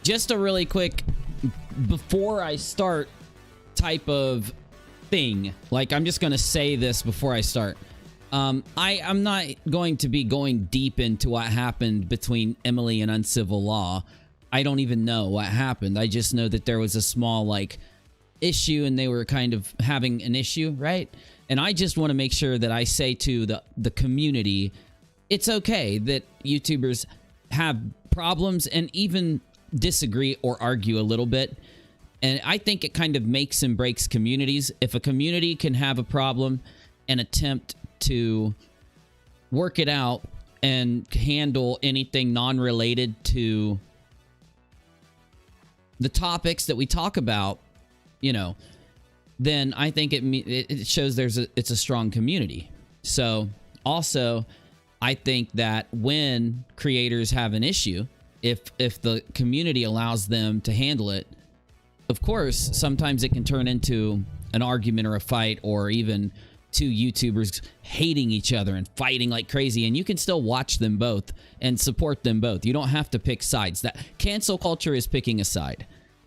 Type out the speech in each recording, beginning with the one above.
Just a really quick, before I start type of thing. Like, I'm just going to say this before I start. I'm not going to be going deep into what happened between Emily and Uncivil Law. I don't even know what happened. I just know that there was a small, like, issue and they were kind of having an issue, right? And I just want to make sure that I say to the community, it's okay that YouTubers have problems and even disagree or argue a little bit. And I think it kind of makes and breaks communities. If a community can have a problem and attempt to work it out and handle anything non-related to the topics that we talk about, you know, then I think it shows it's a strong community. So also, I think that when creators have an issue, if the community allows them to handle it, of course, sometimes it can turn into an argument or a fight, or even two YouTubers hating each other and fighting like crazy, and you can still watch them both and support them both. You don't have to pick sides. That cancel culture is picking a side.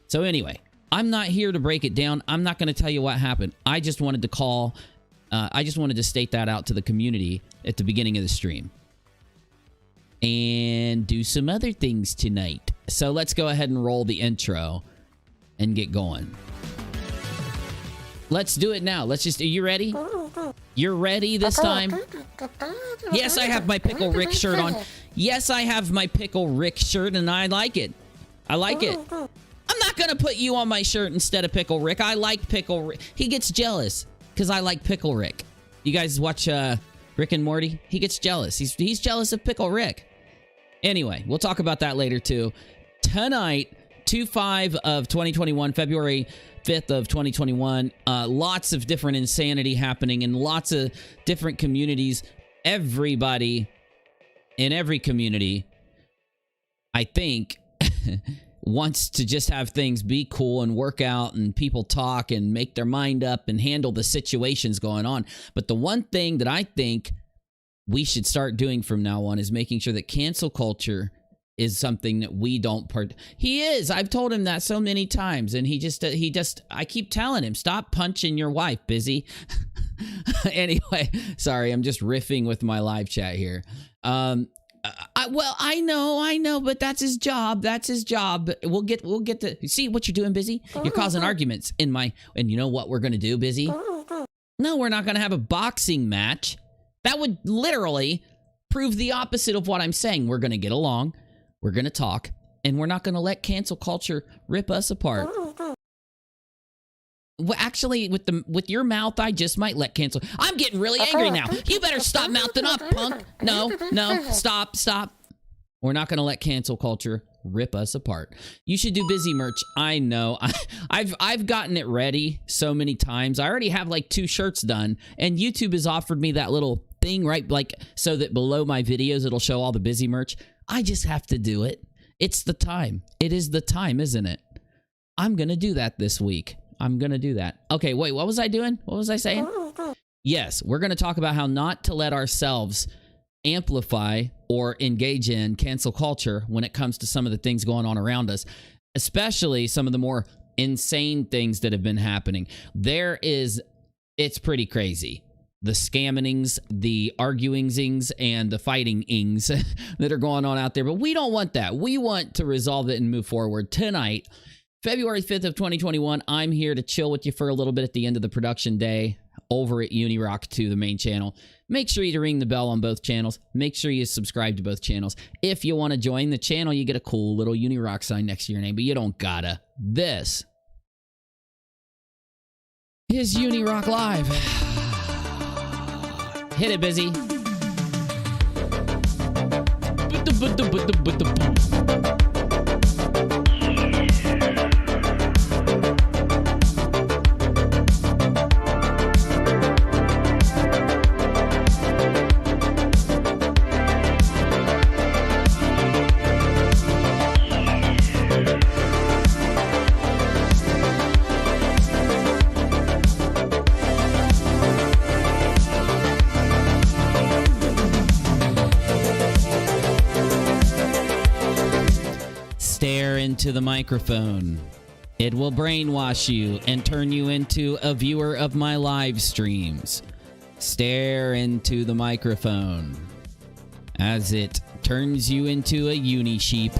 So anyway, I'm not here to break it down. I'm not going to tell you what happened. I just wanted to I just wanted to state that out to the community at the beginning of the stream. And do some other things tonight. So let's go ahead and roll the intro and get going. Let's do it now. Are you ready? You're ready this time? Yes, I have my Pickle Rick shirt on. Yes, I have my Pickle Rick shirt, and I like it. I like it. I'm not going to put you on my shirt instead of Pickle Rick. I like Pickle Rick. He gets jealous because I like Pickle Rick. You guys watch Rick and Morty? He gets jealous. He's jealous of Pickle Rick. Anyway, we'll talk about that later too. Tonight, 2/5 of 2021, February 5th of 2021. Lots of different insanity happening in lots of different communities. Everybody in every community, I think, wants to just have things be cool and work out and people talk and make their mind up and handle the situations going on. But the one thing that I think we should start doing from now on is making sure that cancel culture is something that we don't He is. I've told him that so many times, and he just I keep telling him, stop punching your wife, busy. Anyway, sorry, I'm just riffing with my live chat here. Well, I know, but that's his job. That's his job. We'll get to see what you're doing, busy. You're causing arguments and you know what we're going to do, busy? No, we're not going to have a boxing match. That would literally prove the opposite of what I'm saying. We're going to get along. We're going to talk, and we're not going to let cancel culture rip us apart. Well, actually, with your mouth, I just might let cancel. I'm getting really angry now. You better stop mouthing up, punk. No, stop. We're not going to let cancel culture rip us apart. You should do busy merch. I know. I've gotten it ready so many times. I already have like 2 shirts done, and YouTube has offered me that little thing, right? Like, so that below my videos, it'll show all the busy merch. I just have to do it. It's the time. It is the time, isn't it? I'm going to do that this week. I'm going to do that. Okay, wait, what was I doing? What was I saying? Yes, we're going to talk about how not to let ourselves amplify or engage in cancel culture when it comes to some of the things going on around us, especially some of the more insane things that have been happening. It's pretty crazy. The scammings, the arguingings, and the fighting-ings that are going on out there. But we don't want that. We want to resolve it and move forward. Tonight, February 5th of 2021, I'm here to chill with you for a little bit at the end of the production day. over at UNIRocktv, the main channel. Make sure you ring the bell on both channels. Make sure you subscribe to both channels. If you want to join the channel, you get a cool little UNIROCK sign next to your name, but you don't gotta. This is UNIROCK Live. Hit it, Busy. Stare into the microphone. It will brainwash you and turn you into a viewer of my live streams. Stare into the microphone as it turns you into a uni sheep.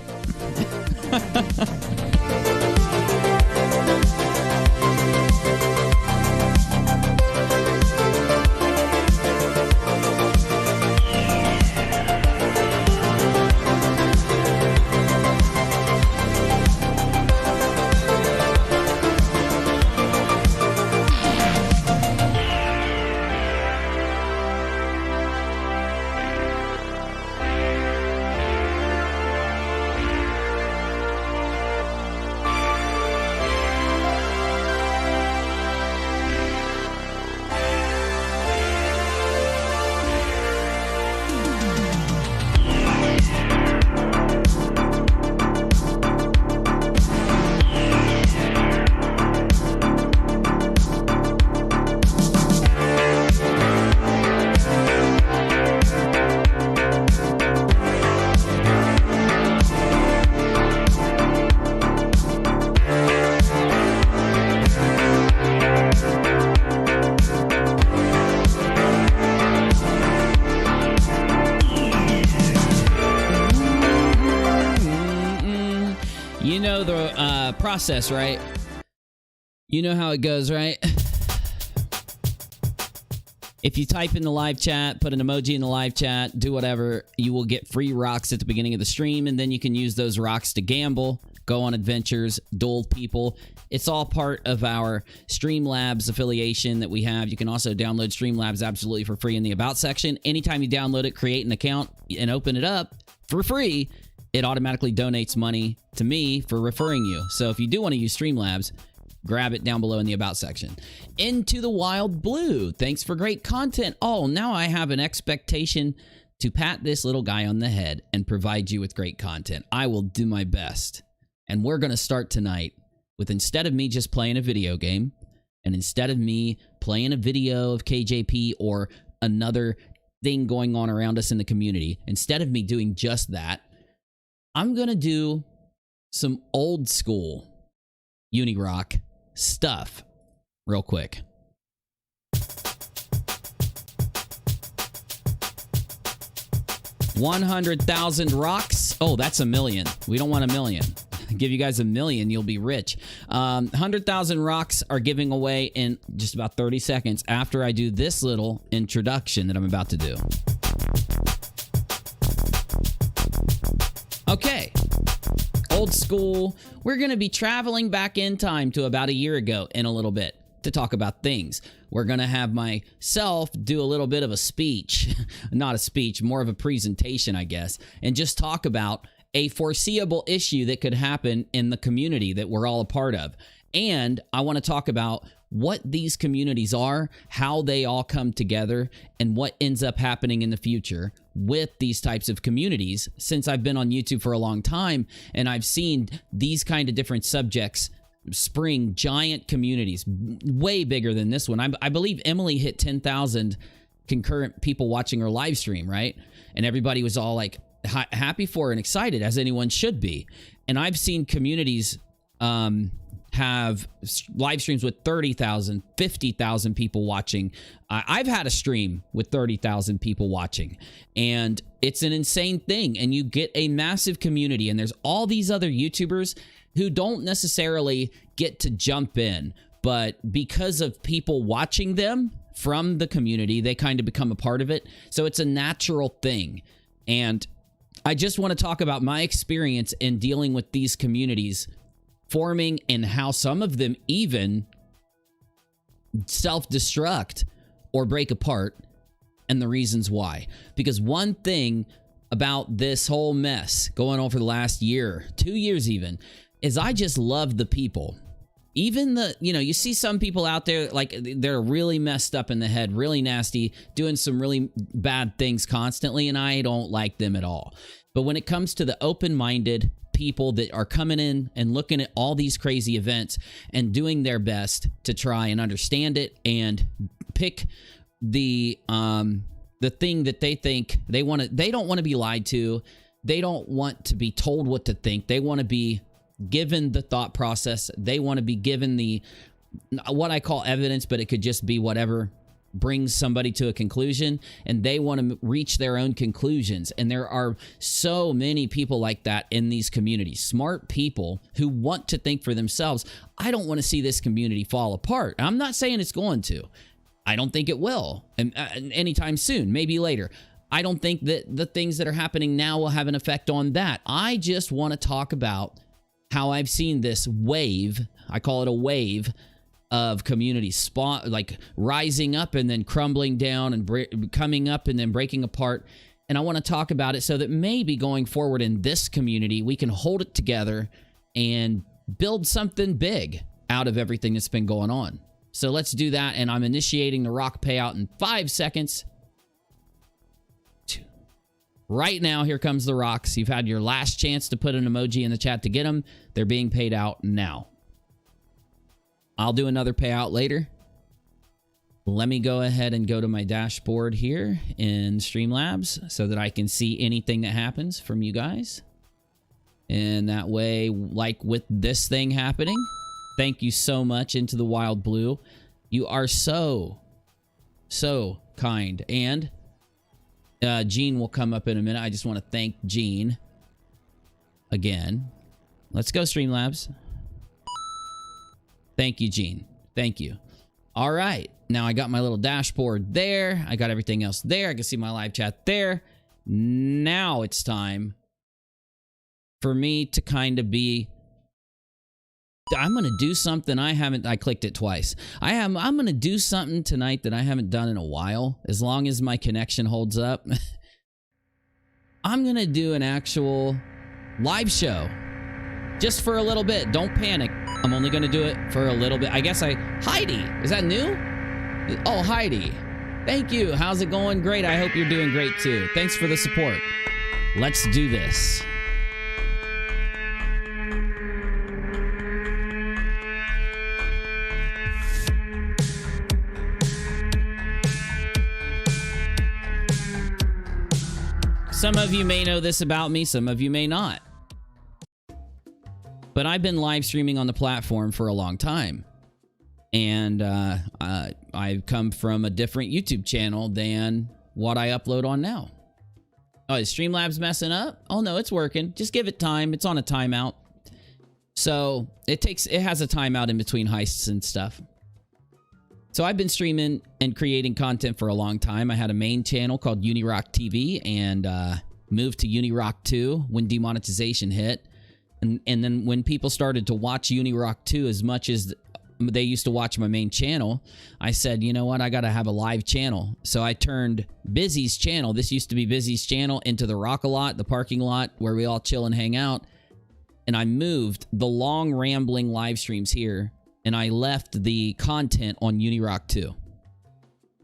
Process, right? You know how it goes, right? If you type in the live chat, put an emoji in the live chat, do whatever, you will get free rocks at the beginning of the stream, and then you can use those rocks to gamble, go on adventures, duel people. It's all part of our Streamlabs affiliation that we have. You can also download Streamlabs absolutely for free in the About section. Anytime you download it, create an account, and open it up for free, it automatically donates money to me for referring you. So if you do want to use Streamlabs, grab it down below in the About section. Into the Wild Blue. Thanks for great content. Oh, now I have an expectation to pat this little guy on the head and provide you with great content. I will do my best. And we're going to start tonight with, instead of me just playing a video game, and instead of me playing a video of KJP or another thing going on around us in the community, instead of me doing just that, I'm going to do some old school UNIROCK stuff real quick. $100,000 rocks. Oh, that's a million. We don't want a million. Give you guys a million, you'll be rich. 100,000 rocks are giving away in just about 30 seconds after I do this little introduction that I'm about to do. Okay, old school. We're going to be traveling back in time to about a year ago in a little bit to talk about things. We're going to have myself do a little bit of a speech, not a speech, more of a presentation, I guess, and just talk about a foreseeable issue that could happen in the community that we're all a part of. And I want to talk about what these communities are, how they all come together, and what ends up happening in the future with these types of communities. Since I've been on YouTube for a long time and I've seen these kind of different subjects spring giant communities way bigger than this one. I believe Emily hit 10,000 concurrent people watching her live stream, right? And everybody was all like happy for her and excited, as anyone should be. And I've seen communities have live streams with 30,000, 50,000 people watching. I've had a stream with 30,000 people watching, and it's an insane thing. And you get a massive community, and there's all these other YouTubers who don't necessarily get to jump in, but because of people watching them from the community. They kind of become a part of it. So it's a natural thing. And I just want to talk about my experience in dealing with these communities forming and how some of them even self-destruct or break apart and the reasons why. Because one thing about this whole mess going on for the last year, 2 years even, is I just love the people. Even the, you see some people out there, like, they're really messed up in the head, really nasty, doing some really bad things constantly, and I don't like them at all. But when it comes to the open-minded people that are coming in and looking at all these crazy events and doing their best to try and understand it and pick the thing that they think they want to, they don't want to be lied to. They don't want to be told what to think. They want to be given the thought process. They want to be given the, what I call evidence, but it could just be whatever brings somebody to a conclusion, and they want to reach their own conclusions. And there are so many people like that in these communities, smart people who want to think for themselves. I don't want to see this community fall apart. I'm not saying it's going to. I don't think it will, and anytime soon, maybe later. I don't think that the things that are happening now will have an effect on that. I just want to talk about how I've seen this wave, I call it a wave, of community spawn, like rising up and then crumbling down and coming up and then breaking apart. And I want to talk about it so that maybe going forward in this community, we can hold it together and build something big out of everything that's been going on. So let's do that. And I'm initiating the rock payout in 5 seconds. Right now, here comes the rocks. You've had your last chance to put an emoji in the chat to get them. They're being paid out now. I'll do another payout later. Let me go ahead and go to my dashboard here in Streamlabs so that I can see anything that happens from you guys. And that way, like with this thing happening, thank you so much, Into the Wild Blue. You are so kind. And Gene will come up in a minute. I just want to thank Gene again. Let's go, Streamlabs. Thank you, Gene. Thank you. All right. Now I got my little dashboard there. I got everything else there. I can see my live chat there. Now it's time for me to kind of be... I'm going to do something I clicked it twice. I'm going to do something tonight that I haven't done in a while, as long as my connection holds up. I'm going to do an actual live show. Just for a little bit. Don't panic. I'm only going to do it for a little bit. I guess Heidi, is that new? Oh, Heidi. Thank you. How's it going? Great. I hope you're doing great too. Thanks for the support. Let's do this. Some of you may know this about me. Some of you may not. But I've been live streaming on the platform for a long time. And I've come from a different YouTube channel than what I upload on now. Oh, is Streamlabs messing up? Oh, no, it's working. Just give it time. It's on a timeout. So it has a timeout in between heists and stuff. So I've been streaming and creating content for a long time. I had a main channel called UNIRocktv and moved to UNIRock 2 when demonetization hit. And then when people started to watch UNIRock 2 as much as they used to watch my main channel, I said, you know what? I got to have a live channel. So I turned Busy's channel. This used to be Busy's channel into the rockAlot, the parking lot where we all chill and hang out. And I moved the long rambling live streams here. And I left the content on UNIRock 2.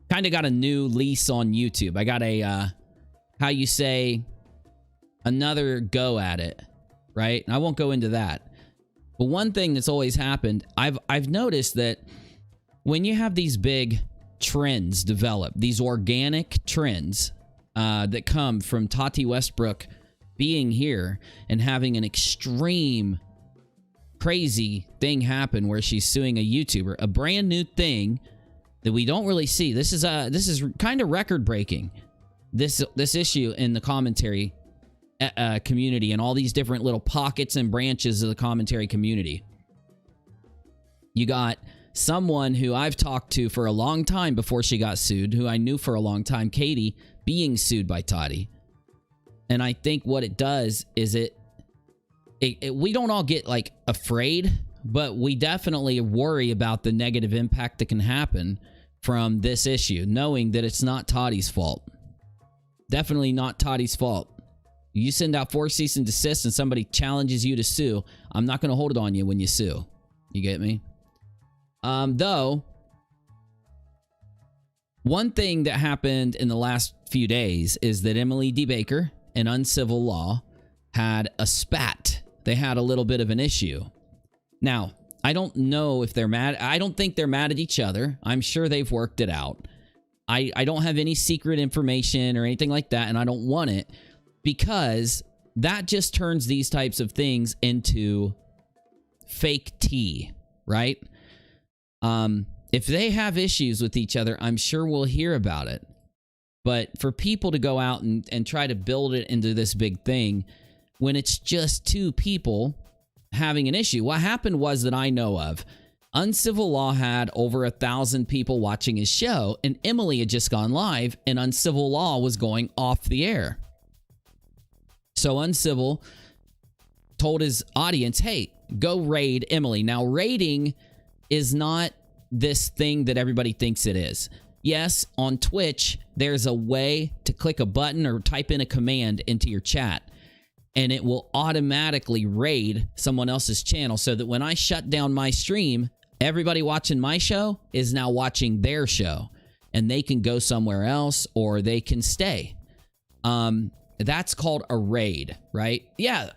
Kind of got a new lease on YouTube. I got a, how you say, another go at it. Right? And I won't go into that. But one thing that's always happened, I've noticed that when you have these big trends develop, these organic trends that come from Tati Westbrook being here and having an extreme, crazy thing happen where she's suing a YouTuber, a brand new thing that we don't really see. This is kind of record breaking. This issue in the commentary community and all these different little pockets and branches of the commentary community. You got someone who I've talked to for a long time before she got sued, who I knew for a long time, Katie, being sued by Tati. And I think what it does is we don't all get like afraid, but we definitely worry about the negative impact that can happen from this issue, knowing that it's not Tati's fault. Definitely not Tati's fault. You send out 4 cease and desist and somebody challenges you to sue, I'm not going to hold it on you when you sue. You get me? Though, one thing that happened in the last few days is that Emily D. Baker and Uncivil Law had a spat. They had a little bit of an issue. Now, I don't know if they're mad. I don't think they're mad at each other. I'm sure they've worked it out. I don't have any secret information or anything like that, and I don't want it, because that just turns these types of things into fake tea, right? If they have issues with each other, I'm sure we'll hear about it. But for people to go out and try to build it into this big thing when it's just 2 people having an issue. What happened was that I know of, Uncivil Law had over 1,000 people watching his show, and Emily had just gone live, and Uncivil Law was going off the air. So Uncivil told his audience, hey, go raid Emily. Now, raiding is not this thing that everybody thinks it is. Yes, on Twitch, there's a way to click a button or type in a command into your chat, and it will automatically raid someone else's channel, so that when I shut down my stream, everybody watching my show is now watching their show, and they can go somewhere else or they can stay. That's called a raid, right? Yeah.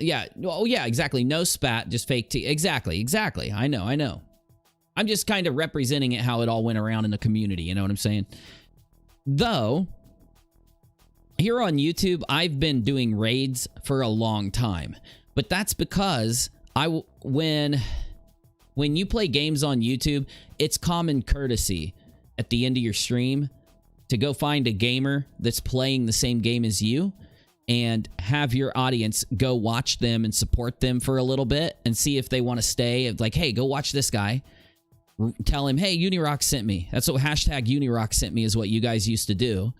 Oh, yeah, exactly. No spat, just fake tea. Exactly. I know. I'm just kind of representing it how it all went around in the community. You know what I'm saying? Though, here on YouTube, I've been doing raids for a long time. But that's because when you play games on YouTube, it's common courtesy at the end of your stream to go find a gamer that's playing the same game as you and have your audience go watch them and support them for a little bit and see if they want to stay. Like, hey, go watch this guy. Tell him, hey, UNIRock sent me. That's what hashtag UNIRock sent me is what you guys used to do.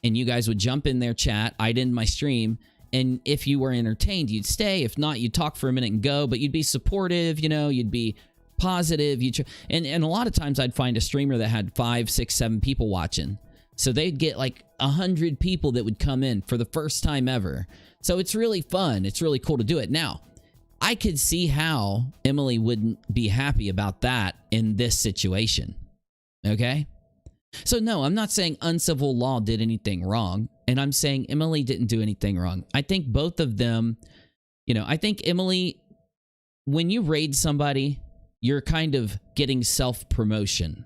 And you guys would jump in their chat. I'd end my stream. And if you were entertained, you'd stay. If not, you'd talk for a minute and go. But you'd be supportive, you know, you'd be positive. And a lot of times I'd find a streamer that had 5, 6, 7 people watching. So they'd get like 100 people that would come in for the first time ever. So it's really fun. It's really cool to do it. Now, I could see how Emily wouldn't be happy about that in this situation. Okay? So no, I'm not saying Uncivil Law did anything wrong. And I'm saying Emily didn't do anything wrong. I think both of them, you know, I think Emily, when you raid somebody, you're kind of getting self-promotion.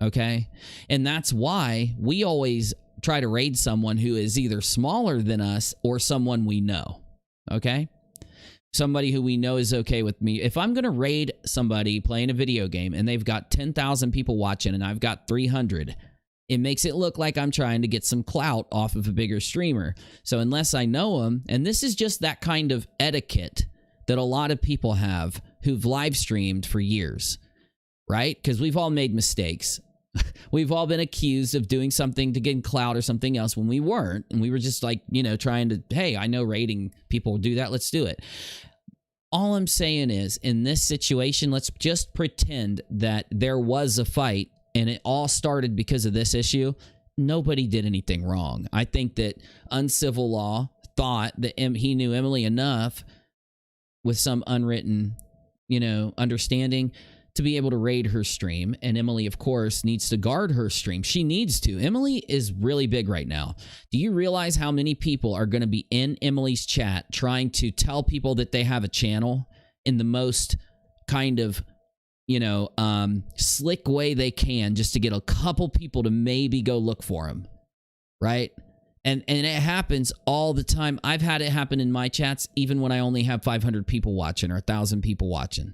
Okay? And that's why we always try to raid someone who is either smaller than us or someone we know. Okay? Somebody who we know is okay with me. If I'm going to raid somebody playing a video game and they've got 10,000 people watching and I've got 300, it makes it look like I'm trying to get some clout off of a bigger streamer. So unless I know them, and this is just that kind of etiquette that a lot of people have who've live streamed for years, right? Because we've all made mistakes. We've all been accused of doing something to get clout or something else when we weren't. And we were just like, you know, trying to, hey, I know raiding people do that. Let's do it. All I'm saying is, in this situation, let's just pretend that there was a fight and it all started because of this issue. Nobody did anything wrong. I think that Uncivil Law thought that he knew Emily enough with some unwritten, you know, understanding to be able to raid her stream. And Emily, of course, needs to guard her stream. She needs to. Emily is really big right now. Do you realize how many people are going to be in Emily's chat trying to tell people that they have a channel in the most kind of, you know, slick way they can just to get a couple people to maybe go look for them, right? And it happens all the time. I've had it happen in my chats even when I only have 500 people watching or 1,000 people watching.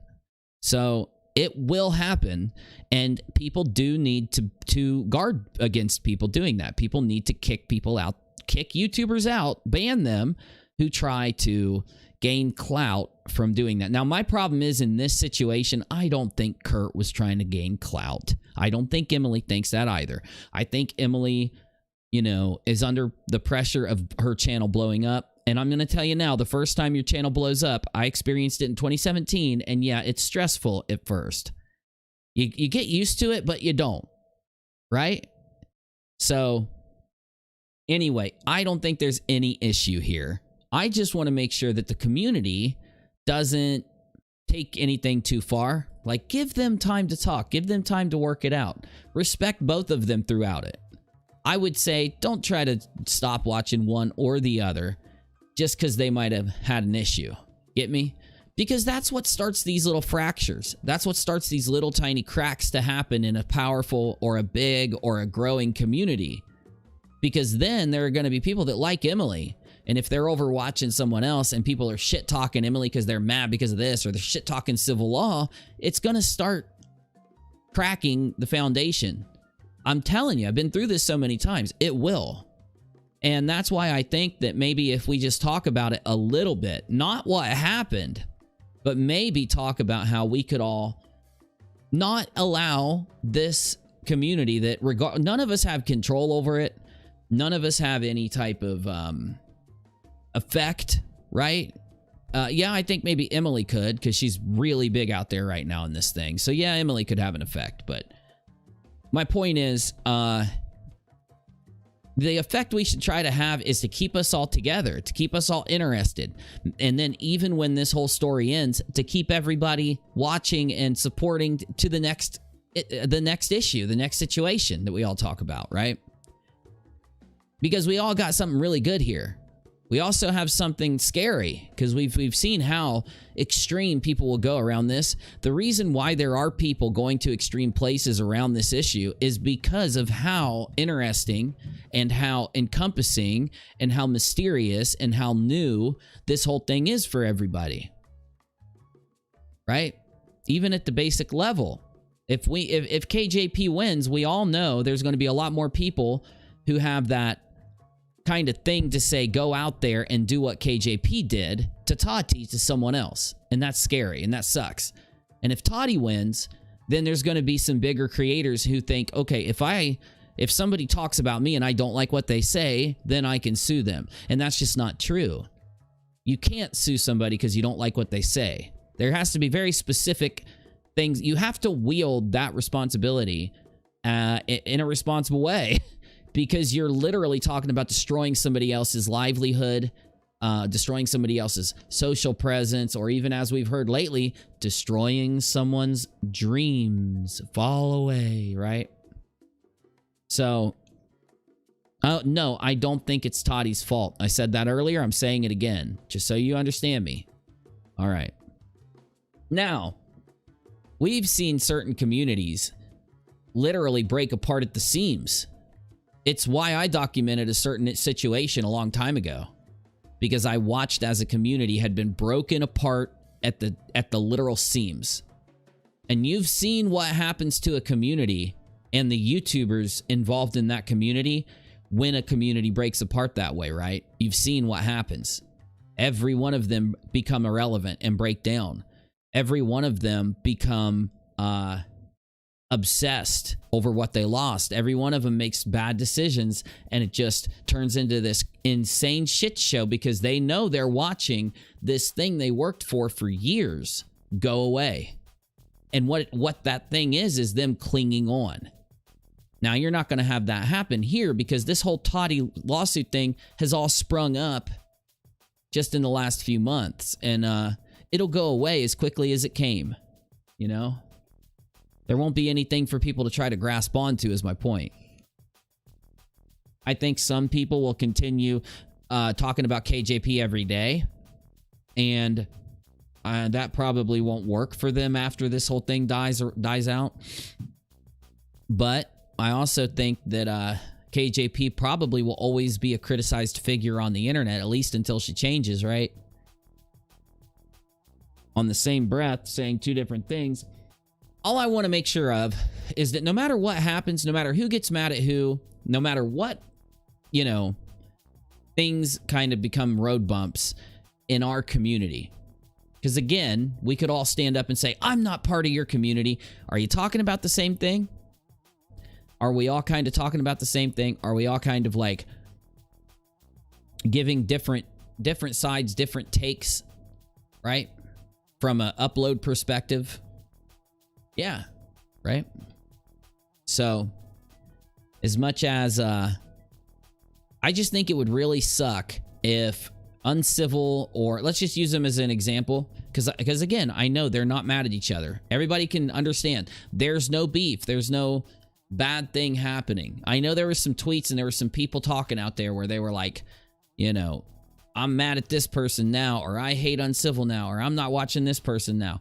So it will happen, and people do need to guard against people doing that. People need to kick people out, kick YouTubers out, ban them who try to gain clout from doing that. Now, my problem is in this situation, I don't think Kurt was trying to gain clout. I don't think Emily thinks that either. I think Emily, you know, is under the pressure of her channel blowing up. And I'm going to tell you now, the first time your channel blows up, I experienced it in 2017. And yeah, it's stressful at first. You get used to it, but you don't. Right? So anyway, I don't think there's any issue here. I just want to make sure that the community doesn't take anything too far. Like, give them time to talk. Give them time to work it out. Respect both of them throughout it. I would say don't try to stop watching one or the other just because they might have had an issue. Get me? Because that's what starts these little fractures. That's what starts these little tiny cracks to happen in a powerful or a big or a growing community. Because then there are going to be people that like Emily. And if they're over watching someone else and people are shit talking Emily because they're mad because of this, or they're shit talking civil law, it's going to start cracking the foundation. I'm telling you, I've been through this so many times. It will. And that's why I think that maybe if we just talk about it a little bit, not what happened, but maybe talk about how we could all not allow this community that none of us have control over it. None of us have any type of effect, right? Yeah, I think maybe Emily could because she's really big out there right now in this thing. So yeah, Emily could have an effect. But my point is, the effect we should try to have is to keep us all together, to keep us all interested. And then even when this whole story ends, to keep everybody watching and supporting to the next issue, the next situation that we all talk about, right? Because we all got something really good here. We also have something scary because we've seen how extreme people will go around this. The reason why there are people going to extreme places around this issue is because of how interesting and how encompassing and how mysterious and how new this whole thing is for everybody. Right? Even at the basic level. If KJP wins, we all know there's going to be a lot more people who have that kind of thing to say, go out there and do what KJP did to Tati to someone else. And that's scary and that sucks. And if Tati wins, then there's going to be some bigger creators who think, okay, if somebody talks about me and I don't like what they say, then I can sue them. And that's just not true. You can't sue somebody because you don't like what they say. There has to be very specific things. You have to wield that responsibility in a responsible way. Because you're literally talking about destroying somebody else's livelihood, destroying somebody else's social presence, or even, as we've heard lately, destroying someone's dreams fall away, right? So, no, I don't think it's Tati's fault. I said that earlier. I'm saying it again, just so you understand me. All right. Now, we've seen certain communities literally break apart at the seams. It's why I documented a certain situation a long time ago, because I watched as a community had been broken apart at the literal seams. And you've seen what happens to a community and the YouTubers involved in that community when a community breaks apart that way, right? You've seen what happens. Every one of them become irrelevant and break down. Every one of them become obsessed over what they lost. Every one of them makes bad decisions, and it just turns into this insane shit show because they know they're watching this thing they worked for years go away. And what that thing is them clinging on. Now, you're not going to have that happen here because this whole Tati lawsuit thing has all sprung up just in the last few months, and it'll go away as quickly as it came, you know? There won't be anything for people to try to grasp onto, is my point. I think some people will continue talking about KJP every day, and that probably won't work for them after this whole thing dies out. But I also think that KJP probably will always be a criticized figure on the internet, at least until she changes, right? On the same breath, saying two different things. All I want to make sure of is that no matter what happens, no matter who gets mad at who, no matter what, you know, things kind of become road bumps, in our community. Because again, we could all stand up and say, I'm not part of your community. Are you talking about the same thing? Are we all kind of talking about the same thing? Are we all kind of like giving different sides, different takes, right? From an upload perspective? Yeah, right? So, as much as I just think it would really suck if Uncivil, or let's just use them as an example, because again, I know they're not mad at each other. Everybody can understand. There's no beef. There's no bad thing happening. I know there was some tweets and there were some people talking out there where they were like, you know, I'm mad at this person now, or I hate Uncivil now, or I'm not watching this person now.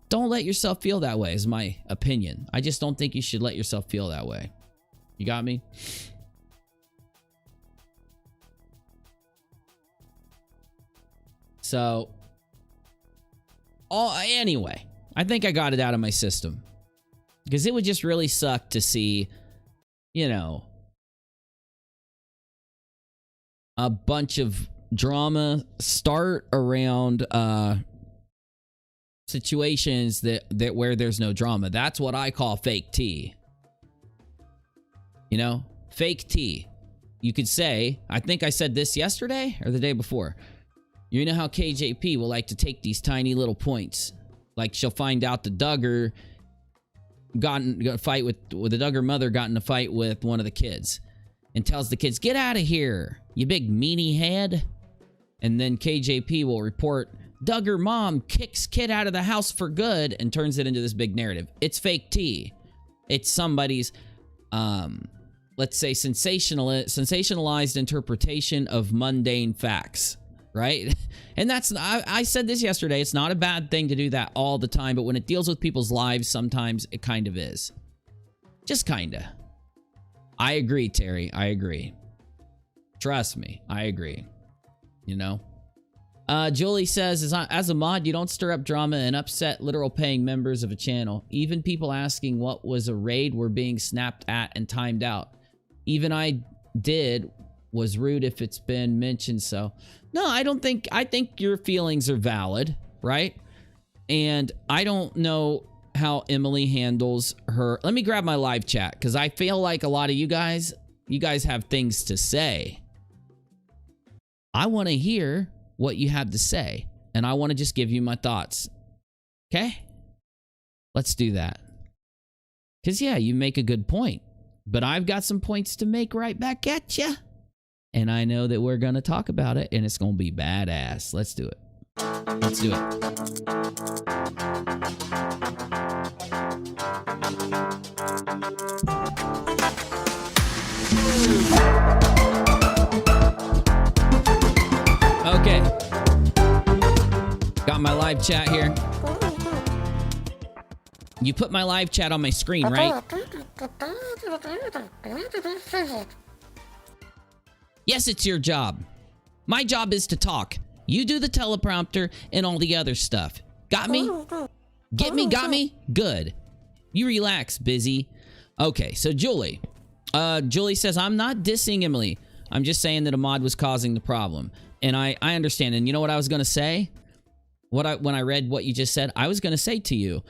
Don't let yourself feel that way, is my opinion. I just don't think you should let yourself feel that way. You got me? So, anyway, I think I got it out of my system. Because it would just really suck to see, you know, a bunch of drama start around situations that where there's no drama. That's what I call fake tea. You know, fake tea. You could say, I think I said this yesterday or the day before. You know how KJP will like to take these tiny little points. Like she'll find out the Duggar got a fight with the Duggar mother got in a fight with one of the kids and tells the kids, get out of here, you big meanie head. And then KJP will report, Duggar mom kicks kid out of the house for good, and turns it into this big narrative. It's fake tea. It's somebody's, let's say, sensationalized interpretation of mundane facts, right? And that's, I said this yesterday, it's not a bad thing to do that all the time, but when it deals with people's lives, sometimes it kind of is. Just kinda. I agree, Terry. I agree. Trust me, I agree. You know? Julie says, as a mod, you don't stir up drama and upset literal paying members of a channel. Even people asking what was a raid were being snapped at and timed out. Even I did was rude if it's been mentioned, so. No, I think your feelings are valid, right? And I don't know how Emily handles her. Let me grab my live chat, because I feel like a lot of you guys have things to say. I want to hear what you have to say, and I want to just give you my thoughts. Okay? Let's do that. Because, yeah, you make a good point, but I've got some points to make right back at you. And I know that we're going to talk about it, and it's going to be badass. Let's do it. Let's do it. Okay. Got my live chat here. You put my live chat on my screen, right? Yes, it's your job. My job is to talk. You do the teleprompter and all the other stuff. Got me? Get me? Got me? Good. You relax, busy. Okay, so Julie. Julie says, I'm not dissing Emily. I'm just saying that a mod was causing the problem. And I understand. And you know what I was going to say? When I read what you just said, I was going to say to you,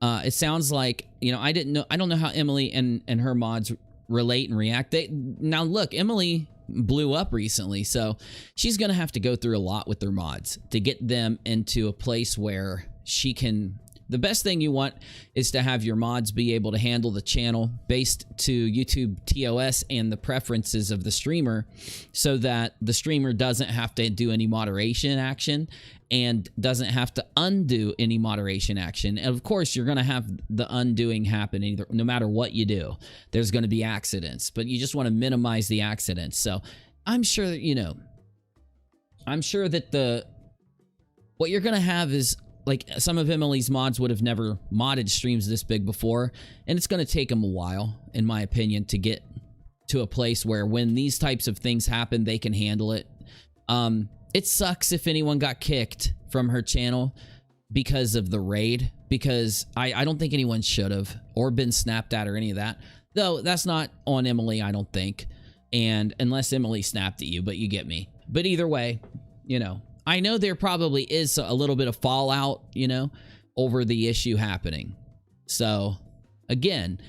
it sounds like, you know, I don't know how Emily and her mods relate and react. Now look, Emily blew up recently, so she's gonna have to go through a lot with their mods to get them into a place where she can. The best thing you want is to have your mods be able to handle the channel based to YouTube TOS and the preferences of the streamer, so that the streamer doesn't have to do any moderation action and doesn't have to undo any moderation action. And of course, you're going to have the undoing happen either, no matter what you do. There's going to be accidents, but you just want to minimize the accidents. So I'm sure that, you know, I'm sure that what you're going to have is, like, some of Emily's mods would have never modded streams this big before, and it's going to take them a while, in my opinion, to get to a place where when these types of things happen, they can handle it. It sucks if anyone got kicked from her channel because of the raid, because I don't think anyone should have, or been snapped at or any of that. Though that's not on Emily, I don't think. And unless Emily snapped at you, but you get me. But either way, you know, I know there probably is a little bit of fallout, you know, over the issue happening. So, again,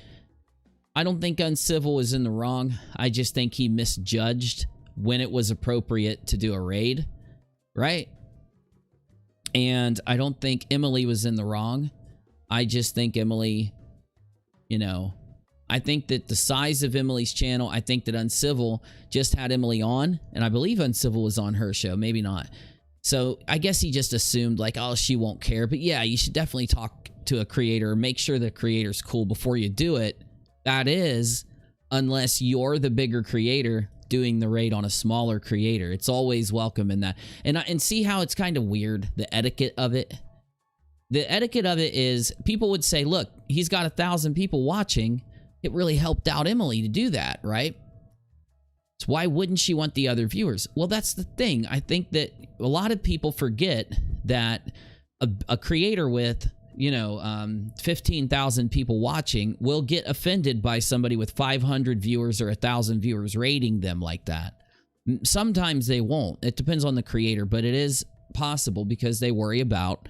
I don't think Uncivil is in the wrong. I just think he misjudged when it was appropriate to do a raid, right? And I don't think Emily was in the wrong. I just think Emily, you know, I think that the size of Emily's channel, I think that Uncivil just had Emily on, and I believe Uncivil was on her show, maybe not. So I guess he just assumed like, oh, she won't care. But yeah, you should definitely talk to a creator, make sure the creator's cool before you do it. That is, unless you're the bigger creator doing the raid on a smaller creator. It's always welcome in that. And see how it's kind of weird, the etiquette of it. The etiquette of it is people would say, look, he's got 1,000 people watching. It really helped out Emily to do that, right? So why wouldn't she want the other viewers? Well, that's the thing. I think that a lot of people forget that a creator with, you know, 15,000 people watching will get offended by somebody with 500 viewers or 1,000 viewers rating them like that. Sometimes they won't. It depends on the creator, but it is possible because they worry about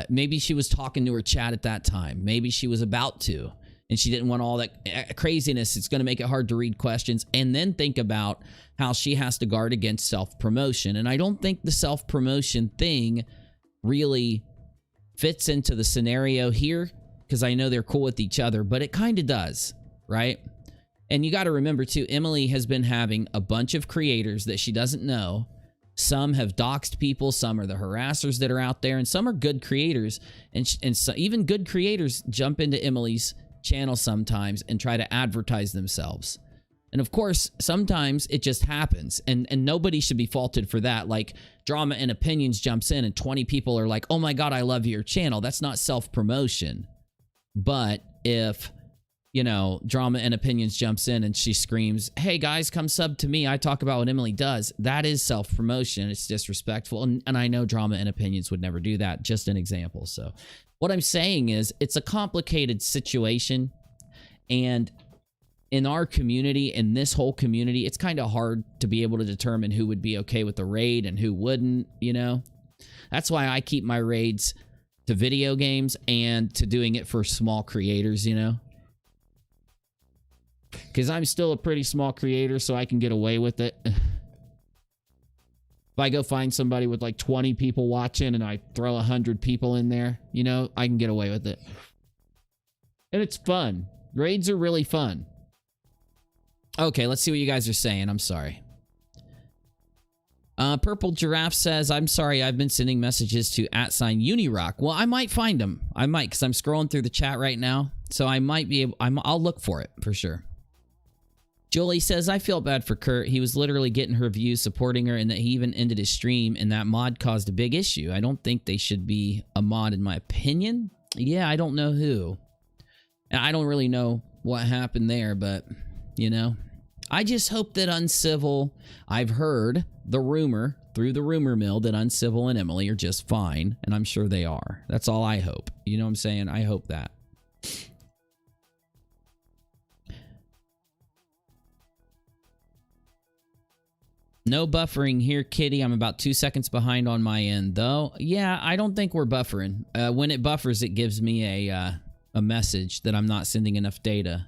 maybe she was talking to her chat at that time. Maybe she was about to, and she didn't want all that craziness. It's going to make it hard to read questions, and then think about how she has to guard against self-promotion. And I don't think the self-promotion thing really fits into the scenario here, because I know they're cool with each other, but it kind of does, right? And you got to remember too, Emily has been having a bunch of creators that she doesn't know. Some have doxed people, some are the harassers that are out there, and some are good creators. And so even good creators jump into Emily's channel sometimes and try to advertise themselves. And of course, sometimes it just happens, and nobody should be faulted for that. Like Drama and Opinions jumps in and 20 people are like, oh my God, I love your channel. That's not self-promotion. But if, you know, Drama and Opinions jumps in and she screams, hey guys, come sub to me, I talk about what Emily does, that is self-promotion. It's disrespectful. And I know Drama and Opinions would never do that. Just an example. So what I'm saying is it's a complicated situation, and in our community, in this whole community, it's kind of hard to be able to determine who would be okay with the raid and who wouldn't, you know? That's why I keep my raids to video games and to doing it for small creators, you know? Because I'm still a pretty small creator, so I can get away with it. If I go find somebody with like 20 people watching and I throw 100 people in there, you know, I can get away with it. And it's fun. Raids are really fun. Okay, let's see what you guys are saying. I'm sorry. Purple Giraffe says, I'm sorry, I've been sending messages to @UNIRock. Well, I might find them. I might, because I'm scrolling through the chat right now. So I might be able, I'll look for it for sure. Julie says, I feel bad for Kurt. He was literally getting her views, supporting her, and that he even ended his stream, and that mod caused a big issue. I don't think they should be a mod, in my opinion. Yeah, I don't know who. And I don't really know what happened there, but, you know. I just hope that Uncivil, I've heard the rumor, through the rumor mill, that Uncivil and Emily are just fine, and I'm sure they are. That's all I hope. You know what I'm saying? I hope that. No buffering here, Kitty. I'm about 2 seconds behind on my end, though. Yeah, I don't think we're buffering. When it buffers, it gives me a message that I'm not sending enough data.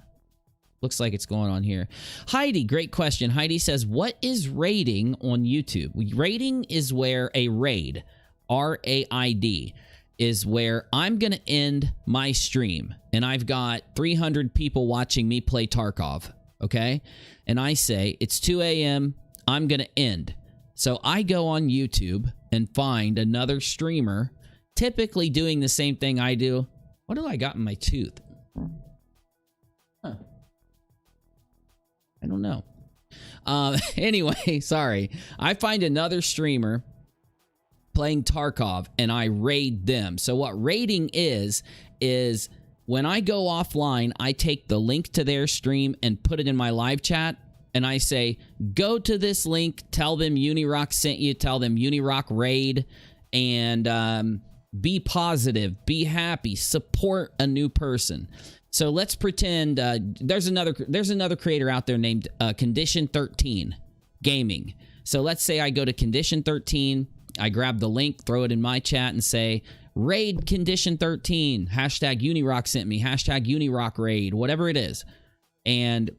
Looks like it's going on here. Heidi, great question. Heidi says, what is raiding on YouTube? Raiding is where a raid, R-A-I-D, is where I'm going to end my stream, and I've got 300 people watching me play Tarkov, okay? And I say, it's 2 a.m., I'm going to end. So I go on YouTube and find another streamer, typically doing the same thing I do. What do I got in my tooth? Huh. I don't know. Anyway, sorry. I find another streamer playing Tarkov and I raid them. So what raiding is when I go offline, I take the link to their stream and put it in my live chat. And I say, go to this link, tell them UNIRock sent you, tell them UNIRock raid, and be positive, be happy, support a new person. So let's pretend there's another creator out there named Condition 13 Gaming. So let's say I go to condition 13, I grab the link, throw it in my chat and say, raid condition 13, hashtag UNIRock sent me, hashtag UNIRock raid, whatever it is. And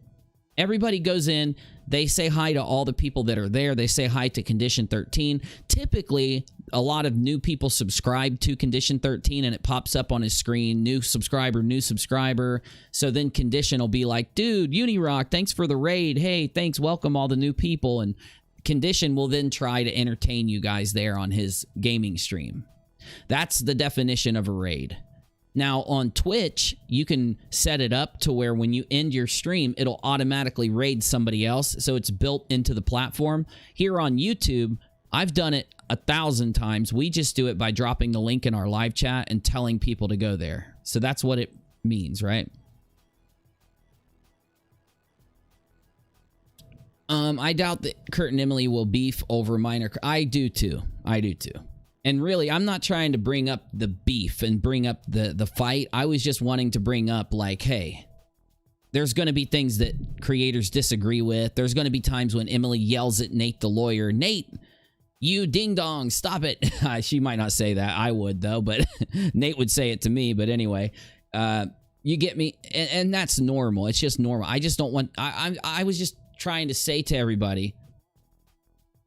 everybody goes in, they say hi to all the people that are there. They say hi to condition 13. Typically, a lot of new people subscribe to condition 13 and it pops up on his screen, new subscriber, new subscriber. So then condition will be like, dude, UNIRock, thanks for the raid. Hey, thanks, welcome all the new people. And condition will then try to entertain you guys there on his gaming stream. That's the definition of a raid. Now, on Twitch, you can set it up to where when you end your stream, it'll automatically raid somebody else, so it's built into the platform. Here on YouTube, I've done it 1,000 times. We just do it by dropping the link in our live chat and telling people to go there. So that's what it means, right? I doubt that Kurt and Emily will beef over minor. I do too. I do too. And really, I'm not trying to bring up the beef and bring up the fight. I was just wanting to bring up, like, hey, there's going to be things that creators disagree with. There's going to be times when Emily yells at Nate the lawyer, Nate, you ding dong, stop it. She might not say that. I would, though, but Nate would say it to me. But anyway, you get me? And that's normal. It's just normal. I just don't want... I was just trying to say to everybody,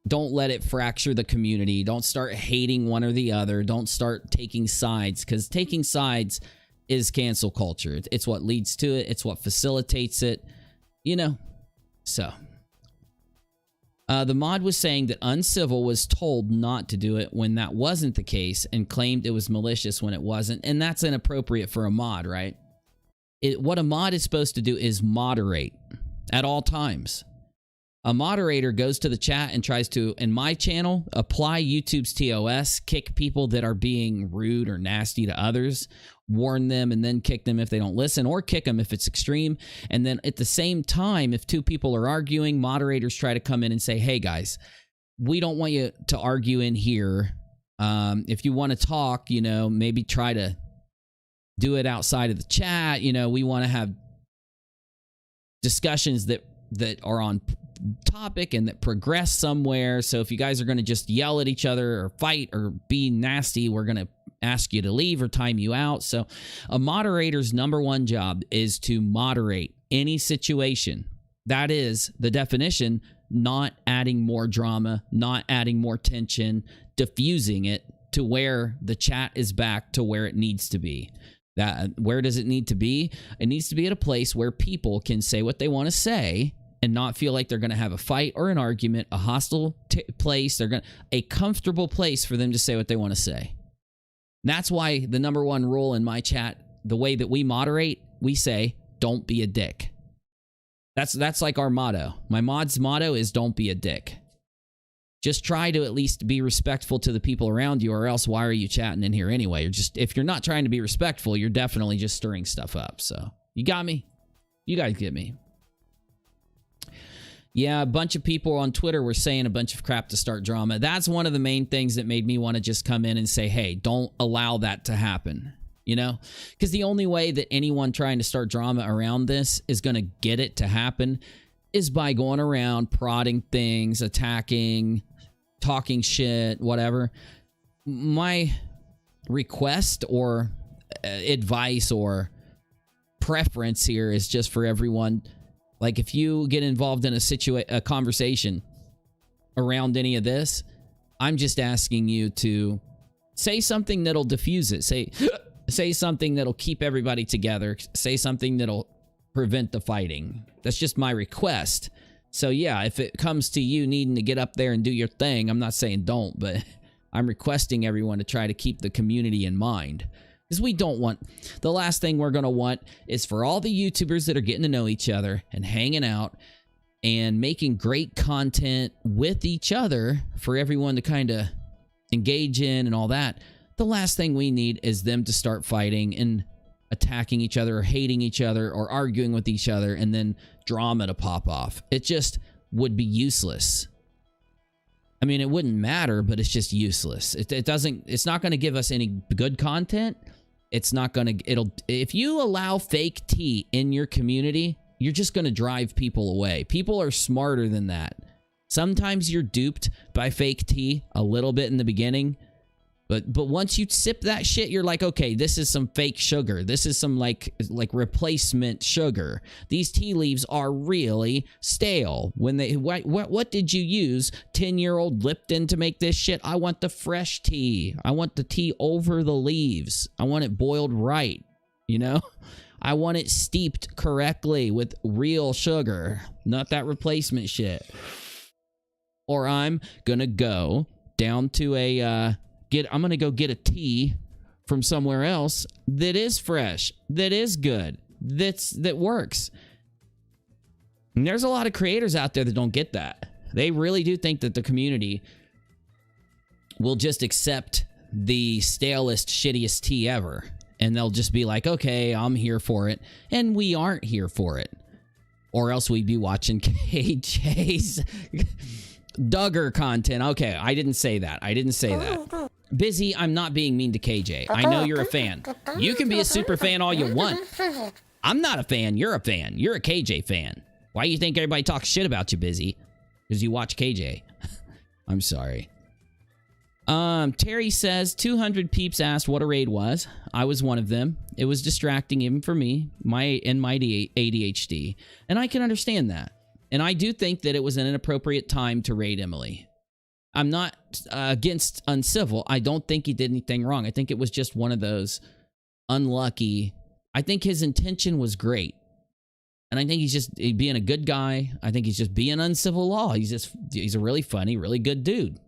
don't let it fracture the community. Don't start hating one or the other. Don't start taking sides, because taking sides is cancel culture. It's what leads to it. It's what facilitates it, you know? So, the mod was saying that Uncivil was told not to do it when that wasn't the case and claimed it was malicious when it wasn't. And that's inappropriate for a mod, right? What a mod is supposed to do is moderate at all times. A moderator goes to the chat and tries to, in my channel, apply YouTube's TOS, kick people that are being rude or nasty to others, warn them, and then kick them if they don't listen, or kick them if it's extreme. And then at the same time, if two people are arguing, moderators try to come in and say, hey guys, we don't want you to argue in here. If you want to talk, you know, maybe try to do it outside of the chat. You know, we want to have discussions that are on topic and that progress somewhere. So if you guys are going to just yell at each other or fight or be nasty, we're going to ask you to leave or time you out. So a moderator's #1 job is to moderate any situation. That is the definition, not adding more drama, not adding more tension, diffusing it to where the chat is back to where it needs to be. Where does it need to be? It needs to be at a place where people can say what they want to say and not feel like they're going to have a fight or an argument, a hostile place. A comfortable place for them to say what they want to say. And that's why the #1 rule in my chat, the way that we moderate, we say, don't be a dick. That's like our motto. My mod's motto is don't be a dick. Just try to at least be respectful to the people around you, or else why are you chatting in here anyway? If you're not trying to be respectful, you're definitely just stirring stuff up. So, you got me? You guys get me? Yeah, a bunch of people on Twitter were saying a bunch of crap to start drama. That's one of the main things that made me want to just come in and say, hey, don't allow that to happen. You know? Because the only way that anyone trying to start drama around this is going to get it to happen is by going around prodding things, attacking, talking shit, whatever. My request or advice or preference here is just for everyone. Like, if you get involved in a conversation around any of this, I'm just asking you to say something that'll diffuse it. Say something that'll keep everybody together. Say something that'll prevent the fighting. That's just my request. So yeah, if it comes to you needing to get up there and do your thing, I'm not saying don't, but I'm requesting everyone to try to keep the community in mind. Because we don't want... The last thing we're going to want is for all the YouTubers that are getting to know each other and hanging out and making great content with each other for everyone to kind of engage in and all that. The last thing we need is them to start fighting and attacking each other or hating each other or arguing with each other and then drama to pop off. It just would be useless. I mean, it wouldn't matter, but it's just useless. It's not going to give us any good content. It's not going to, if you allow fake tea in your community, you're just going to drive people away. People are smarter than that. Sometimes you're duped by fake tea a little bit in the beginning. But once you sip that shit, you're like, okay, this is some fake sugar. This is some like replacement sugar. These tea leaves are really stale. When they what did you use 10-year-old Lipton to make this shit? I want the fresh tea. I want the tea over the leaves. I want it boiled right, you know? I want it steeped correctly with real sugar, not that replacement shit. Or I'm gonna go down to a I'm gonna go get a tea from somewhere else that is fresh, that is good, that works. And there's a lot of creators out there that don't get that. They really do think that the community will just accept the stalest, shittiest tea ever. And they'll just be like, okay, I'm here for it. And we aren't here for it. Or else we'd be watching KJ's Duggar content. Okay, I didn't say that. I didn't say that. Busy, I'm not being mean to KJ. I know you're a fan. You can be a super fan all you want. I'm not a fan. You're a fan. You're a KJ fan. Why do you think everybody talks shit about you, Busy? Because you watch KJ. I'm sorry. Terry says 200 peeps asked what a raid was. I was one of them. It was distracting even for me, my ADHD, and I can understand that. And I do think that it was an inappropriate time to raid Emily. I'm not against Uncivil. I don't think he did anything wrong. I think it was just one of those unlucky. I think his intention was great. And I think he's just being a good guy. I think he's just being Uncivil Law. He's a really funny, really good dude.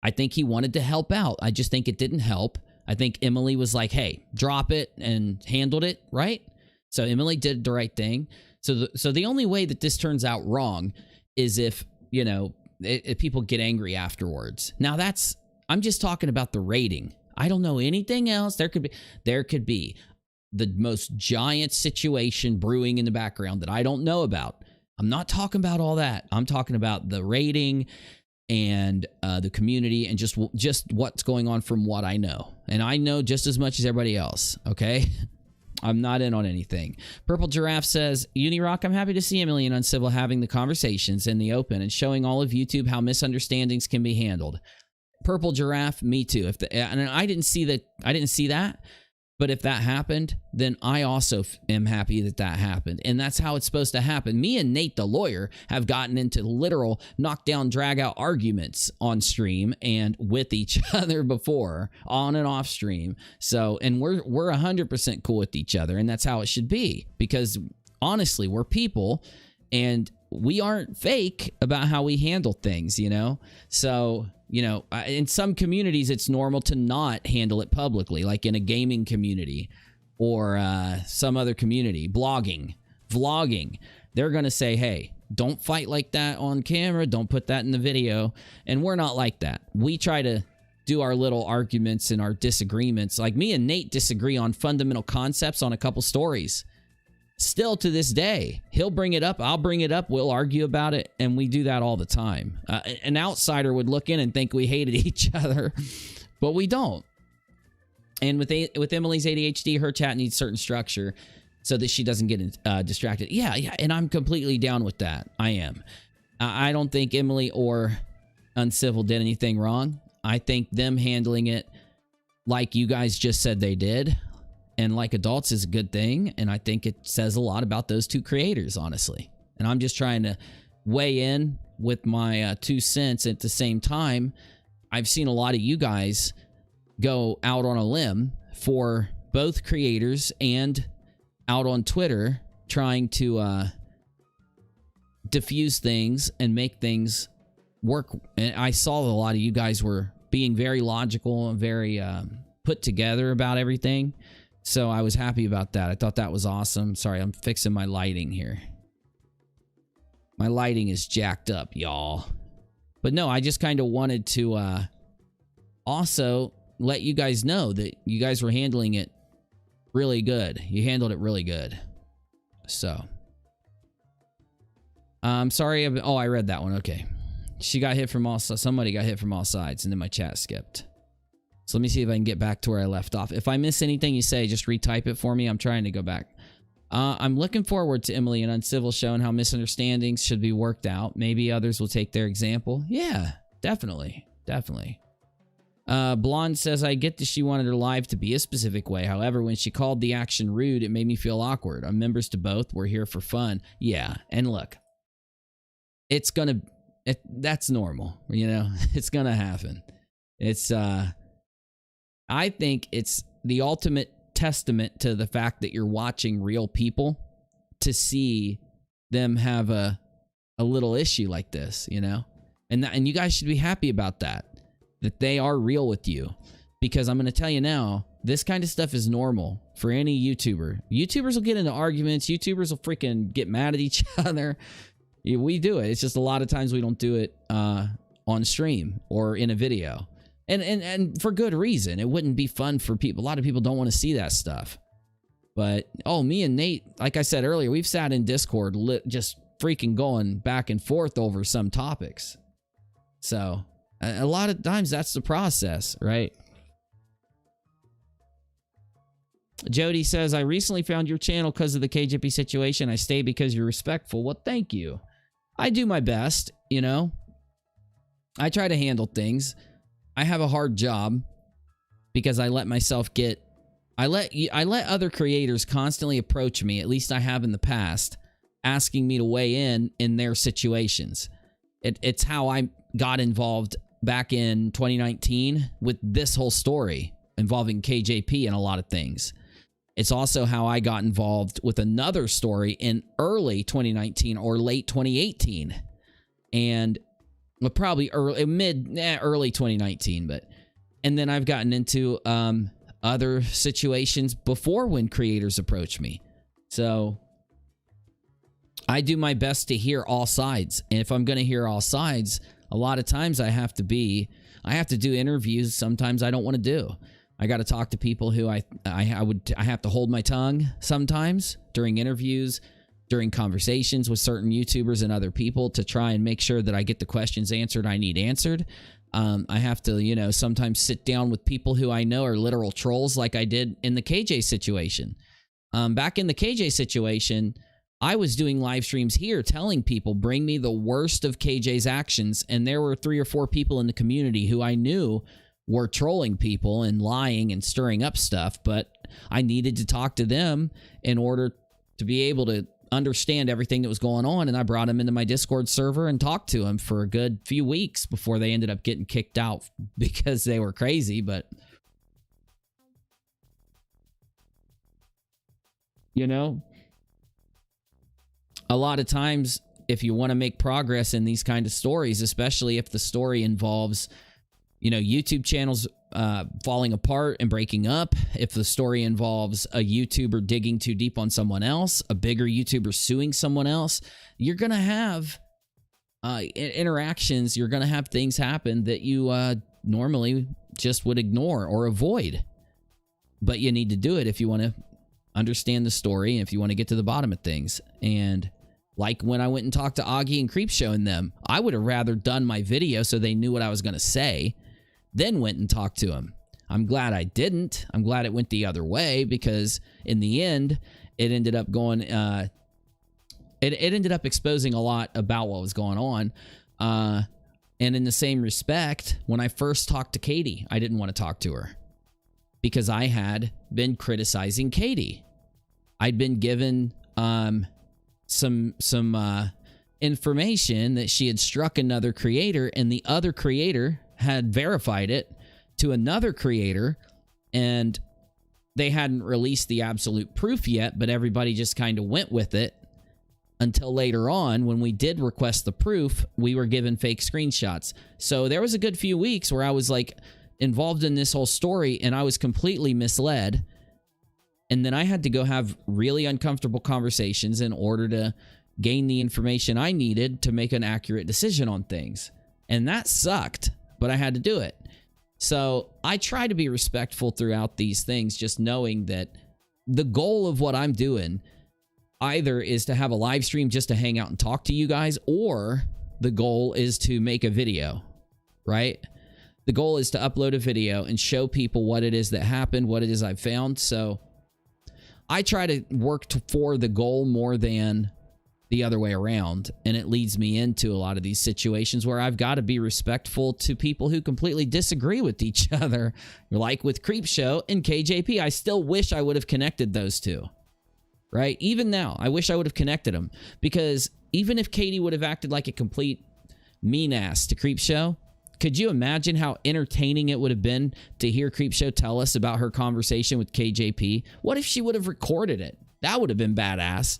I think he wanted to help out. I just think it didn't help. I think Emily was like, hey, drop it, and handled it, right? So Emily did the right thing. So the only way that this turns out wrong is if, you know, if people get angry afterwards. Now I'm just talking about the rating. I don't know anything else. There could be the most giant situation brewing in the background that I don't know about. I'm not talking about all that. I'm talking about the rating and the community and just what's going on from what I know. And I know just as much as everybody else, okay? I'm not in on anything. Purple Giraffe says, UNIRock, I'm happy to see Emily and Uncivil having the conversations in the open and showing all of YouTube how misunderstandings can be handled. Purple Giraffe, me too. And I didn't see that. But if that happened, then I also am happy that happened. And that's how it's supposed to happen. Me and Nate, the lawyer, have gotten into literal knockdown, drag-out arguments on stream and with each other before, on and off stream. So, and we're 100% cool with each other, and that's how it should be. Because, honestly, we're people, and we aren't fake about how we handle things, you know? So, you know, in some communities, it's normal to not handle it publicly, like in a gaming community or some other community, vlogging. They're going to say, hey, don't fight like that on camera. Don't put that in the video. And we're not like that. We try to do our little arguments and our disagreements. Like me and Nate disagree on fundamental concepts on a couple stories. Still to this day, he'll bring it up, I'll bring it up, we'll argue about it, and we do that all the time. An outsider would look in and think we hated each other, but we don't. And with Emily's ADHD, her chat needs certain structure so that she doesn't get distracted. Yeah, and I'm completely down with that. I am. I don't think Emily or Uncivil did anything wrong. I think them handling it like you guys just said they did, and like adults, is a good thing, and I think it says a lot about those two creators, honestly. And I'm just trying to weigh in with my 2 cents. At the same time, I've seen a lot of you guys go out on a limb for both creators and out on Twitter trying to diffuse things and make things work. And I saw a lot of you guys were being very logical and very put together about everything. So I was happy about that. I thought that was awesome. Sorry, I'm fixing my lighting here. My lighting is jacked up, y'all. But no, I just kind of wanted to also let you guys know that you guys were handling it really good. You handled it really good. So. I'm sorry. I read that one. Okay. She got hit from all sides. Somebody got hit from all sides, and then my chat skipped. So let me see if I can get back to where I left off. If I miss anything you say, just retype it for me. I'm trying to go back. I'm looking forward to Emily and Uncivil showing how misunderstandings should be worked out. Maybe others will take their example. Yeah, definitely. Definitely. Blonde says, I get that she wanted her live to be a specific way. However, when she called the action rude, it made me feel awkward. I'm members to both. We're here for fun. Yeah, and look, it's gonna... that's normal, you know? It's gonna happen. It's, I think it's the ultimate testament to the fact that you're watching real people to see them have a little issue like this, you know? And you guys should be happy about that they are real with you. Because I'm going to tell you now, this kind of stuff is normal for any YouTuber. YouTubers will get into arguments. YouTubers will freaking get mad at each other. Yeah, we do it. It's just a lot of times we don't do it on stream or in a video. And for good reason. It wouldn't be fun for people. A lot of people don't want to see that stuff. But, oh, me and Nate, like I said earlier, we've sat in Discord just freaking going back and forth over some topics. So, a lot of times that's the process, right? Jody says, I recently found your channel because of the KJP situation. I stay because you're respectful. Well, thank you. I do my best, you know. I try to handle things. I have a hard job because I let myself get... I let other creators constantly approach me, at least I have in the past, asking me to weigh in their situations. It's how I got involved back in 2019 with this whole story involving KJP and a lot of things. It's also how I got involved with another story in early 2019 or late 2018. And probably early 2019, and then I've gotten into other situations before when creators approach me. So I do my best to hear all sides. And if I'm going to hear all sides, a lot of times I have to do interviews sometimes I don't want to do. I got to talk to people who I have to hold my tongue sometimes during interviews, during conversations with certain YouTubers and other people to try and make sure that I get the questions answered I need answered. I have to, you know, sometimes sit down with people who I know are literal trolls like I did in the KJ situation. Back in the KJ situation, I was doing live streams here telling people, bring me the worst of KJ's actions. And there were 3 or 4 people in the community who I knew were trolling people and lying and stirring up stuff. But I needed to talk to them in order to be able to understand everything that was going on. And I brought them into my Discord server and talked to them for a good few weeks before they ended up getting kicked out because they were crazy. But, you know, a lot of times, if you want to make progress in these kind of stories, especially if the story involves, you know, YouTube channels falling apart and breaking up, if the story involves a YouTuber digging too deep on someone else, a bigger YouTuber suing someone else, you're going to have interactions, you're going to have things happen that you normally just would ignore or avoid. But you need to do it if you want to understand the story and if you want to get to the bottom of things. And like when I went and talked to Augie and Creepshow and them, I would have rather done my video so they knew what I was going to say, then went and talked to him. I'm glad I didn't. I'm glad it went the other way, because in the end, it ended up going, it ended up exposing a lot about what was going on. And in the same respect, when I first talked to Katie, I didn't want to talk to her because I had been criticizing Katie. I'd been given some information that she had struck another creator, and the other creator had verified it to another creator, and they hadn't released the absolute proof yet, but everybody just kind of went with it until later on when we did request the proof, we were given fake screenshots. So there was a good few weeks where I was like involved in this whole story and I was completely misled. And then I had to go have really uncomfortable conversations in order to gain the information I needed to make an accurate decision on things. And that sucked, but I had to do it. So I try to be respectful throughout these things, just knowing that the goal of what I'm doing either is to have a live stream just to hang out and talk to you guys, or the goal is to make a video, right? The goal is to upload a video and show people what it is that happened, what it is I've found. So I try to work for the goal more than the other way around, and it leads me into a lot of these situations where I've got to be respectful to people who completely disagree with each other, like with Creepshow and KJP. I still wish I would have connected those two, right? Even now, I wish I would have connected them, because even if Katie would have acted like a complete mean ass to Creepshow, could you imagine how entertaining it would have been to hear Creepshow tell us about her conversation with KJP? What if she would have recorded it? That would have been badass.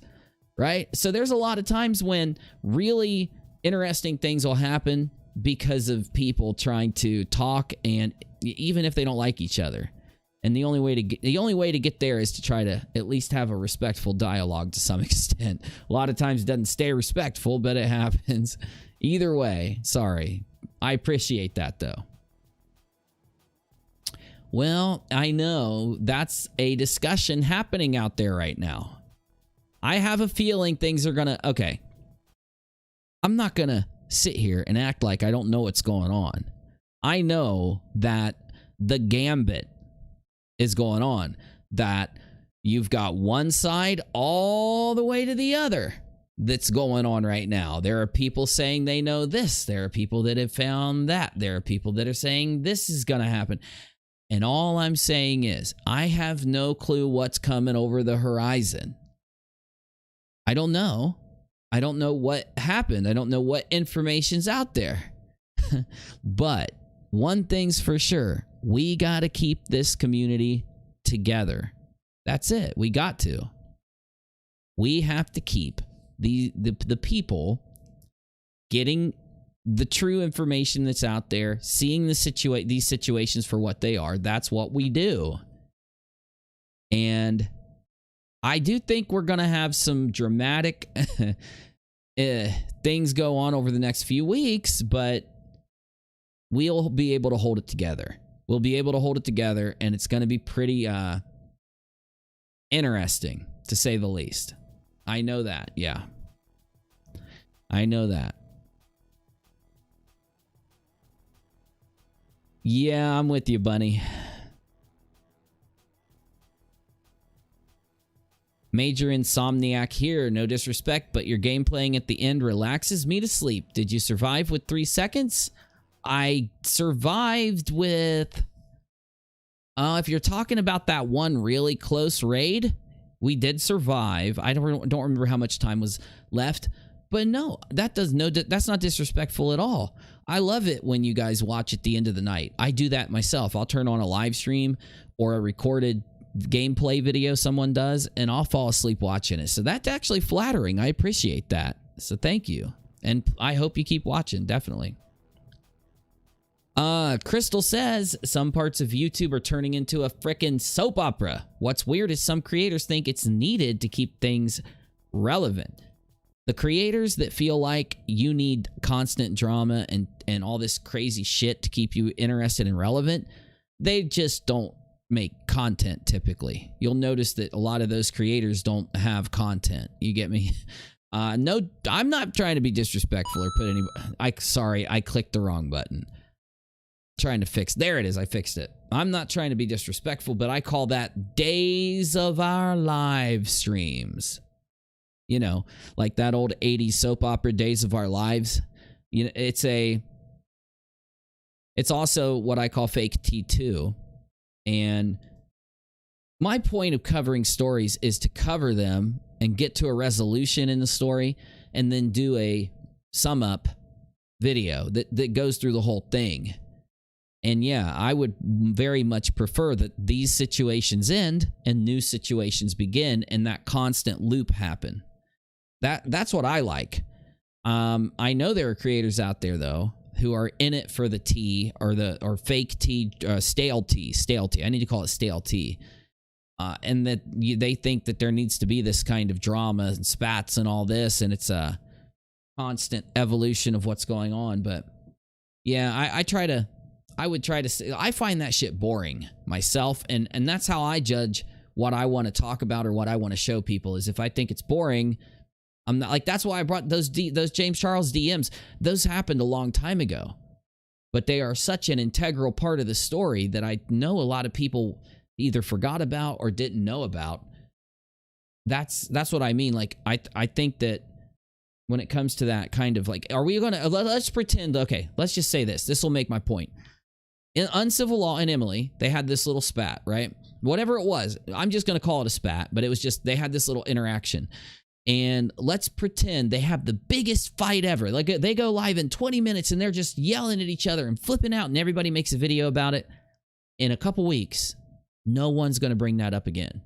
Right? So there's a lot of times when really interesting things will happen because of people trying to talk, and even if they don't like each other. And the only way to get there is to try to at least have a respectful dialogue to some extent. A lot of times it doesn't stay respectful, but it happens. Either way, sorry. I appreciate that though. Well, I know that's a discussion happening out there right now. I have a feeling things are gonna... Okay. I'm not gonna sit here and act like I don't know what's going on. I know that the gambit is going on. That you've got one side all the way to the other that's going on right now. There are people saying they know this. There are people that have found that. There are people that are saying this is gonna happen. And all I'm saying is, I have no clue what's coming over the horizon. I don't know. I don't know what happened. I don't know what information's out there. But one thing's for sure. We got to keep this community together. That's it. We got to. We have to keep the people getting the true information that's out there, seeing these situations for what they are. That's what we do. And I do think we're going to have some dramatic things go on over the next few weeks, but we'll be able to hold it together. We'll be able to hold it together, and it's going to be pretty interesting, to say the least. I know that, yeah. I know that. Yeah, I'm with you, Bunny. Major insomniac here. No disrespect, but your game playing at the end relaxes me to sleep. Did you survive with 3 seconds? I survived with... if you're talking about that one really close raid, we did survive. I don't remember how much time was left. But no, that's not disrespectful at all. I love it when you guys watch at the end of the night. I do that myself. I'll turn on a live stream or a recorded gameplay video someone does, and I'll fall asleep watching it. So that's actually flattering. I appreciate that. So thank you. And I hope you keep watching, definitely. Crystal says, some parts of YouTube are turning into a frickin' soap opera. What's weird is some creators think it's needed to keep things relevant. The creators that feel like you need constant drama and all this crazy shit to keep you interested and relevant, they just don't make content typically. You'll notice that a lot of those creators don't have content. You get me? No, I'm not trying to be disrespectful or put any... Sorry, I clicked the wrong button. Trying to fix... There it is, I fixed it. I'm not trying to be disrespectful, but I call that days of our live streams. You know, like that old 80s soap opera, Days of Our Lives. You know, it's also what I call fake T2. And my point of covering stories is to cover them and get to a resolution in the story and then do a sum up video that goes through the whole thing. And yeah, I would very much prefer that these situations end and new situations begin and that constant loop happen. That's what I like. I know there are creators out there though who are in it for the tea or fake tea, stale tea. I need to call it stale tea. And that they think that there needs to be this kind of drama and spats and all this, and it's a constant evolution of what's going on. But yeah, I would try to say, I find that shit boring myself, and that's how I judge what I want to talk about or what I want to show people. Is if I think it's boring, I'm not like, that's why I brought those James Charles DMs. Those happened a long time ago, but they are such an integral part of the story that I know a lot of people either forgot about or didn't know about. that's what I mean. Like, I think that when it comes to that kind of like, are we going to, let's pretend, okay, let's just say this will make my point. In Uncivil Law and Emily, they had this little spat, right? Whatever it was, I'm just going to call it a spat, but it was just, they had this little interaction. And let's pretend they have the biggest fight ever. Like, they go live in 20 minutes and they're just yelling at each other and flipping out, and everybody makes a video about it. In a couple weeks, no one's going to bring that up again.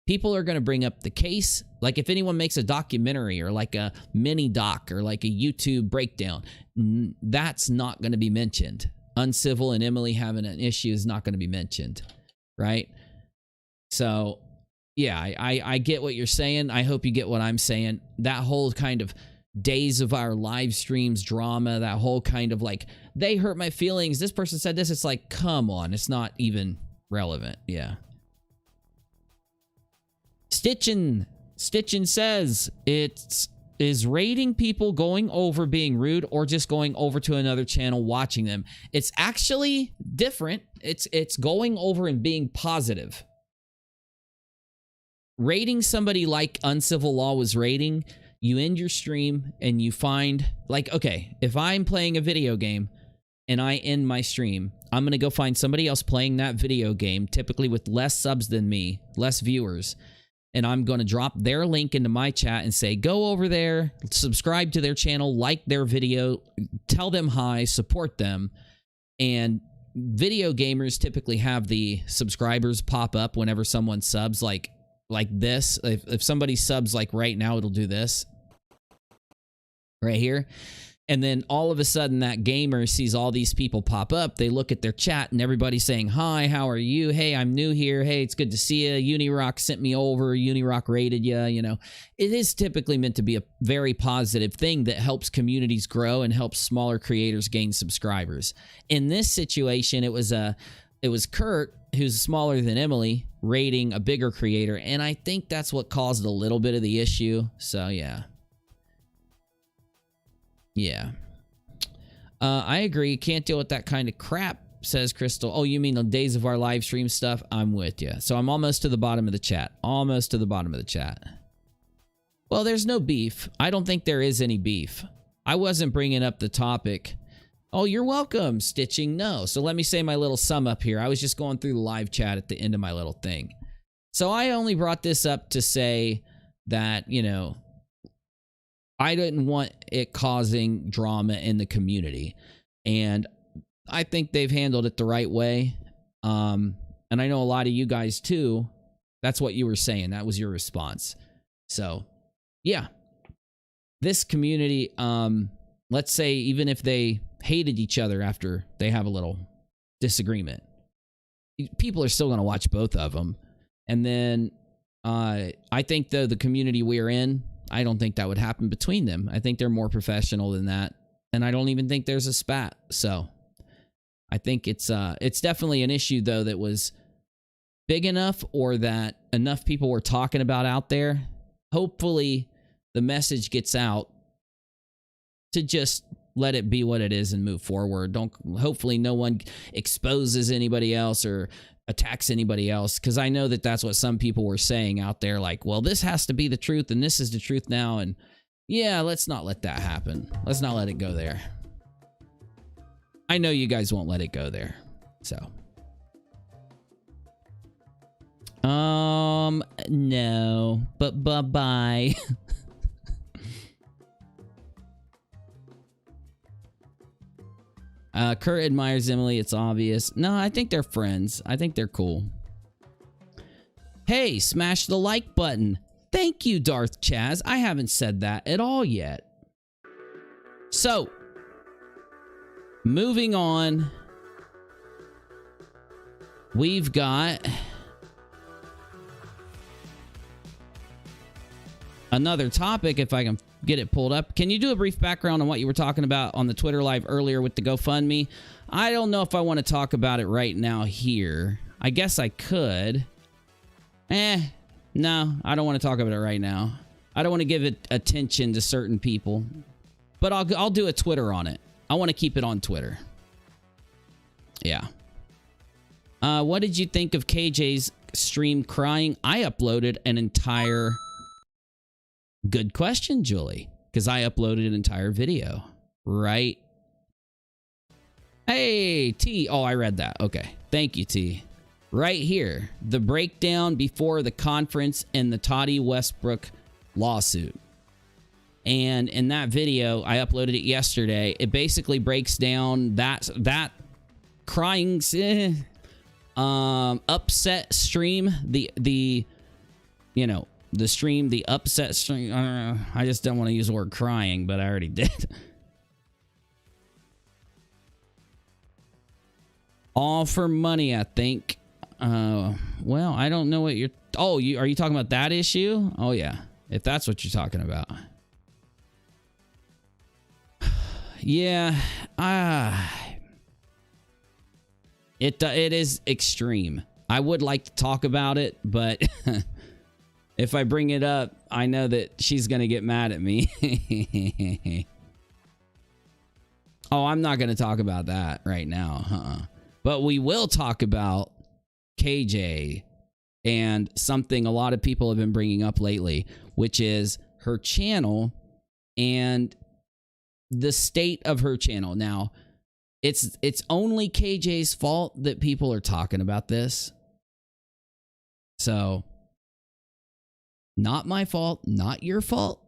People are going to bring up the case. Like, if anyone makes a documentary or like a mini doc or like a YouTube breakdown, that's not going to be mentioned. Uncivil and Emily having an issue is not going to be mentioned, right? So, yeah, I get what you're saying. I hope you get what I'm saying. That whole kind of days of our live streams drama, that whole kind of like, they hurt my feelings, this person said this, it's like, come on, it's not even relevant. Yeah. Stitchin says, is rating people going over being rude or just going over to another channel watching them? It's actually different. It's going over and being positive. Rating somebody like Uncivil Law was rating, you end your stream and you find, like, okay, if I'm playing a video game and I end my stream, I'm going to go find somebody else playing that video game, typically with less subs than me, less viewers, and I'm going to drop their link into my chat and say, go over there, subscribe to their channel, like their video, tell them hi, support them. And video gamers typically have the subscribers pop up whenever someone subs, like this. If somebody subs like right now, it'll do this right here. And then all of a sudden that gamer sees all these people pop up. They look at their chat and everybody's saying, hi, how are you? Hey, I'm new here. Hey, it's good to see you. UNIRock sent me over. UNIRock rated you. You know, it is typically meant to be a very positive thing that helps communities grow and helps smaller creators gain subscribers. In this situation, it was Kurt, who's smaller than Emily, rating a bigger creator. And I think that's what caused a little bit of the issue. So, yeah. Yeah. I agree. Can't deal with that kind of crap, says Crystal. Oh, you mean the days of our live stream stuff? I'm with you. So I'm almost to the bottom of the chat. Almost to the bottom of the chat. Well, there's no beef. I don't think there is any beef. I wasn't bringing up the topic. Oh, you're welcome, Stitching. No. So let me say my little sum up here. I was just going through the live chat at the end of my little thing. So I only brought this up to say that, you know, I didn't want it causing drama in the community. And I think they've handled it the right way. And I know a lot of you guys too. That's what you were saying. That was your response. So, yeah. This community, let's say even if they hated each other after they have a little disagreement, people are still going to watch both of them. And then I think the community we're in, I don't think that would happen between them. I think they're more professional than that. And I don't even think there's a spat. So I think it's definitely an issue, though, that was big enough or that enough people were talking about out there. Hopefully the message gets out to just let it be what it is and move forward. Hopefully no one exposes anybody else or attacks anybody else, because I know that that's what some people were saying out there, like, well, this has to be the truth and this is the truth now. And yeah, let's not let that happen. Let's not let it go there. I know you guys won't let it go there. So no, but bye-bye. Kurt admires Emily. It's obvious. No, I think they're friends. I think they're cool. Hey, smash the like button. Thank you, Darth Chaz. I haven't said that at all yet. So, moving on. We've got another topic, if I can get it pulled up. Can you do a brief background on what you were talking about on the Twitter live earlier with the GoFundMe? I don't know if I want to talk about it right now here. I guess I could. No, I don't want to talk about it right now. I don't want to give it attention to certain people. But I'll do a Twitter on it. I want to keep it on Twitter. Yeah. What did you think of KJ's stream crying? I uploaded an entire Good question, Julie, because I uploaded an entire video, right? Hey, T. Oh, I read that. Okay. Thank you, T. Right here, the breakdown before the conference and the Tati Westbrook lawsuit. And in that video, I uploaded it yesterday. It basically breaks down that crying, upset stream, the you know, the stream, the upset stream. I just don't want to use the word crying, but I already did. All for money, I think. Well, I don't know what you're... Oh, are you talking about that issue? Oh, yeah. If that's what you're talking about. Yeah. It is extreme. I would like to talk about it, but if I bring it up, I know that she's going to get mad at me. Oh, I'm not going to talk about that right now. But we will talk about KJ and something a lot of people have been bringing up lately, which is her channel and the state of her channel. Now, it's only KJ's fault that people are talking about this. So, not my fault, not your fault.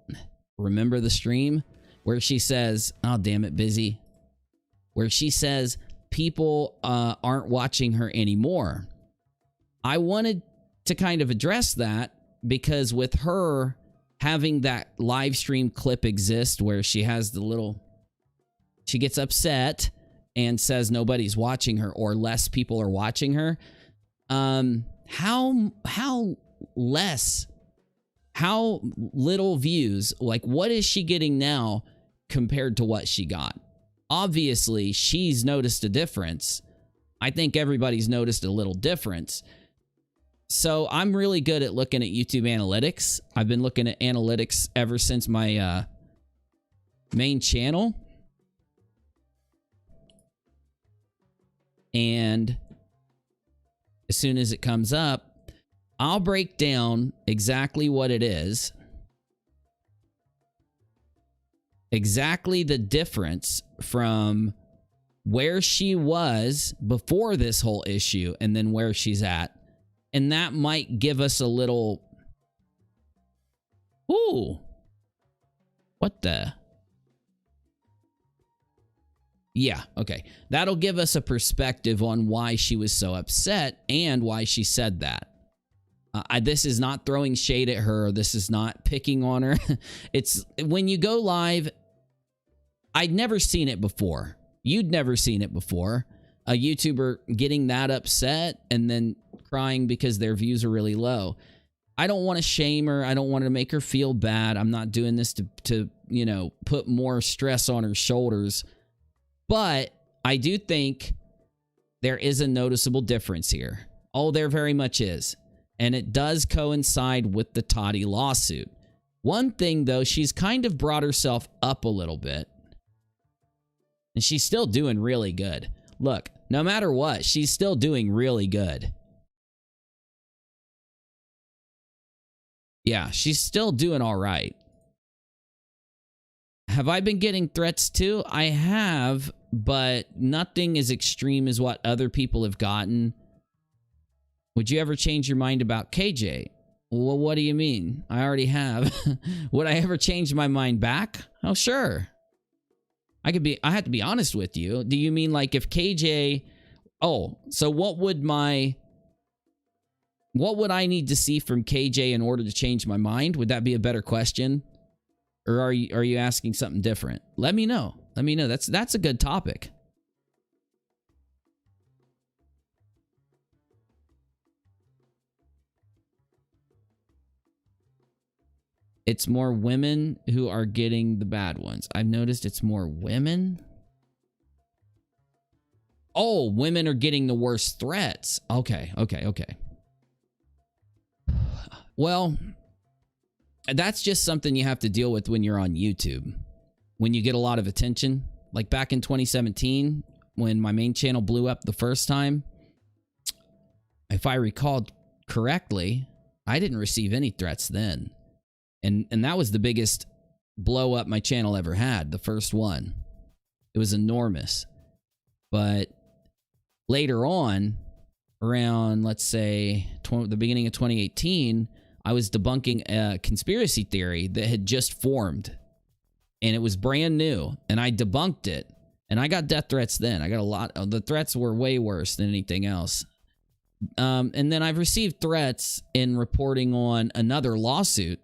Remember the stream where she says, oh, damn it, busy. Where she says people aren't watching her anymore. I wanted to kind of address that because with her having that live stream clip exist where she has the little, she gets upset and says nobody's watching her or less people are watching her. How little views, like what is she getting now compared to what she got? Obviously, she's noticed a difference. I think everybody's noticed a little difference. So I'm really good at looking at YouTube analytics. I've been looking at analytics ever since my main channel. And as soon as it comes up, I'll break down exactly what it is. Exactly the difference from where she was before this whole issue and then where she's at. And that might give us a little... Ooh. What the... Yeah, okay. That'll give us a perspective on why she was so upset and why she said that. This is not throwing shade at her. This is not picking on her. It's when you go live, I'd never seen it before. You'd never seen it before. A YouTuber getting that upset and then crying because their views are really low. I don't want to shame her. I don't want to make her feel bad. I'm not doing this to you know, put more stress on her shoulders. But I do think there is a noticeable difference here. Oh, there very much is. And it does coincide with the Tati lawsuit. One thing, though, she's kind of brought herself up a little bit. And she's still doing really good. Look, no matter what, she's still doing really good. Yeah, she's still doing all right. Have I been getting threats too? I have, but nothing as extreme as what other people have gotten. Would you ever change your mind about KJ? Well, what do you mean? I already have. Would I ever change my mind back? Oh, sure. I have to be honest with you. Do you mean like if KJ... Oh, so what would I need to see from KJ in order to change my mind? Would that be a better question? Or are you asking something different? Let me know. Let me know. That's a good topic. It's more women who are getting the bad ones. I've noticed it's more women. Oh, women are getting the worst threats. Okay. Well, that's just something you have to deal with when you're on YouTube. When you get a lot of attention. Like back in 2017, when my main channel blew up the first time, if I recalled correctly, I didn't receive any threats then. And that was the biggest blow up my channel ever had, the first one. It was enormous. But later on, around, let's say, the beginning of 2018, I was debunking a conspiracy theory that had just formed. And it was brand new. And I debunked it. And I got death threats then. I got a lot. The threats were way worse than anything else. And then I've received threats in reporting on another lawsuit.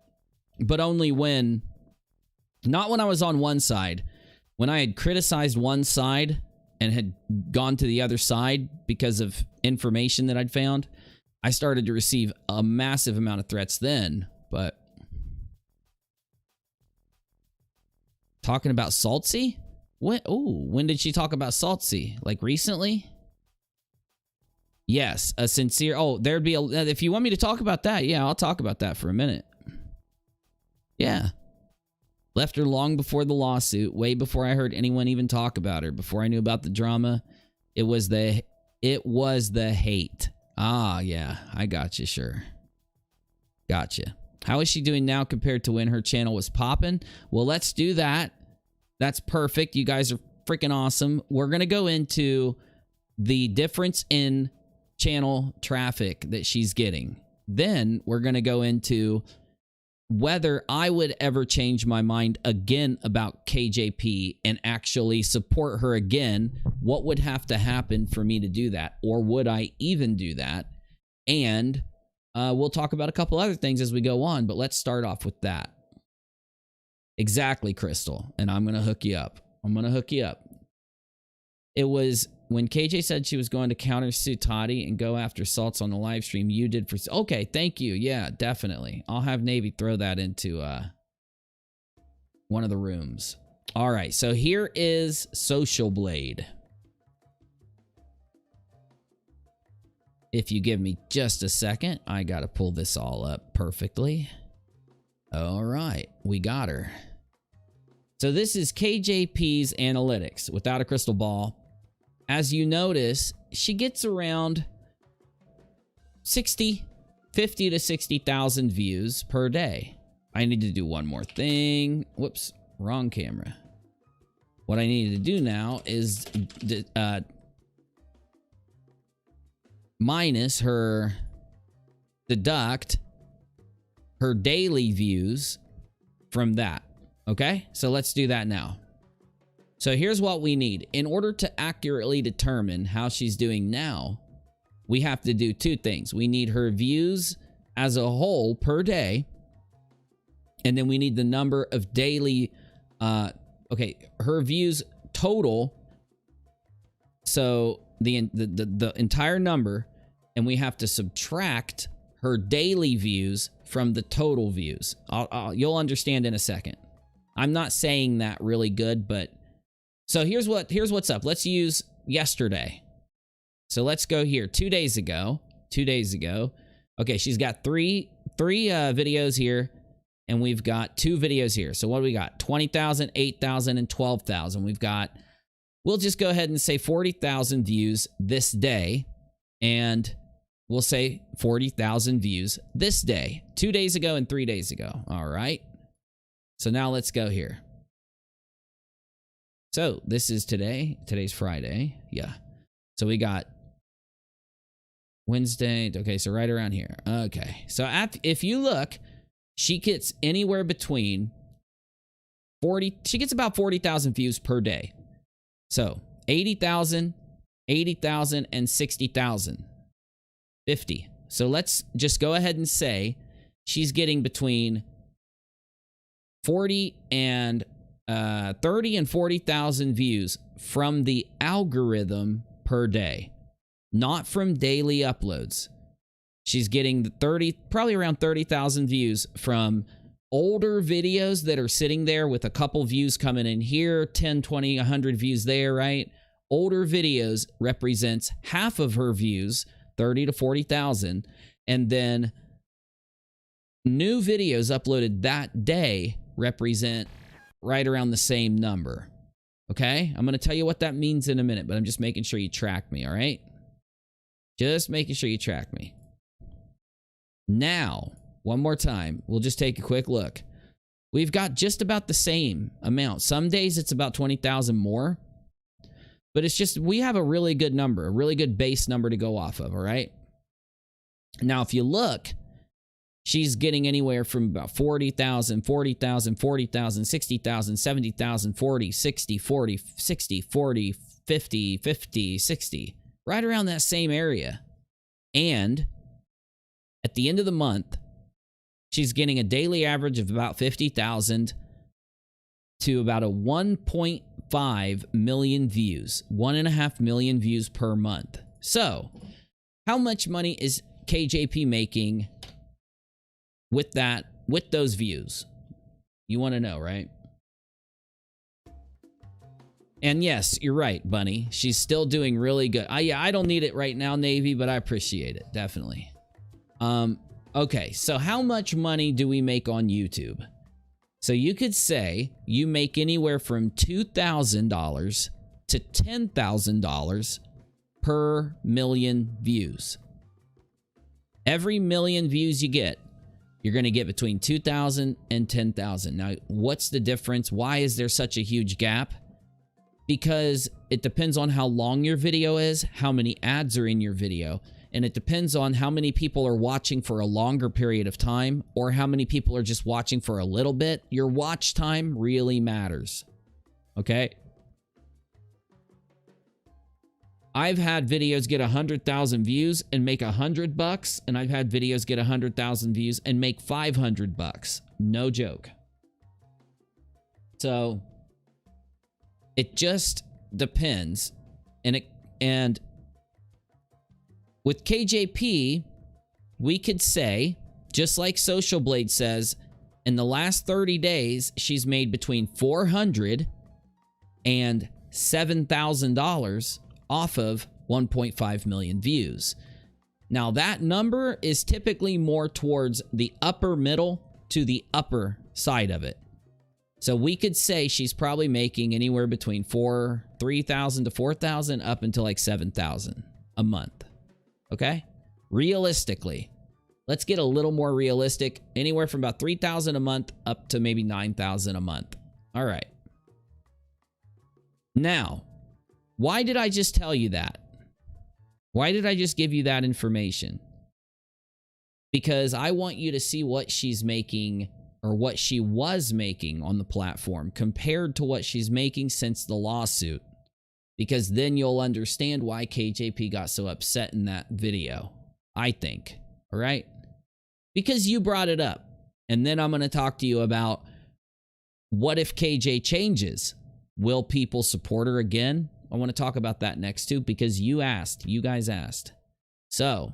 But only when... Not when I was on one side. When I had criticized one side and had gone to the other side because of information that I'd found, I started to receive a massive amount of threats then. But talking about Saltsy? When did she talk about Saltsy? Like recently? Yes, a sincere... there'd be a... If you want me to talk about that, yeah, I'll talk about that for a minute. Yeah. Left her long before the lawsuit, way before I heard anyone even talk about her, before I knew about the drama. It was the hate. Ah, yeah, I gotcha, sure. Gotcha. How is she doing now compared to when her channel was popping? Well, let's do that. That's perfect. You guys are freaking awesome. We're going to go into the difference in channel traffic that she's getting. Then we're going to go into whether I would ever change my mind again about KJP and actually support her again. What would have to happen for me to do that? Or would I even do that? And we'll talk about a couple other things as we go on, but let's start off with that. Exactly, Crystal. And I'm going to hook you up. It was when KJ said she was going to countersue Tati and go after Salts on the live stream, you did for... Okay, thank you. Yeah, definitely. I'll have Navy throw that into one of the rooms. All right, so here is Social Blade. If you give me just a second, I got to pull this all up perfectly. All right, we got her. So this is KJP's analytics without a crystal ball. As you notice, she gets around 50 to 60,000 views per day. I need to do one more thing. Whoops, wrong camera. What I need to do now is minus her, deduct her daily views from that. Okay, so let's do that now. So here's what we need. In order to accurately determine how she's doing now, we have to do two things. We need her views as a whole per day, and then we need the number of daily, her views total. So the entire number, and we have to subtract her daily views from the total views. You'll understand in a second. I'm not saying that really good, but so here's what's up. Let's use yesterday. So let's go here. 2 days ago. Okay, she's got three videos here, and we've got 2 videos here. So what do we got? 20,000, 8,000, and 12,000. We'll just go ahead and say 40,000 views this day, and we'll say 40,000 views this day. 2 days ago and 3 days ago. All right. So now let's go here. So this is today. Today's Friday. Yeah. So we got Wednesday. Okay, so right around here. Okay. So if you look, she gets anywhere between 40. She gets about 40,000 views per day. So 80,000, 80,000, and 60,000. 50. So let's just go ahead and say she's getting between 30 and 40,000 views from the algorithm per day, not from daily uploads. She's getting probably around 30,000 views from older videos that are sitting there with a couple views coming in here, 10, 20, 100 views there, right? Older videos represents half of her views, 30 to 40,000, and then new videos uploaded that day represent right around the same number. Okay? I'm going to tell you what that means in a minute, but I'm just making sure you track me, all right? Just making sure you track me. Now, one more time, we'll just take a quick look. We've got just about the same amount. Some days it's about 20,000 more. But it's just, we have a really good number, a really good base number to go off of, all right? Now, if you look, she's getting anywhere from about 40,000, 40,000, 40,000, 60,000, 70,000, 40, 60, 40, 60, 40, 50, 50, 60. Right around that same area. And at the end of the month, she's getting a daily average of about 50,000 to about a 1.5 million views. 1.5 million views per month. So, how much money is KJP making with that, with those views? You want to know, right? And yes, you're right, Bunny. She's still doing really good. Yeah, I don't need it right now, Navy, but I appreciate it, definitely. Okay, so how much money do we make on YouTube? So you could say you make anywhere from $2,000 to $10,000 per million views. Every million views you get, you're going to get between 2,000 and 10,000. Now, what's the difference? Why is there such a huge gap? Because it depends on how long your video is, how many ads are in your video, and it depends on how many people are watching for a longer period of time or how many people are just watching for a little bit. Your watch time really matters. Okay? I've had videos get 100,000 views and make $100, and I've had videos get 100,000 views and make $500. No joke. So it just depends. And with KJP, we could say, just like Social Blade says, in the last 30 days, she's made between $400 and $7,000 off of 1.5 million views. Now, that number is typically more towards the upper middle to the upper side of it. So we could say she's probably making anywhere between $3,000 to $4,000 up until like $7,000 a month. Okay? Realistically. Let's get a little more realistic. Anywhere from about $3,000 a month up to maybe $9,000 a month. All right. Now, why did I just tell you that? Why did I just give you that information? Because I want you to see what she's making or what she was making on the platform compared to what she's making since the lawsuit. Because then you'll understand why KJP got so upset in that video, I think. All right? Because you brought it up. And then I'm going to talk to you about what if KJ changes? Will people support her again? I want to talk about that next too because you asked. You guys asked. So,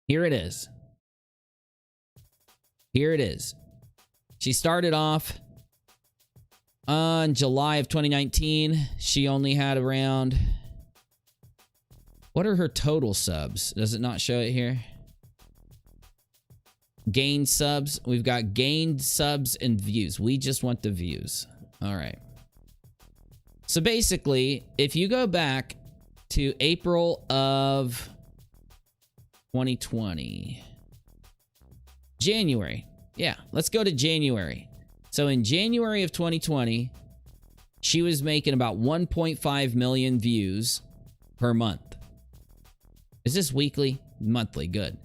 here it is. Here it is. She started off on July of 2019. She only had around... What are her total subs? Does it not show it here? Gained subs. We've got gained subs and views. We just want the views. All right. So basically, if you go back to April of 2020... January. Yeah, let's go to January. So in January of 2020, she was making about 1.5 million views per month. Is this weekly? Monthly. Good.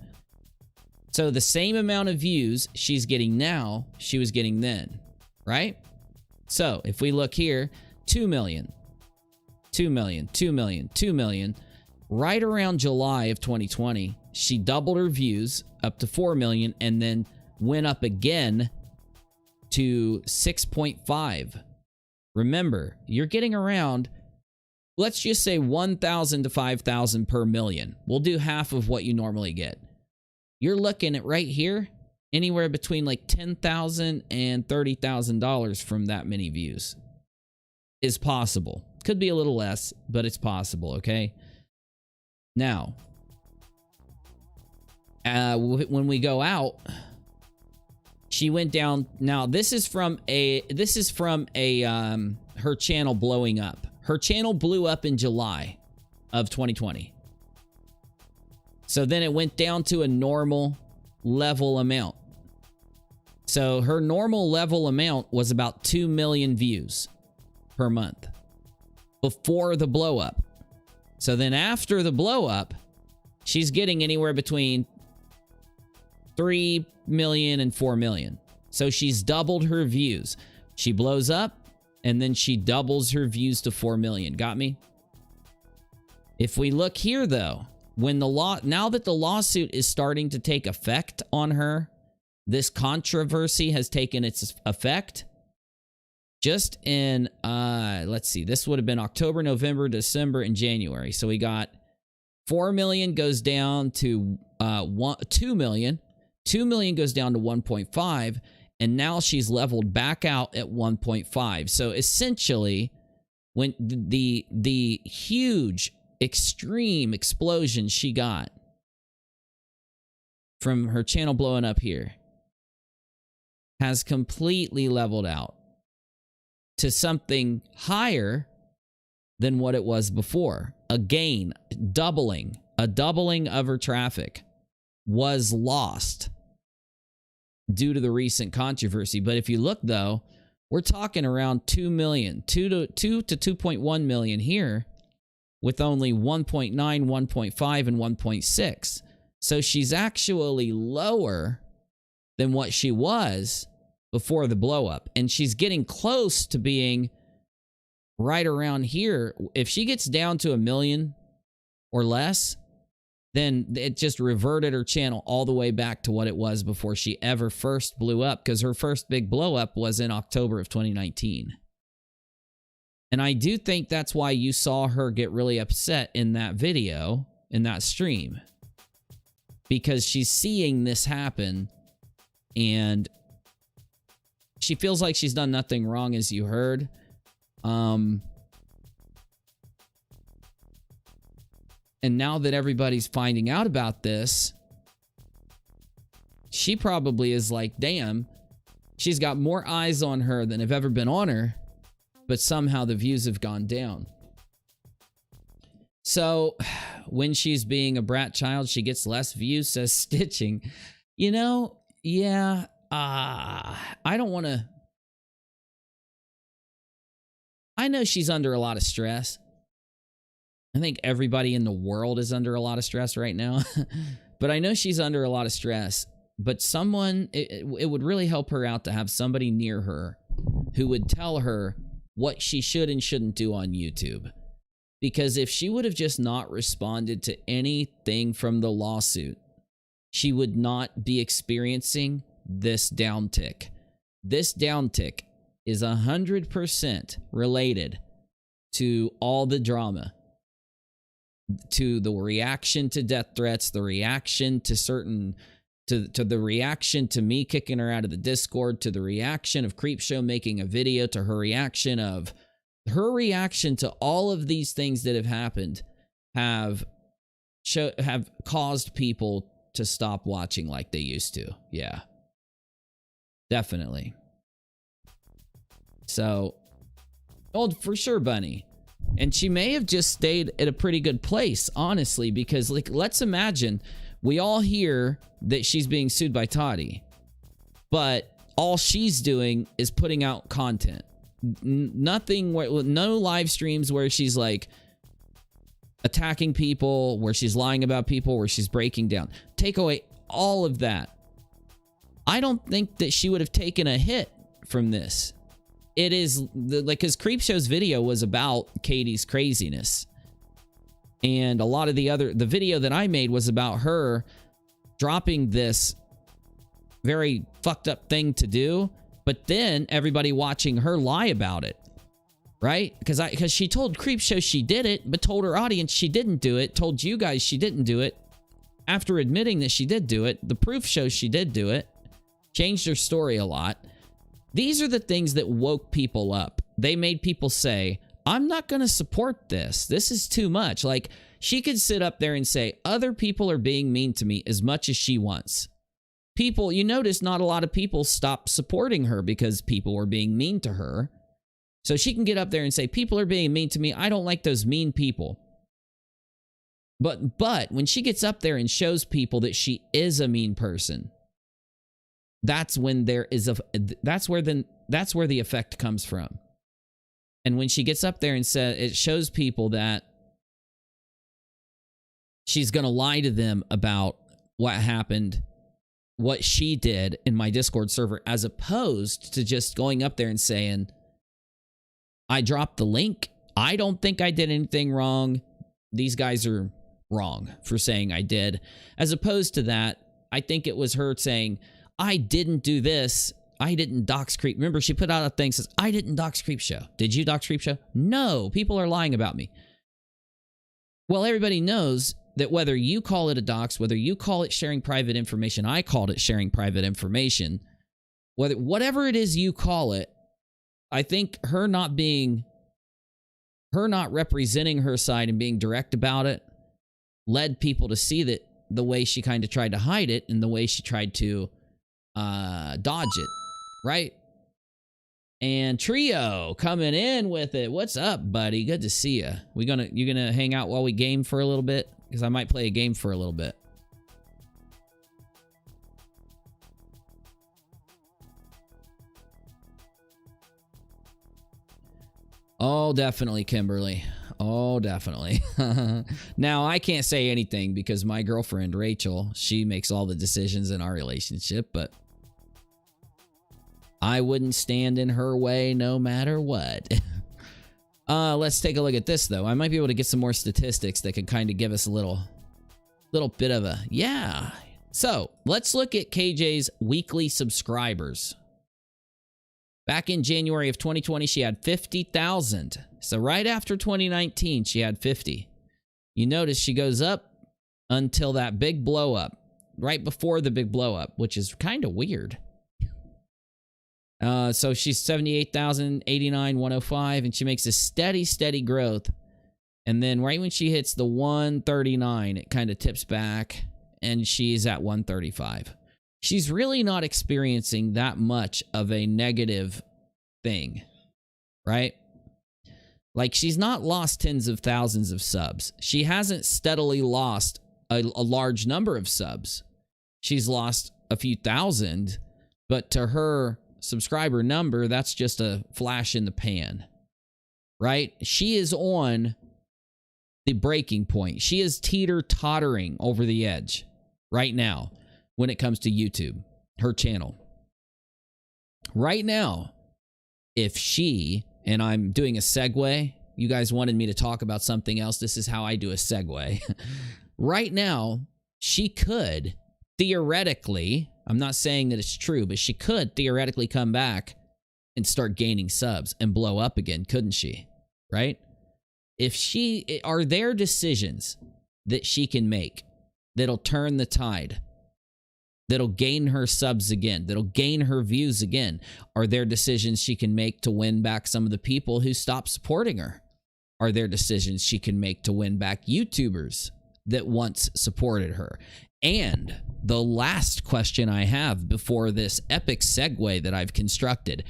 So the same amount of views she's getting now, she was getting then, right? So if we look here, 2 million, 2 million, 2 million, 2 million. Right around July of 2020, she doubled her views up to 4 million and then went up again to 6.5. Remember, you're getting around, let's just say 1,000 to 5,000 per million. We'll do half of what you normally get. You're looking at right here, anywhere between like $10,000 and $30,000 from that many views. Is possible. Could be a little less, but it's possible, okay? Now, when we go out, she went down. Now, this is from her channel blowing up. Her channel blew up in July of 2020. So then it went down to a normal level amount. So her normal level amount was about 2 million views per month before the blow up. So then after the blow up, she's getting anywhere between 3 million and 4 million. So she's doubled her views. She blows up and then she doubles her views to 4 million. Got me? If we look here though, when now that the lawsuit is starting to take effect on her, this controversy has taken its effect. Just in, let's see, this would have been October, November, December, and January. So we got 4 million goes down to 2 million. 2 million goes down to 1.5. And now she's leveled back out at 1.5. So essentially, when the huge, extreme explosion she got from her channel blowing up here has completely leveled out to something higher than what it was before. Again, a doubling of her traffic was lost due to the recent controversy. But if you look though, we're talking around 2 million, 2 to 2.1 million here with only 1.9, 1.5, and 1.6. So she's actually lower than what she was before the blow up. And she's getting close to being right around here. If she gets down to 1 million or less, then it just reverted her channel all the way back to what it was before she ever first blew up, because her first big blow up was in October of 2019. And I do think that's why you saw her get really upset in that video, in that stream, because she's seeing this happen and she feels like she's done nothing wrong, as you heard. And now that everybody's finding out about this, she probably is like, damn, she's got more eyes on her than have ever been on her, but somehow the views have gone down. So when she's being a brat child, she gets less views, says Stitching. You know, yeah, I don't want to. I know she's under a lot of stress. I think everybody in the world is under a lot of stress right now. But I know she's under a lot of stress. But someone, it would really help her out to have somebody near her who would tell her what she should and shouldn't do on YouTube. Because if she would have just not responded to anything from the lawsuit, she would not be experiencing this downtick. This downtick is 100% related to all the drama, to the reaction to death threats, the reaction to certain, to the reaction to me kicking her out of the Discord, to the reaction of Creepshow making a video, to her reaction to all of these things that have happened have caused people to stop watching like they used to. Yeah, definitely. So, oh, for sure, Bunny. And she may have just stayed at a pretty good place, honestly, because, like, let's imagine we all hear that she's being sued by Tati, but all she's doing is putting out content. Nothing, no live streams where she's like attacking people, where she's lying about people, where she's breaking down. Take away all of that. I don't think that she would have taken a hit from this. It is like, because Creepshow's video was about Katie's craziness, and a lot of the video that I made was about her dropping this very fucked up thing to do, but then everybody watching her lie about it, right? Because she told Creepshow she did it, but told her audience she didn't do it, told you guys she didn't do it. After admitting that she did do it, the proof shows she did do it, changed her story a lot. These are the things that woke people up. They made people say, I'm not going to support this. This is too much. Like, she could sit up there and say, other people are being mean to me as much as she wants. People, you notice not a lot of people stopped supporting her because people were being mean to her. So she can get up there and say, people are being mean to me. I don't like those mean people. But when she gets up there and shows people that she is a mean person, that's when there is that's where the effect comes from. And when she gets up there and says, it shows people that she's going to lie to them about what happened, what she did in my Discord server, as opposed to just going up there and saying, I dropped the link. I don't think I did anything wrong. These guys are wrong for saying I did. As opposed to that, I think it was her saying, I didn't do this. I didn't dox creep. Remember, she put out a thing that says, I didn't dox creep show. Did you dox creep show? No, people are lying about me. Well, everybody knows that whether you call it a dox, whether you call it sharing private information, I called it sharing private information, whatever it is you call it, I think her not representing her side and being direct about it led people to see that the way she kind of tried to hide it and the way she tried to dodge it, right? And Trio coming in with it. What's up, buddy? Good to see you. You gonna hang out while we game for a little bit? Because I might play a game for a little bit. Oh, definitely, Kimberly. Oh, definitely. Now, I can't say anything because my girlfriend, Rachel, she makes all the decisions in our relationship, but I wouldn't stand in her way no matter what. Let's take a look at this, though. I might be able to get some more statistics that could kind of give us a little bit of a, yeah. So, let's look at KJ's weekly subscribers. Back in January of 2020, she had 50,000. So right after 2019, she had 50. You notice she goes up until that big blow up, right before the big blow up, which is kind of weird. So she's 78,000, 89, 105, and she makes a steady growth. And then right when she hits the 139, it kind of tips back, and she's at 135. She's really not experiencing that much of a negative thing, right? Like, she's not lost tens of thousands of subs. She hasn't steadily lost a large number of subs. She's lost a few thousand, but to her subscriber number, that's just a flash in the pan, right? She is on the breaking point. She is teeter-tottering over the edge right now when it comes to YouTube, her channel. Right now, if she, and I'm doing a segue, you guys wanted me to talk about something else, this is how I do a segue. Right now, she could theoretically, I'm not saying that it's true, but she could theoretically come back and start gaining subs and blow up again, couldn't she? Right? Are there decisions that she can make that'll turn the tide, that'll gain her subs again, that'll gain her views again? Are there decisions she can make to win back some of the people who stopped supporting her? Are there decisions she can make to win back YouTubers that once supported her? And the last question I have before this epic segue that I've constructed,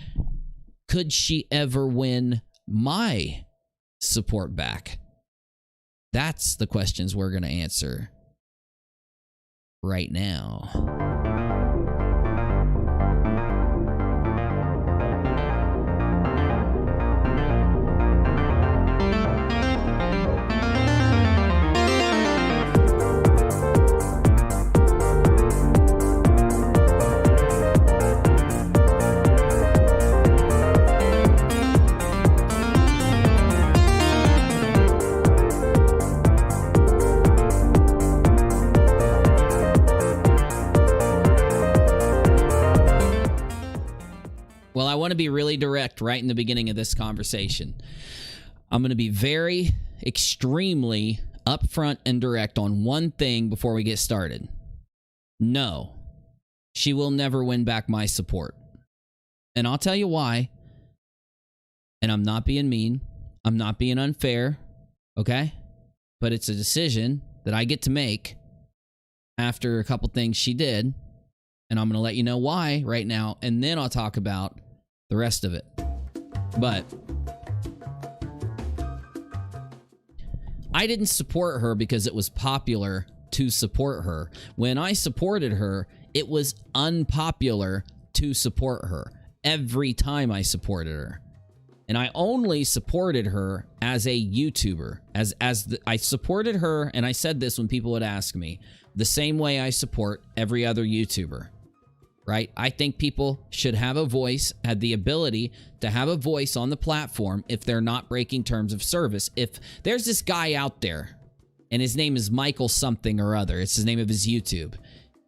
could she ever win my support back? That's the questions we're going to answer right now. Well, I want to be really direct right in the beginning of this conversation. I'm going to be very, extremely upfront and direct on one thing before we get started. No, she will never win back my support. And I'll tell you why. And I'm not being mean. I'm not being unfair. Okay? But it's a decision that I get to make after a couple things she did. And I'm going to let you know why right now, and then I'll talk about the rest of it. But I didn't support her because it was popular to support her. When I supported her, it was unpopular to support her every time I supported her. And I only supported her as a YouTuber. I supported her, and I said this when people would ask me, the same way I support every other YouTuber. Right? I think people should have a voice, have the ability to have a voice on the platform if they're not breaking terms of service. If there's this guy out there, and his name is Michael something or other, it's the name of his YouTube,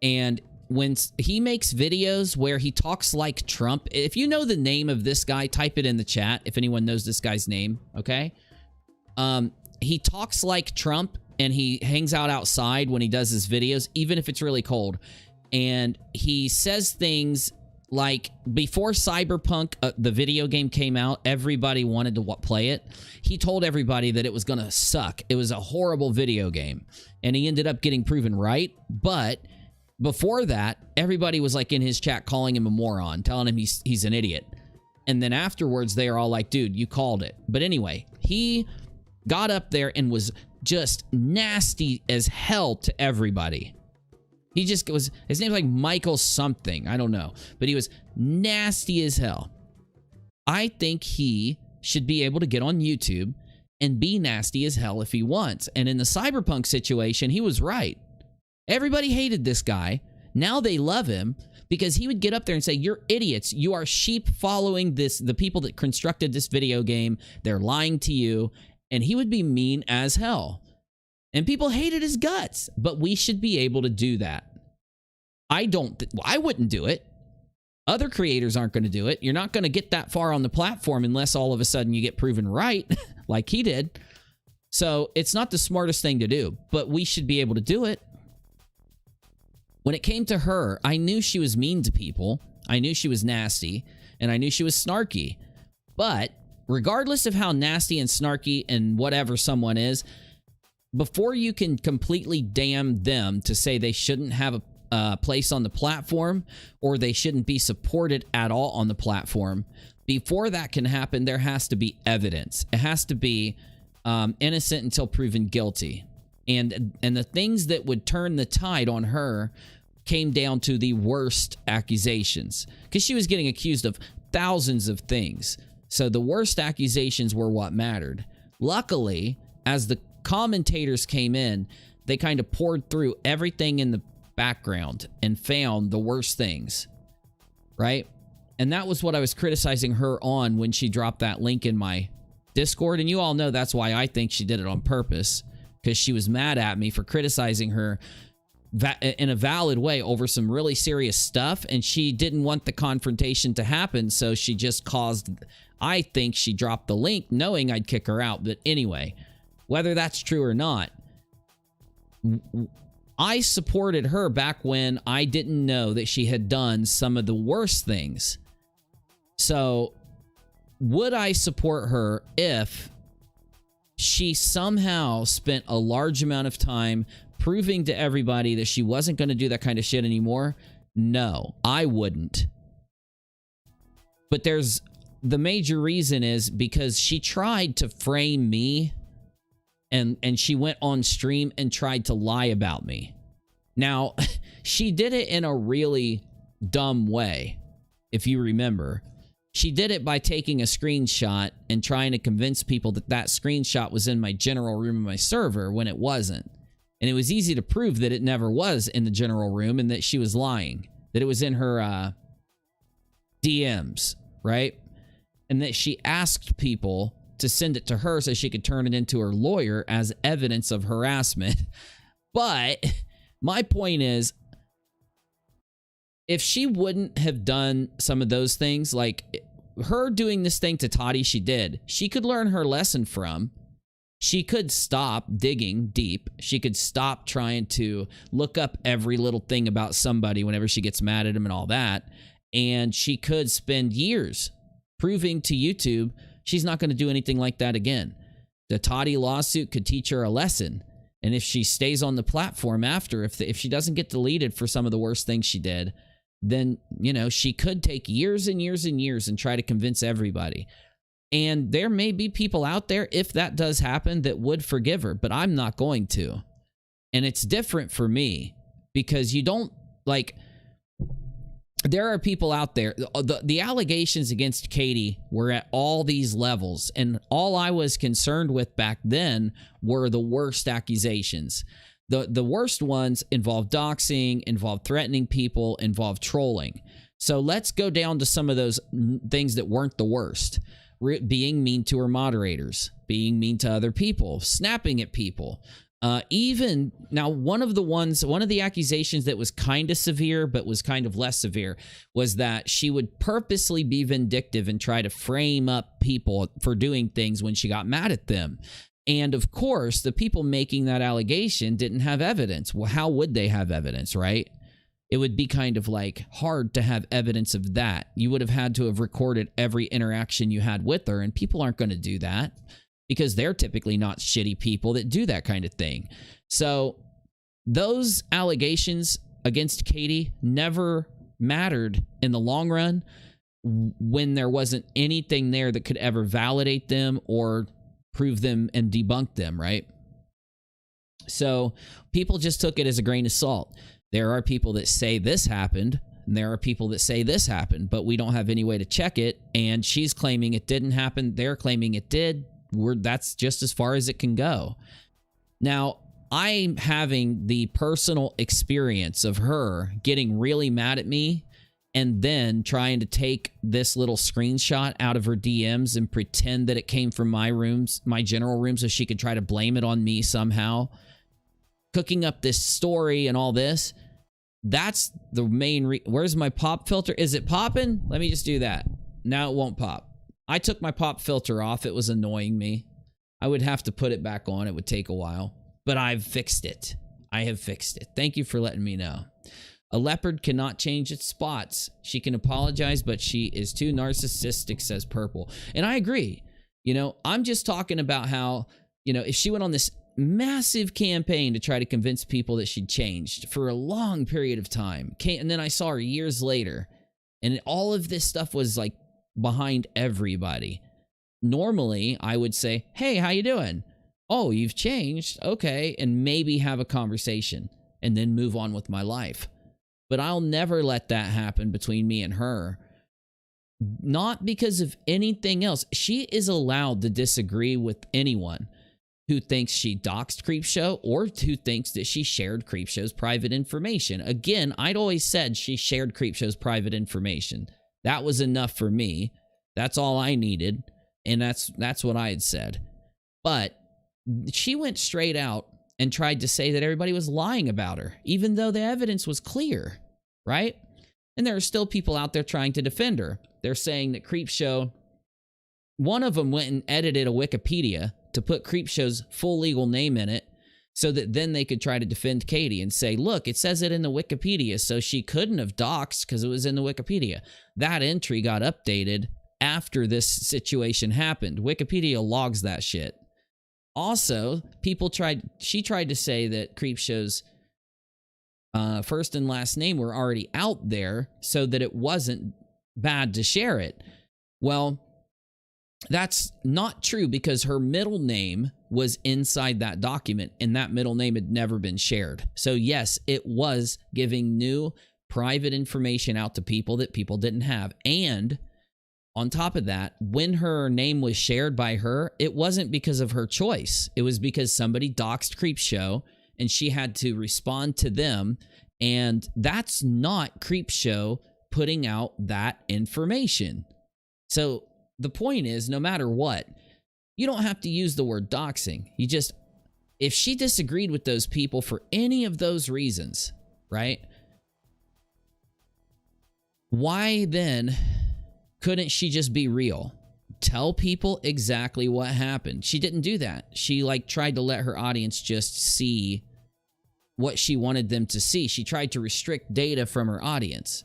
and when he makes videos where he talks like Trump, if you know the name of this guy, type it in the chat if anyone knows this guy's name, okay? He talks like Trump, and he hangs out outside when he does his videos, even if it's really cold. And he says things like, before Cyberpunk, the video game, came out, everybody wanted to play it. He told everybody that it was going to suck. It was a horrible video game. And he ended up getting proven right. But before that, everybody was like in his chat calling him a moron, telling him he's an idiot. And then afterwards, they are all like, dude, you called it. But anyway, he got up there and was just nasty as hell to everybody. He just was, his name's like Michael something, I don't know. But he was nasty as hell. I think he should be able to get on YouTube and be nasty as hell if he wants. And in the Cyberpunk situation, he was right. Everybody hated this guy. Now they love him because he would get up there and say, you're idiots. You are sheep following the people that constructed this video game. They're lying to you. And he would be mean as hell. And people hated his guts, but we should be able to do that. I wouldn't do it. Other creators aren't going to do it. You're not going to get that far on the platform unless all of a sudden you get proven right, like he did. So it's not the smartest thing to do, but we should be able to do it. When it came to her, I knew she was mean to people. I knew she was nasty, and I knew she was snarky. But regardless of how nasty and snarky and whatever someone is, before you can completely damn them to say they shouldn't have a place on the platform or they shouldn't be supported at all on the platform, before that can happen, there has to be evidence. It has to be innocent until proven guilty. And the things that would turn the tide on her came down to the worst accusations, because she was getting accused of thousands of things. So the worst accusations were what mattered. Luckily, as the commentators came in, they kind of poured through everything in the background and found the worst things, right? And that was what I was criticizing her on when she dropped that link in my Discord. And you all know that's why I think she did it on purpose, because she was mad at me for criticizing her in a valid way over some really serious stuff, and she didn't want the confrontation to happen, so she just caused, I think she dropped the link knowing I'd kick her out. But anyway, whether that's true or not, I supported her back when I didn't know that she had done some of the worst things. So would I support her if she somehow spent a large amount of time proving to everybody that she wasn't going to do that kind of shit anymore? No, I wouldn't. But the major reason is because she tried to frame me, and she went on stream and tried to lie about me. Now, she did it in a really dumb way, if you remember. She did it by taking a screenshot and trying to convince people that that screenshot was in my general room of my server when it wasn't. And it was easy to prove that it never was in the general room and that she was lying, that it was in her DMs, right? And that she asked people to send it to her so she could turn it into her lawyer as evidence of harassment. But my point is, if she wouldn't have done some of those things, like her doing this thing to Tati, she could learn her lesson from. She could stop digging deep. She could stop trying to look up every little thing about somebody whenever she gets mad at them and all that. And she could spend years proving to YouTube she's not going to do anything like that again. The Tati lawsuit could teach her a lesson. And if she stays on the platform after, if she doesn't get deleted for some of the worst things she did, then, you know, she could take years and years and years and try to convince everybody. And there may be people out there, if that does happen, that would forgive her, but I'm not going to. And it's different for me, because you don't, like, there are people out there. The allegations against Katie were at all these levels, and all I was concerned with back then were the worst accusations. The worst ones involved doxing, involved threatening people, involved trolling. So let's go down to some of those things that weren't the worst. Being mean to her moderators, being mean to other people, snapping at people. Even now, one of the accusations that was kind of severe but was kind of less severe was that she would purposely be vindictive and try to frame up people for doing things when she got mad at them. And of course, the people making that allegation didn't have evidence. Well, how would they have evidence, right? It would be kind of like hard to have evidence of that. You would have had to have recorded every interaction you had with her, and people aren't going to do that because they're typically not shitty people that do that kind of thing. So those allegations against Katie never mattered in the long run when there wasn't anything there that could ever validate them or prove them and debunk them, right? So people just took it as a grain of salt. There are people that say this happened, and there are people that say this happened, but we don't have any way to check it, and she's claiming it didn't happen. They're claiming it did. That's just as far as it can go. Now, I'm having the personal experience of her getting really mad at me and then trying to take this little screenshot out of her DMs and pretend that it came from my rooms, my general room, so she could try to blame it on me somehow. Cooking up this story and all this. That's the main where's my pop filter? Is it popping? Let me just do that. Now it won't pop. I took my pop filter off. It was annoying me. I would have to put it back on. It would take a while. But I've fixed it. I have fixed it. Thank you for letting me know. A leopard cannot change its spots. She can apologize, but she is too narcissistic, says Purple. And I agree. You know, I'm just talking about how, you know, if she went on this massive campaign to try to convince people that she'd changed for a long period of time, and then I saw her years later, and all of this stuff was like behind everybody. Normally, I would say, hey, how you doing? Oh, you've changed. Okay. And maybe have a conversation and then move on with my life. But I'll never let that happen between me and her. Not because of anything else. She is allowed to disagree with anyone who thinks she doxed Creepshow or who thinks that she shared Creepshow's private information. Again, I'd always said she shared Creepshow's private information. That was enough for me. That's all I needed. And that's what I had said. But she went straight out and tried to say that everybody was lying about her, even though the evidence was clear, right? And there are still people out there trying to defend her. They're saying that Creepshow, one of them went and edited a Wikipedia to put Creepshow's full legal name in it so that then they could try to defend Katie and say, look, it says it in the Wikipedia, so she couldn't have doxed because it was in the Wikipedia. That entry got updated after this situation happened. Wikipedia logs that shit. Also, she tried to say that Creepshow's first and last name were already out there so that it wasn't bad to share it. Well, that's not true because her middle name was inside that document and that middle name had never been shared. So yes, it was giving new private information out to people that people didn't have. And on top of that, when her name was shared by her, it wasn't because of her choice. It was because somebody doxed Creepshow and she had to respond to them. And that's not Creepshow putting out that information. So the point is, no matter what, you don't have to use the word doxing. You just, if she disagreed with those people for any of those reasons, right? Why then couldn't she just be real? Tell people exactly what happened. She didn't do that. She tried to let her audience just see what she wanted them to see. She tried to restrict data from her audience.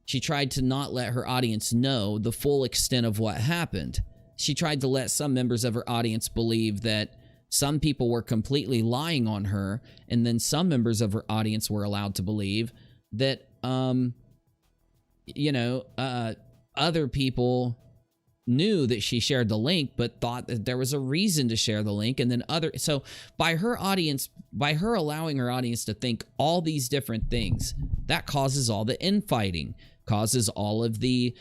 She tried to not let her audience know the full extent of what happened. She tried to let some members of her audience believe that some people were completely lying on her, and then some members of her audience were allowed to believe that, other people knew that she shared the link, but thought that there was a reason to share the link. And then so by her allowing her audience to think all these different things, that causes all the infighting. causes all of the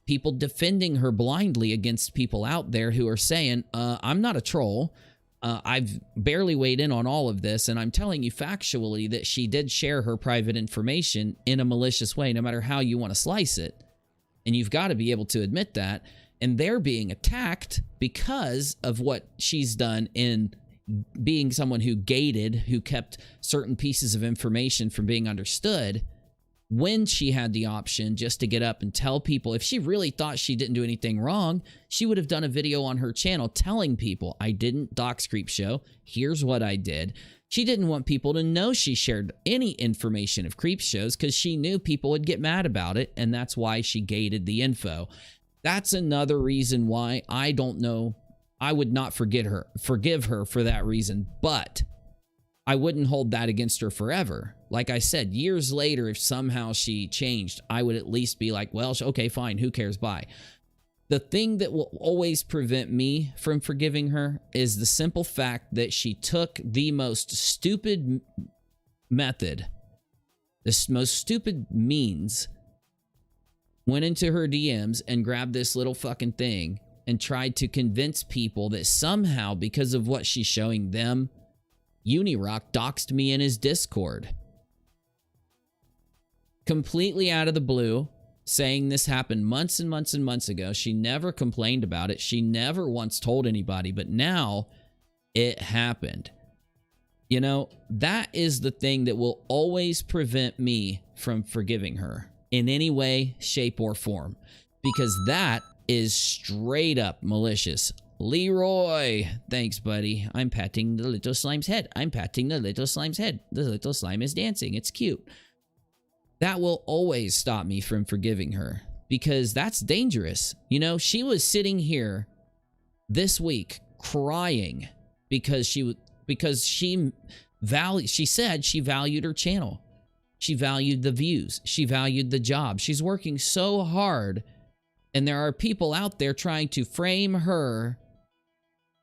people defending her blindly against people out there who are saying, I'm not a troll. I've barely weighed in on all of this, and I'm telling you factually that she did share her private information in a malicious way, no matter how you want to slice it. And you've got to be able to admit that. And they're being attacked because of what she's done in being someone who gated, who kept certain pieces of information from being understood, when she had the option just to get up and tell people. If she really thought she didn't do anything wrong, she would have done a video on her channel telling people, I didn't dox Creepshow. Here's what I did. She didn't want people to know she shared any information of Creepshows because she knew people would get mad about it, and that's why she gated the info. That's another reason why I don't know. I would not forgive her for that reason, but I wouldn't hold that against her forever. Like I said, years later, if somehow she changed, I would at least be like, well, okay, fine, who cares, bye. The thing that will always prevent me from forgiving her is the simple fact that she took the most stupid method, this most stupid means, went into her DMs and grabbed this little fucking thing and tried to convince people that somehow, because of what she's showing them, UNIRock doxed me in his Discord. Completely out of the blue, saying this happened months and months and months ago. She never complained about it. She never once told anybody, but now it happened. You know, that is the thing that will always prevent me from forgiving her in any way, shape, or form, because that is straight up malicious. Leroy, thanks, buddy. I'm patting the little slime's head. I'm patting the little slime's head. The little slime is dancing. It's cute. That will always stop me from forgiving her, because that's dangerous. You know, she was sitting here this week crying because she said she valued her channel. She valued the views. She valued the job. She's working so hard, and there are people out there trying to frame her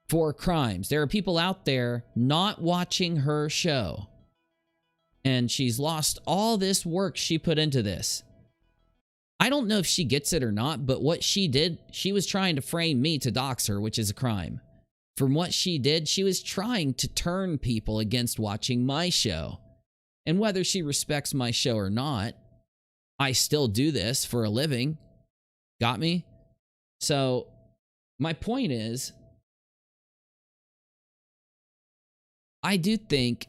for crimes. There are people out there not watching her show, and she's lost all this work she put into this. I don't know if she gets it or not, but what she did, she was trying to frame me to dox her, which is a crime. From what she did, she was trying to turn people against watching my show. And whether she respects my show or not, I still do this for a living. Got me? So my point is, I do think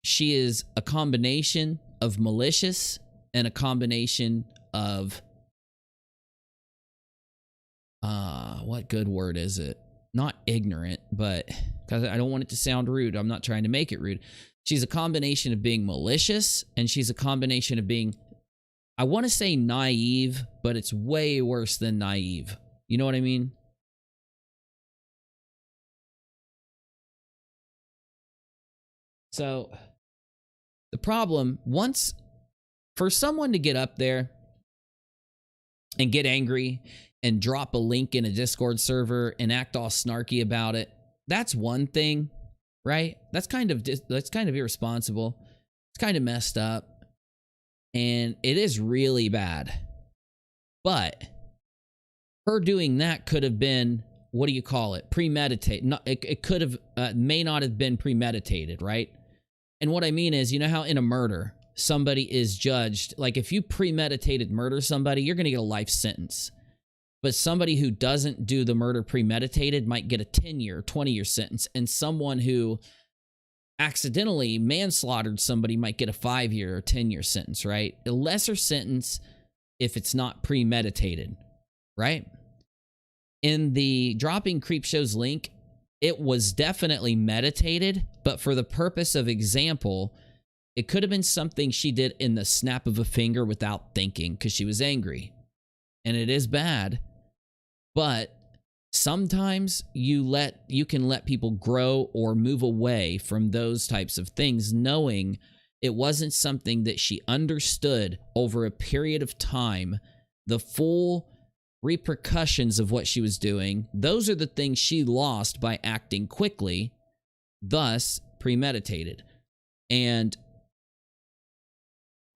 she is a combination of malicious and a combination of, what good word is it? Not ignorant, but because I don't want it to sound rude. I'm not trying to make it rude. She's a combination of being malicious, and she's a combination of being, I want to say naive, but it's way worse than naive. You know what I mean? So the problem, once, for someone to get up there and get angry and drop a link in a Discord server and act all snarky about it, that's one thing, right? That's kind of irresponsible. It's kind of messed up, and it is really bad. But her doing that could have been, what do you call it? Premeditated. It could have, may not have been premeditated, right? And what I mean is, you know how in a murder, somebody is judged, like if you premeditated murder somebody, you're going to get a life sentence. But somebody who doesn't do the murder premeditated might get a 10-year, 20-year sentence. And someone who accidentally manslaughtered somebody might get a 5-year or 10-year sentence, right? A lesser sentence if it's not premeditated, right? In the dropping Creepshow's link, it was definitely meditated, but for the purpose of example, it could have been something she did in the snap of a finger without thinking because she was angry. And it is bad, but sometimes you can let people grow or move away from those types of things, knowing it wasn't something that she understood over a period of time, the full repercussions of what she was doing. Those are the things she lost by acting quickly, thus premeditated. And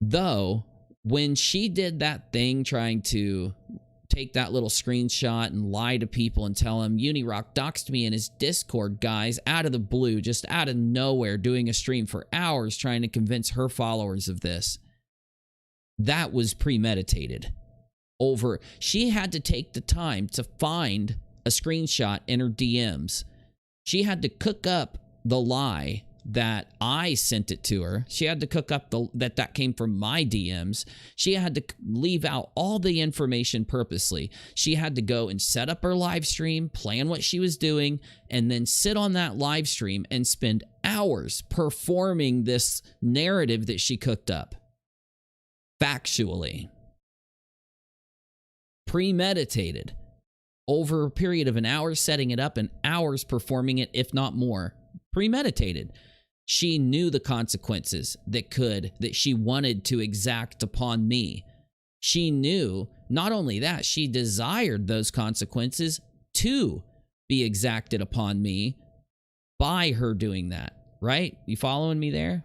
though when she did that thing trying to take that little screenshot and lie to people and tell him UNIRock doxed me in his Discord, guys, out of the blue, just out of nowhere, doing a stream for hours trying to convince her followers of this. That was premeditated. She had to take the time to find a screenshot in her DMs. She had to cook up the lie that I sent it to her. She had to cook up that came from my DMs. She had to leave out all the information purposely. She had to go and set up her live stream, plan what she was doing, and then sit on that live stream and spend hours performing this narrative that she cooked up. Factually. Premeditated. Over a period of an hour setting it up and hours performing it, if not more. Premeditated. She knew the consequences that she wanted to exact upon me. She knew, not only that, she desired those consequences to be exacted upon me by her doing that. Right? You following me there?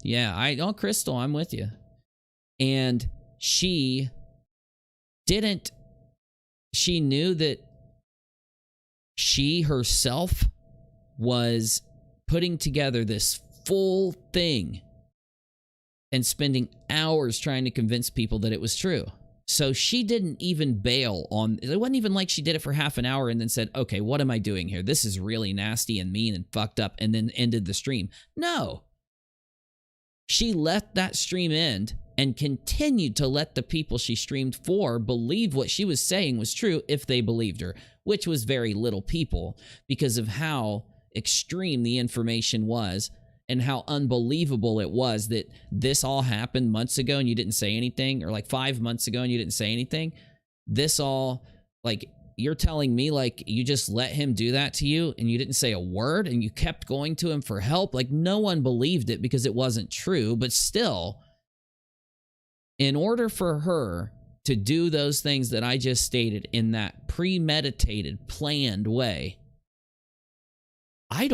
Yeah, Crystal, I'm with you. And she knew that she herself was putting together this full thing and spending hours trying to convince people that it was true. So she didn't even bail on, it wasn't even like she did it for half an hour and then said, okay, what am I doing here? This is really nasty and mean and fucked up, and then ended the stream. No. She let that stream end and continued to let the people she streamed for believe what she was saying was true if they believed her, which was very little people because of how extreme the information was and how unbelievable it was that this all happened months ago and you didn't say anything, or like 5 months ago and you didn't say anything. This all, like, you're telling me like you just let him do that to you and you didn't say a word and you kept going to him for help? Like, no one believed it because it wasn't true. But still, in order for her to do those things that I just stated in that premeditated, planned way, I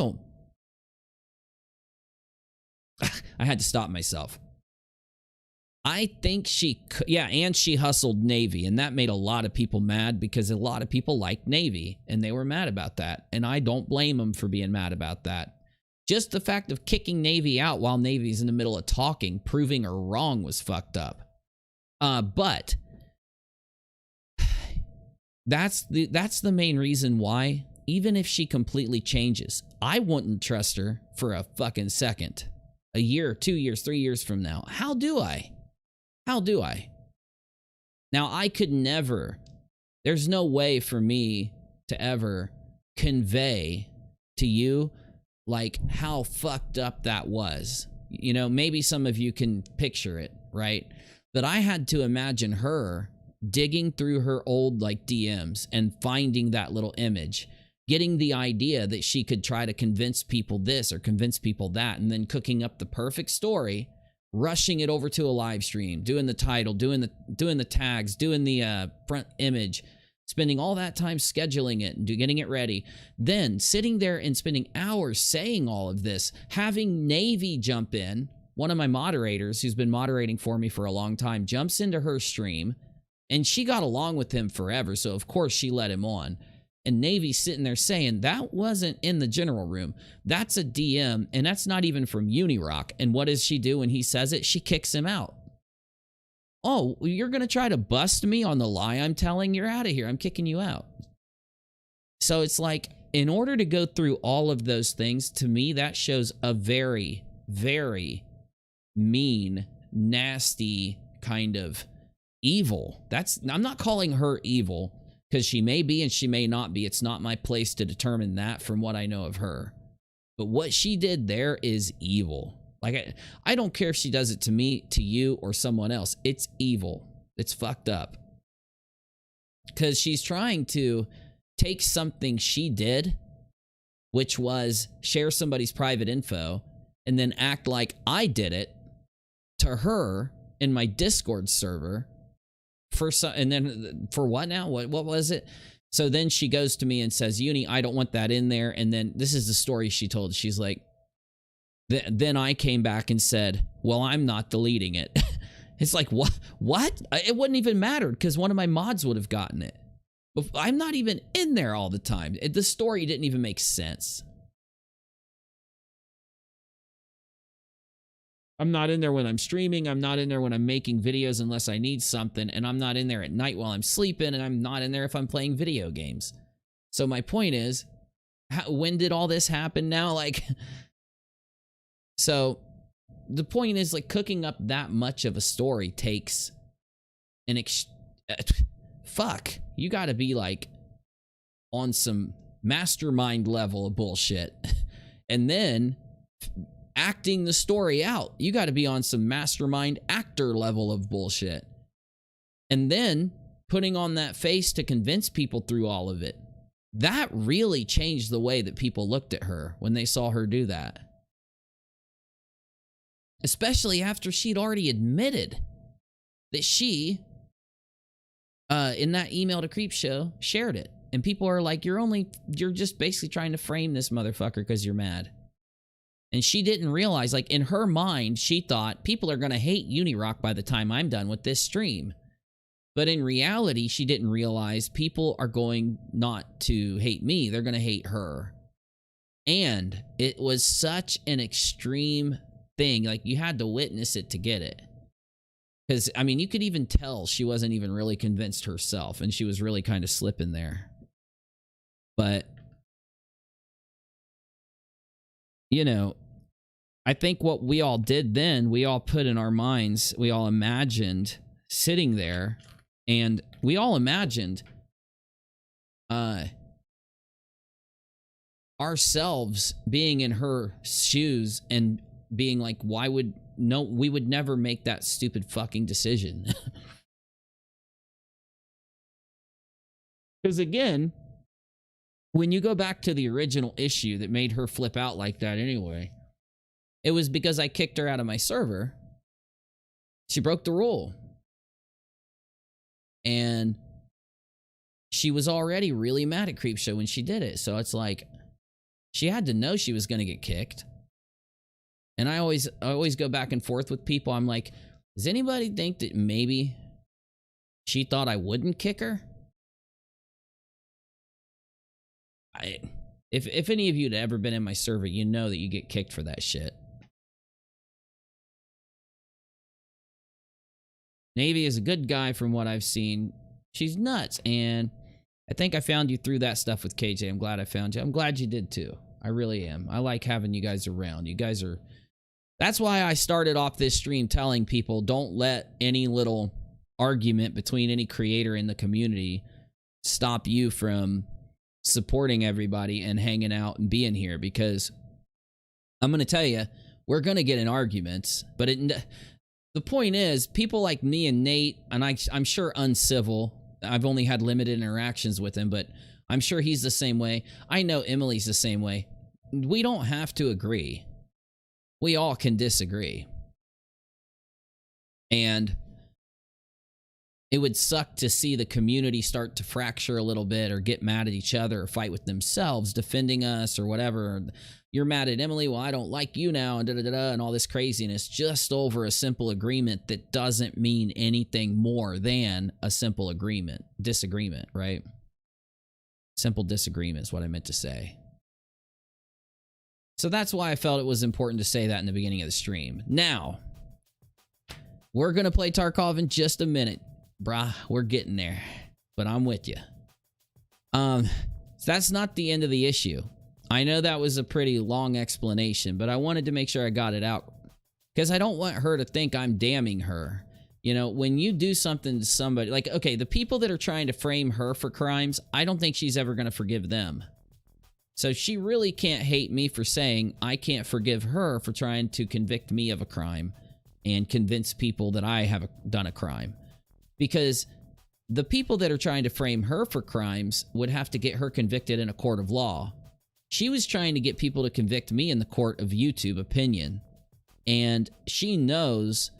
had to stop myself. I think and she hustled Navy, and that made a lot of people mad because a lot of people like Navy, and they were mad about that, and I don't blame them for being mad about that. Just the fact of kicking Navy out while Navy's in the middle of talking, proving her wrong, was fucked up. But that's the main reason why, even if she completely changes, I wouldn't trust her for a fucking second. A year, 2 years, 3 years from now. How do I? Now, I could never, there's no way for me to ever convey to you like how fucked up that was. You know, maybe some of you can picture it, right? But I had to imagine her digging through her old like DMs and finding that little image, getting the idea that she could try to convince people this or convince people that, and then cooking up the perfect story, rushing it over to a live stream, doing the title, doing the tags, doing the front image, spending all that time scheduling it and getting it ready, then sitting there and spending hours saying all of this, having Navy jump in. One of my moderators, who's been moderating for me for a long time, jumps into her stream, and she got along with him forever, so of course she let him on. And Navy's sitting there saying, that wasn't in the general room. That's a DM, and that's not even from UNIRock. And what does she do when he says it? She kicks him out. Oh, you're going to try to bust me on the lie I'm telling? You're out of here. I'm kicking you out. So it's like, in order to go through all of those things, to me, that shows a very, very mean, nasty kind of evil. I'm not calling her evil, because she may be and she may not be. It's not my place to determine that from what I know of her. But what she did there is evil. Like, I don't care if she does it to me, to you, or someone else. It's evil. It's fucked up. Because she's trying to take something she did, which was share somebody's private info, and then act like I did it to her in my Discord server. And then for what now? What was it? So then she goes to me and says, Uni, I don't want that in there. And then this is the story she told. She's like, then I came back and said, well, I'm not deleting it. It's like, what? It wouldn't even matter because one of my mods would have gotten it. I'm not even in there all the time. The story didn't even make sense. I'm not in there when I'm streaming. I'm not in there when I'm making videos unless I need something. And I'm not in there at night while I'm sleeping. And I'm not in there if I'm playing video games. So my point is, when did all this happen now? Like, so the point is, like, cooking up that much of a story takes an fuck. You got to be like on some mastermind level of bullshit. And then acting the story out. You got to be on some mastermind actor level of bullshit. And then putting on that face to convince people through all of it. That really changed the way that people looked at her when they saw her do that. Especially after she'd already admitted that she, in that email to Creepshow, shared it. And people are like, you're just basically trying to frame this motherfucker because you're mad. And she didn't realize, like, in her mind, she thought people are going to hate UNIRock by the time I'm done with this stream. But in reality, she didn't realize people are going not to hate me. They're going to hate her. And it was such an extreme thing. Like, you had to witness it to get it. Because, I mean, you could even tell she wasn't even really convinced herself. And she was really kind of slipping there. But, you know, I think what we all did then, we all put in our minds, we all imagined sitting there. And we all imagined ourselves being in her shoes and being like, we would never make that stupid fucking decision. Because again, when you go back to the original issue that made her flip out like that anyway, it was because I kicked her out of my server. She broke the rule. And she was already really mad at Creepshow when she did it. So it's like, she had to know she was going to get kicked. And I always go back and forth with people. I'm like, does anybody think that maybe she thought I wouldn't kick her? If any of you had ever been in my server, you know that you get kicked for that shit. Navy is a good guy from what I've seen. She's nuts, and I think I found you through that stuff with KJ. I'm glad I found you. I'm glad you did too. I really am. I like having you guys around. You guys are... That's why I started off this stream telling people, don't let any little argument between any creator in the community stop you from supporting everybody and hanging out and being here, because I'm going to tell you, we're going to get in arguments, but the point is, people like me and Nate, and I'm sure Uncivil, I've only had limited interactions with him, but I'm sure he's the same way. I know Emily's the same way. We don't have to agree. We all can disagree. And it would suck to see the community start to fracture a little bit or get mad at each other or fight with themselves, defending us or whatever. You're mad at Emily, well, I don't like you now, and da-da-da-da, and all this craziness just over a simple agreement that doesn't mean anything more than a simple disagreement, right? Simple disagreement is what I meant to say. So that's why I felt it was important to say that in the beginning of the stream. Now, we're going to play Tarkov in just a minute. Brah, we're getting there. But I'm with you. That's not the end of the issue. I know that was a pretty long explanation, but I wanted to make sure I got it out. Because I don't want her to think I'm damning her. You know, when you do something to somebody... Like, okay, the people that are trying to frame her for crimes, I don't think she's ever going to forgive them. So she really can't hate me for saying I can't forgive her for trying to convict me of a crime and convince people that I have done a crime. Because the people that are trying to frame her for crimes would have to get her convicted in a court of law. She was trying to get people to convict me in the court of YouTube opinion. And she knows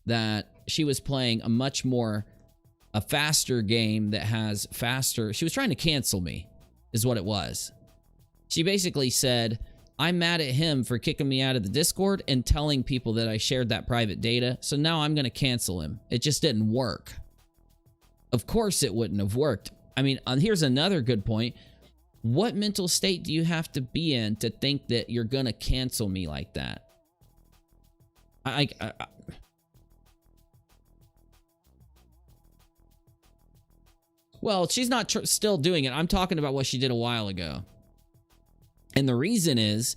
that she was playing a faster game that has faster... She was trying to cancel me, is what it was. She basically said, I'm mad at him for kicking me out of the Discord and telling people that I shared that private data. So now I'm going to cancel him. It just didn't work. Of course it wouldn't have worked. I mean, here's another good point. What mental state do you have to be in to think that you're going to cancel me like that? Well, she's not still doing it. I'm talking about what she did a while ago. And the reason is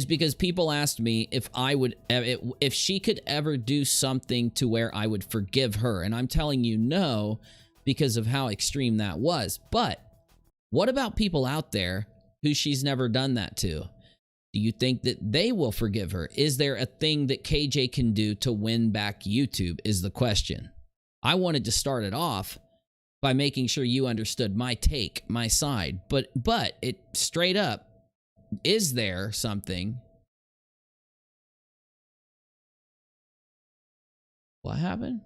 because people asked me if she could ever do something to where I would forgive her. And I'm telling you no, because of how extreme that was. But what about people out there who she's never done that to? Do you think that they will forgive her? Is there a thing that KJ can do to win back YouTube is the question. I wanted to start it off by making sure you understood my take, my side. But it straight up, is there something? What happened?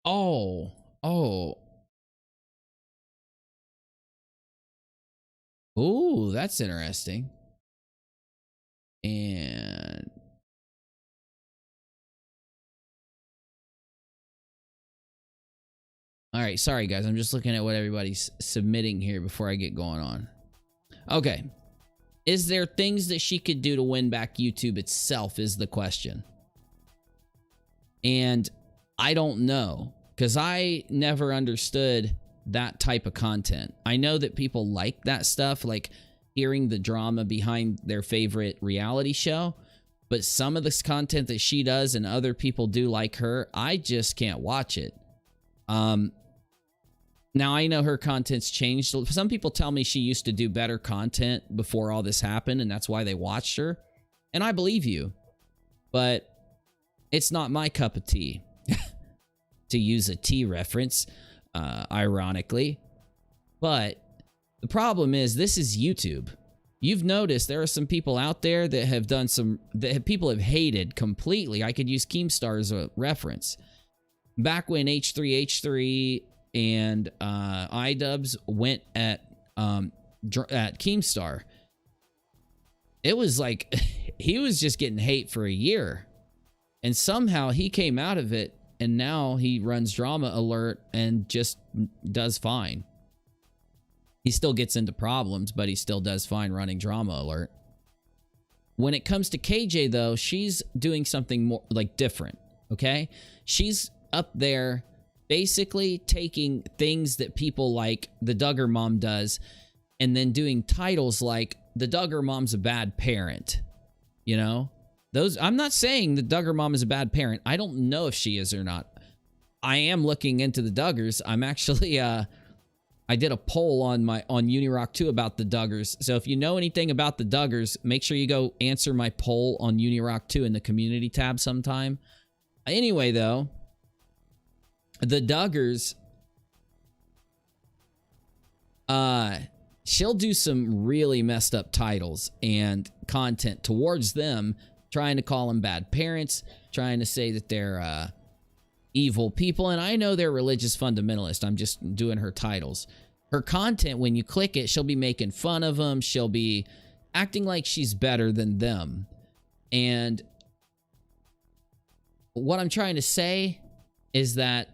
Oh. Ooh, that's interesting. And all right, sorry guys, I'm just looking at what everybody's submitting here before I get going on. Okay. Is there things that she could do to win back YouTube itself is the question. And I don't know, because I never understood that type of content. I know that people like that stuff, like hearing the drama behind their favorite reality show, but some of this content that she does and other people do like her, I just can't watch it. Now I know her content's changed. Some people tell me she used to do better content before all this happened, and that's why they watched her. And I believe you, but it's not my cup of tea. To use a tea reference, ironically. But the problem is, this is YouTube. You've noticed there are some people out there that have done people have hated completely. I could use Keemstar as a reference. Back when H3H3 and iDubbbz went at Keemstar, it was like he was just getting hate for a year. And somehow he came out of it, and now he runs Drama Alert and just does fine. He still gets into problems, but he still does fine running Drama Alert. When it comes to KJ, though, she's doing something more like different, okay? She's up there basically taking things that people like the Duggar Mom does and then doing titles like the Duggar Mom's a bad parent, you know? I'm not saying the Duggar Mom is a bad parent. I don't know if she is or not. I am looking into the Duggars. I'm actually, I did a poll on UNIRock 2 about the Duggars. So if you know anything about the Duggars, make sure you go answer my poll on UNIRock 2 in the community tab sometime. Anyway, though, the Duggars, she'll do some really messed up titles and content towards them, trying to call them bad parents, trying to say that they're evil people. And I know they're religious fundamentalist. I'm just doing her titles. Her content, when you click it, she'll be making fun of them. She'll be acting like she's better than them. And what I'm trying to say is that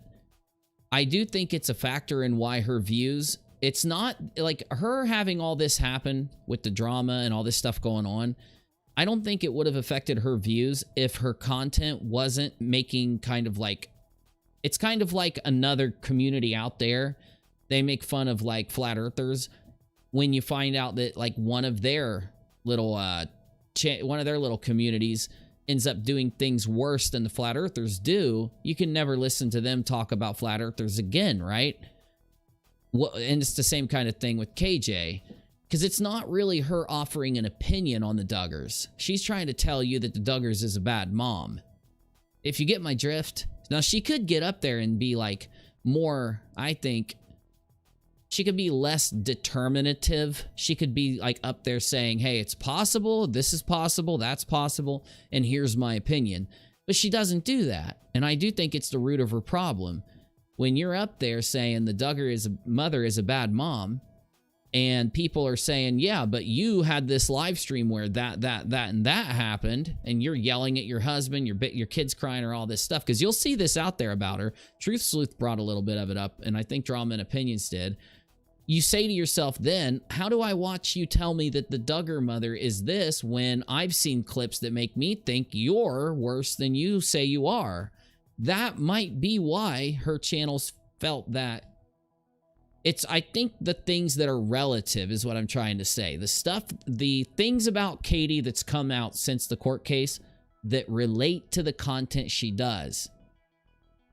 I do think it's a factor in why her views, it's not like her having all this happen with the drama and all this stuff going on. I don't think it would have affected her views if her content wasn't making kind of like, it's kind of like another community out there. They make fun of like flat earthers. When you find out that like one of their little communities ends up doing things worse than the flat earthers do, you can never listen to them talk about flat earthers again, right? And it's the same kind of thing with KJ. Because it's not really her offering an opinion on the Duggars. She's trying to tell you that the Duggars is a bad mom. If you get my drift. Now, she could get up there and be like more, I think, she could be less determinative. She could be like up there saying, hey, it's possible, this is possible, that's possible, and here's my opinion. But she doesn't do that. And I do think it's the root of her problem. When you're up there saying the Duggar mother is a bad mom, and people are saying, yeah, but you had this live stream where that, and that happened, and you're yelling at your husband, your kids crying, or all this stuff, because you'll see this out there about her. Truth Sleuth brought a little bit of it up, and I think Drama and Opinions did. You say to yourself then, how do I watch you tell me that the Duggar mother is this when I've seen clips that make me think you're worse than you say you are? That might be why her channels felt that. I think the things that are relative is what I'm trying to say. The things about Katie that's come out since the court case that relate to the content she does,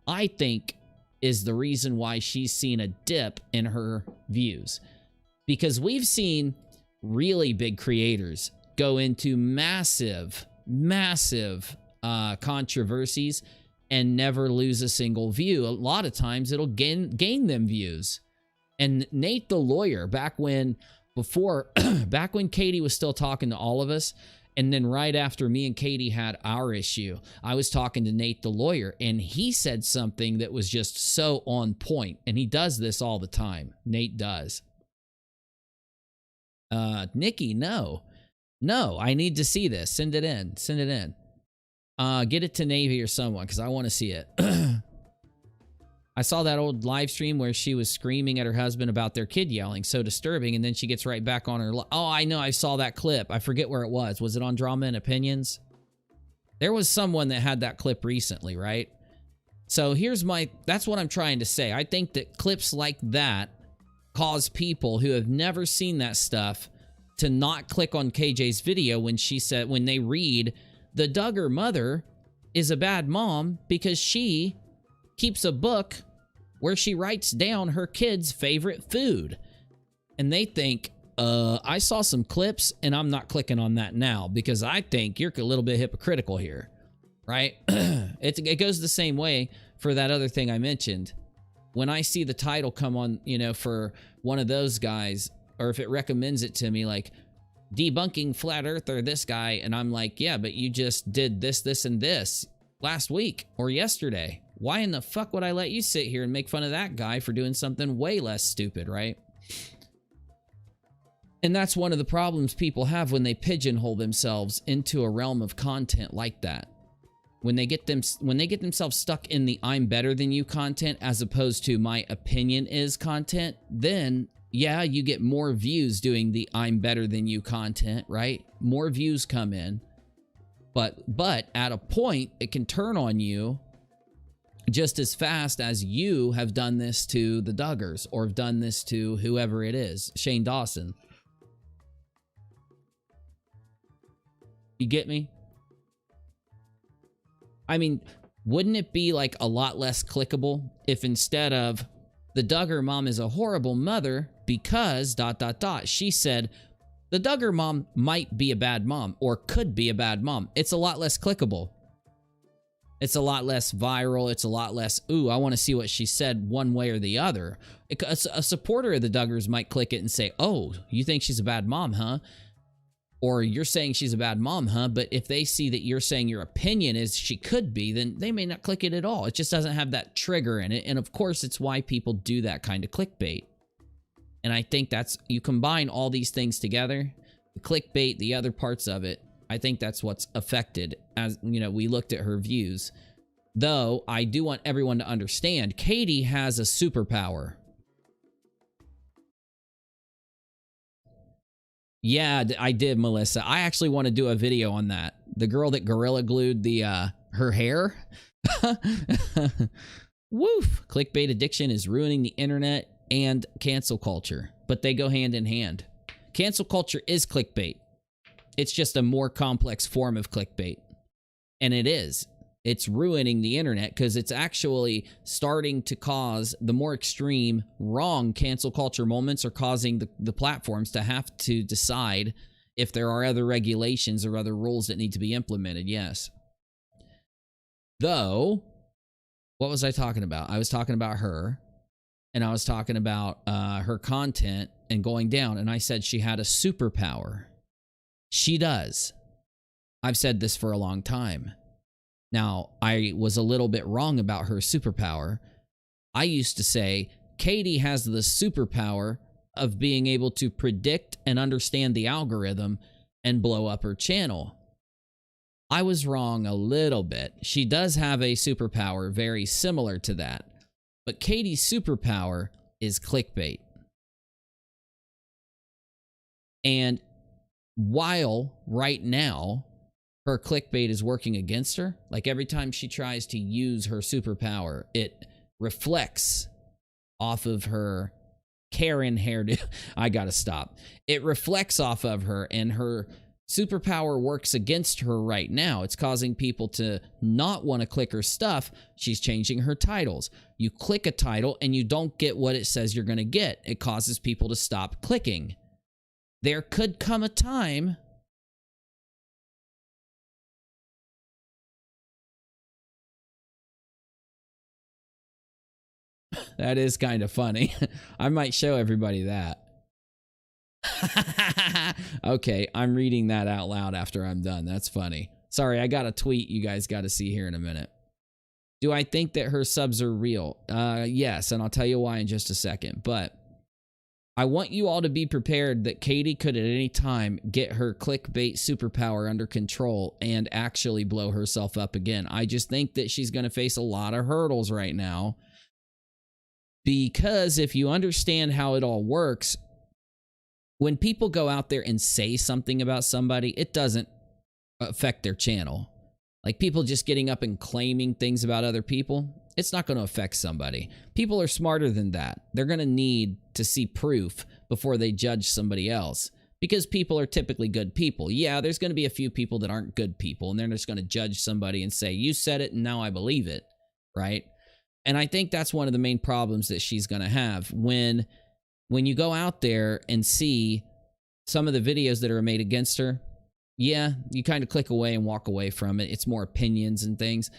I think is the reason why she's seen a dip in her views. Because we've seen really big creators go into massive controversies and never lose a single view. A lot of times it'll gain them views. And Nate the lawyer, back when Katie was still talking to all of us, and then right after me and Katie had our issue, I was talking to Nate the lawyer, and he said something that was just so on point. And he does this all the time. Nate does. Nikki, no, I need to see this. Send it in. Get it to Navy or someone, because I want to see it. I saw that old live stream where she was screaming at her husband about their kid yelling, so disturbing, and then she gets right back on her. Oh, I know, I saw that clip. I forget where it was. Was it on Drama and Opinions? There was someone that had that clip recently, right? So that's what I'm trying to say. I think that clips like that cause people who have never seen that stuff to not click on KJ's video when they read the Duggar mother is a bad mom because she keeps a book where she writes down her kids' favorite food. And they think, I saw some clips and I'm not clicking on that now because I think you're a little bit hypocritical here, right? It goes the same way for that other thing I mentioned. When I see the title come on, for one of those guys, or if it recommends it to me, like debunking flat earther, this guy, and I'm like, yeah, but you just did this, this, and this last week or yesterday. Why in the fuck would I let you sit here and make fun of that guy for doing something way less stupid, right? And that's one of the problems people have when they pigeonhole themselves into a realm of content like that. When they get themselves stuck in the I'm better than you content as opposed to my opinion is content, then yeah, you get more views doing the I'm better than you content, right? More views come in. But at a point, it can turn on you just as fast as you have done this to the Duggars or have done this to whoever it is, Shane Dawson. You get me? I mean, wouldn't it be like a lot less clickable if instead of the Duggar mom is a horrible mother because ... she said the Duggar mom might be a bad mom or could be a bad mom. It's a lot less clickable. It's a lot less viral. It's a lot less, ooh, I want to see what she said one way or the other. A supporter of the Duggars might click it and say, oh, you think she's a bad mom, huh? Or you're saying she's a bad mom, huh? But if they see that you're saying your opinion is she could be, then they may not click it at all. It just doesn't have that trigger in it. And of course, it's why people do that kind of clickbait. And I think you combine all these things together, the clickbait, the other parts of it, I think that's what's affected as, we looked at her views. Though, I do want everyone to understand, Katie has a superpower. Yeah, I did, Melissa. I actually want to do a video on that. The girl that Gorilla Glued her hair. Woof. Clickbait addiction is ruining the internet and cancel culture, but they go hand in hand. Cancel culture is clickbait. It's just a more complex form of clickbait. And it is. It's ruining the internet because it's actually starting to cause the more extreme, wrong cancel culture moments are causing the platforms to have to decide if there are other regulations or other rules that need to be implemented. Yes. Though, what was I talking about? I was talking about her. and I was talking about her content and going down, and I said she had a superpower. She does. I've said this for a long time. Now, I was a little bit wrong about her superpower. I used to say Katie has the superpower of being able to predict and understand the algorithm and blow up her channel. I was wrong a little bit. She does have a superpower very similar to that. But Katie's superpower is clickbait. And while right now her clickbait is working against her, like every time she tries to use her superpower, it reflects off of her Karen hairdo. I gotta stop. It reflects off of her, and her superpower works against her right now. It's causing people to not want to click her stuff. She's changing her titles. You click a title and you don't get what it says you're going to get. It causes people to stop clicking. There could come a time that is kind of funny. I might show everybody that. Okay, I'm reading that out loud after I'm done. That's funny. Sorry, I got a tweet you guys got to see here in a minute. Do I think that her subs are real? Yes, and I'll tell you why in just a second. But I want you all to be prepared that Katie could at any time get her clickbait superpower under control and actually blow herself up again. I just think that she's going to face a lot of hurdles right now. Because if you understand how it all works, when people go out there and say something about somebody, it doesn't affect their channel. Like people just getting up and claiming things about other people, it's not going to affect somebody. People are smarter than that. They're going to need to see proof before they judge somebody else, because people are typically good people. Yeah, there's going to be a few people that aren't good people, and they're just going to judge somebody and say, you said it and now I believe it, right? And I think that's one of the main problems that she's going to have when you go out there and see some of the videos that are made against her. Yeah, you kind of click away and walk away from it. It's more opinions and things.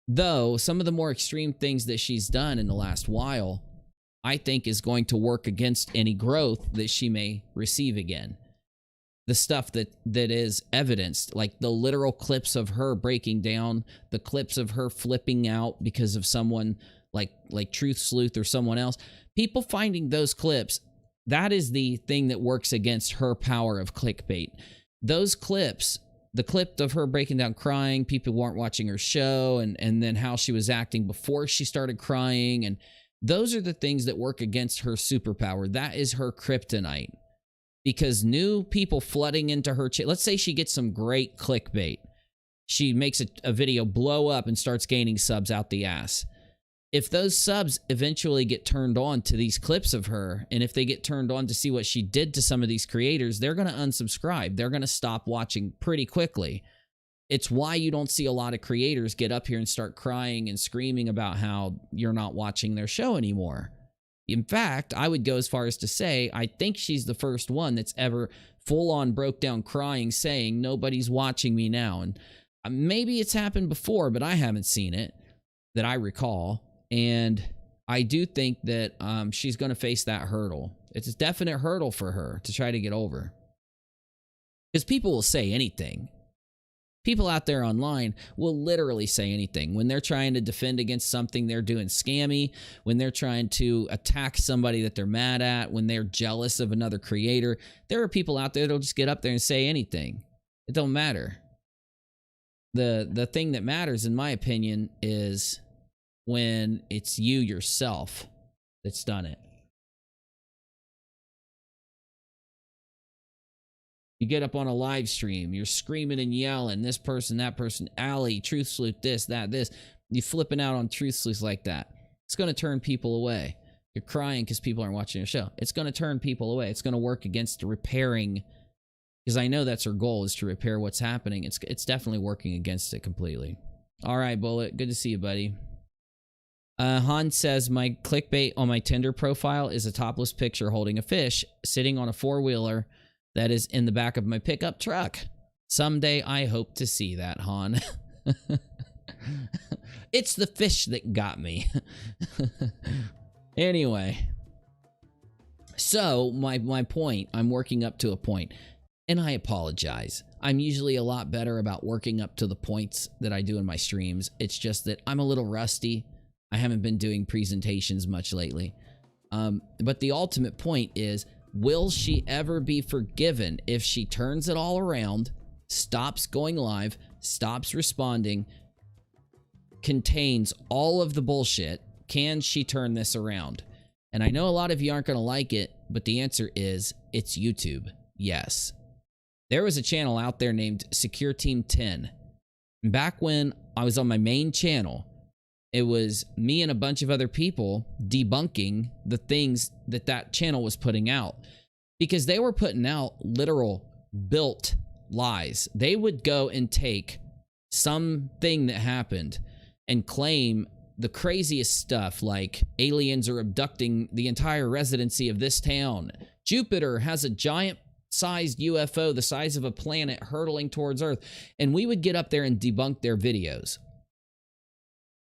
Though some of the more extreme things that she's done in the last while, I think is going to work against any growth that she may receive again. The stuff that is evidenced, like the literal clips of her breaking down, the clips of her flipping out because of someone like Truth Sleuth or someone else. People finding those clips, that is the thing that works against her power of clickbait. Those clips, the clip of her breaking down crying, people weren't watching her show, and then how she was acting before she started crying, and those are the things that work against her superpower. That is her kryptonite. Because new people flooding into her channel, let's say she gets some great clickbait. She makes a video blow up and starts gaining subs out the ass. If those subs eventually get turned on to these clips of her, and if they get turned on to see what she did to some of these creators, they're going to unsubscribe. They're going to stop watching pretty quickly. It's why you don't see a lot of creators get up here and start crying and screaming about how you're not watching their show anymore. In fact, I would go as far as to say, I think she's the first one that's ever full-on broke down crying, saying, nobody's watching me now. And maybe it's happened before, but I haven't seen it that I recall. And I do think that she's going to face that hurdle. It's a definite hurdle for her to try to get over. Because people will say anything. People out there online will literally say anything. When they're trying to defend against something they're doing scammy, when they're trying to attack somebody that they're mad at, when they're jealous of another creator, there are people out there that'll just get up there and say anything. It don't matter. The thing that matters, in my opinion, is when it's you yourself that's done it. You get up on a live stream, you're screaming and yelling, this person, that person, Allie, Truth Sleuth, this, that, this. You flipping out on Truth Sleuths like that. It's going to turn people away. You're crying because people aren't watching your show. It's going to turn people away. It's going to work against repairing, because I know that's her goal, is to repair what's happening. It's definitely working against it completely. All right, Bullet. Good to see you, buddy. Han says, my clickbait on my Tinder profile is a topless picture holding a fish sitting on a four-wheeler that is in the back of my pickup truck. Someday I hope to see that, Han. It's the fish that got me. Anyway. So, my point, I'm working up to a point, and I apologize. I'm usually a lot better about working up to the points that I do in my streams. It's just that I'm a little rusty. I haven't been doing presentations much lately. But the ultimate point is, will she ever be forgiven if she turns it all around, stops going live, stops responding, contains all of the bullshit? Can she turn this around? And I know a lot of you aren't going to like it, but the answer is, it's YouTube. Yes. There was a channel out there named Secure Team 10. Back when I was on my main channel, it was me and a bunch of other people debunking the things that that channel was putting out. Because they were putting out literal built lies. They would go and take something that happened and claim the craziest stuff, like aliens are abducting the entire residency of this town. Jupiter has a giant-sized UFO the size of a planet hurtling towards Earth. And we would get up there and debunk their videos.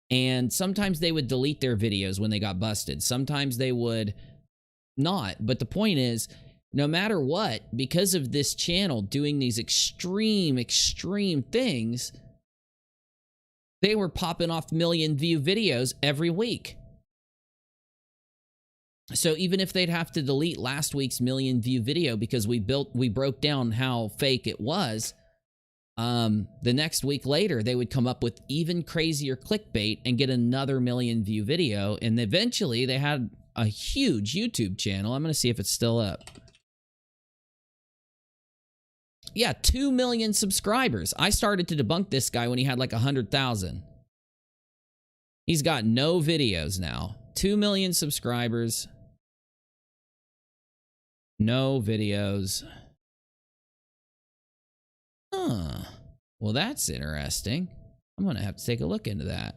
And sometimes they would delete their videos when they got busted. Sometimes they would not. But the point is, no matter what, because of this channel doing these extreme things, they were popping off million-view videos every week. So even if they'd have to delete last week's million-view video because we broke down how fake it was, the next week later, they would come up with even crazier clickbait and get another million-view video. And eventually, they had a huge YouTube channel. I'm going to see if it's still up. Yeah, 2 million subscribers. I started to debunk this guy when he had like 100,000. He's got no videos now. 2 million subscribers. No videos. Huh. Well, that's interesting. I'm going to have to take a look into that.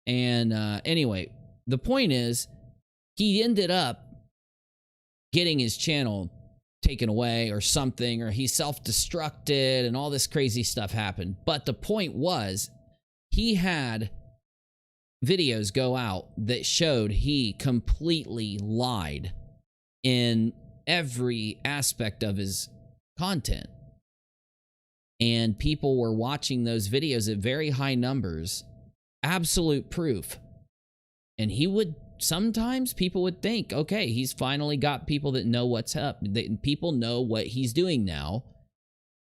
And anyway, the point is, he ended up getting his channel taken away or something, or he self-destructed and all this crazy stuff happened. But the point was, he had videos go out that showed he completely lied in every aspect of his content. And people were watching those videos at very high numbers. Absolute proof. And he would, sometimes people would think, okay, he's finally got people that know what's up. People know what he's doing now.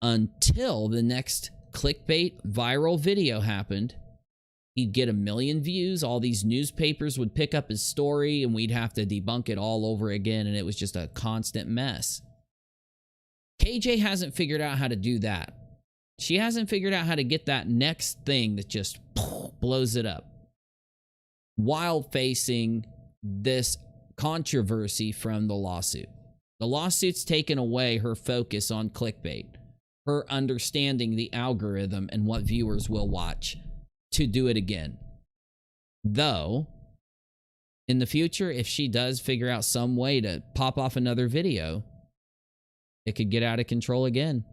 Until the next clickbait viral video happened. He'd get 1 million views. All these newspapers would pick up his story and we'd have to debunk it all over again. And it was just a constant mess. KJ hasn't figured out how to do that. She hasn't figured out how to get that next thing that just blows it up, while facing this controversy from the lawsuit. The lawsuit's taken away her focus on clickbait, her understanding the algorithm and what viewers will watch to do it again. Though, in the future, if she does figure out some way to pop off another video, it could get out of control again.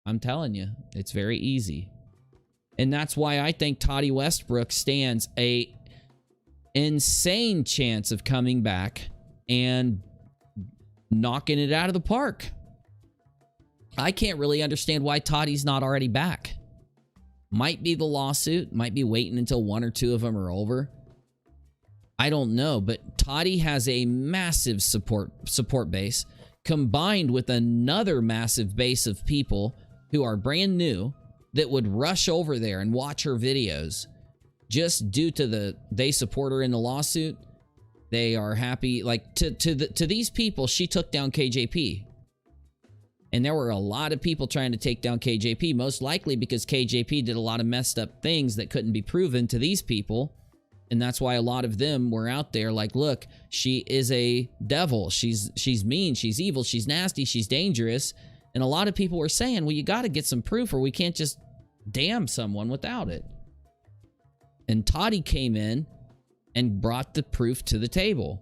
I'm telling you, it's very easy. And that's why I think Tati Westbrook stands a insane chance of coming back and knocking it out of the park. I can't really understand why Tati's not already back. Might be the lawsuit, might be waiting until 1 or 2 of them are over. I don't know, but Tati has a massive support base, combined with another massive base of people who are brand new that would rush over there and watch her videos just due to they support her in the lawsuit. They are happy. Like, to these people, she took down KJP. And there were a lot of people trying to take down KJP, most likely because KJP did a lot of messed up things that couldn't be proven to these people. And that's why a lot of them were out there like, look, she is a devil. She's mean, she's evil, she's nasty, she's dangerous. And a lot of people were saying, well, you got to get some proof or we can't just damn someone without it. And Tati came in and brought the proof to the table.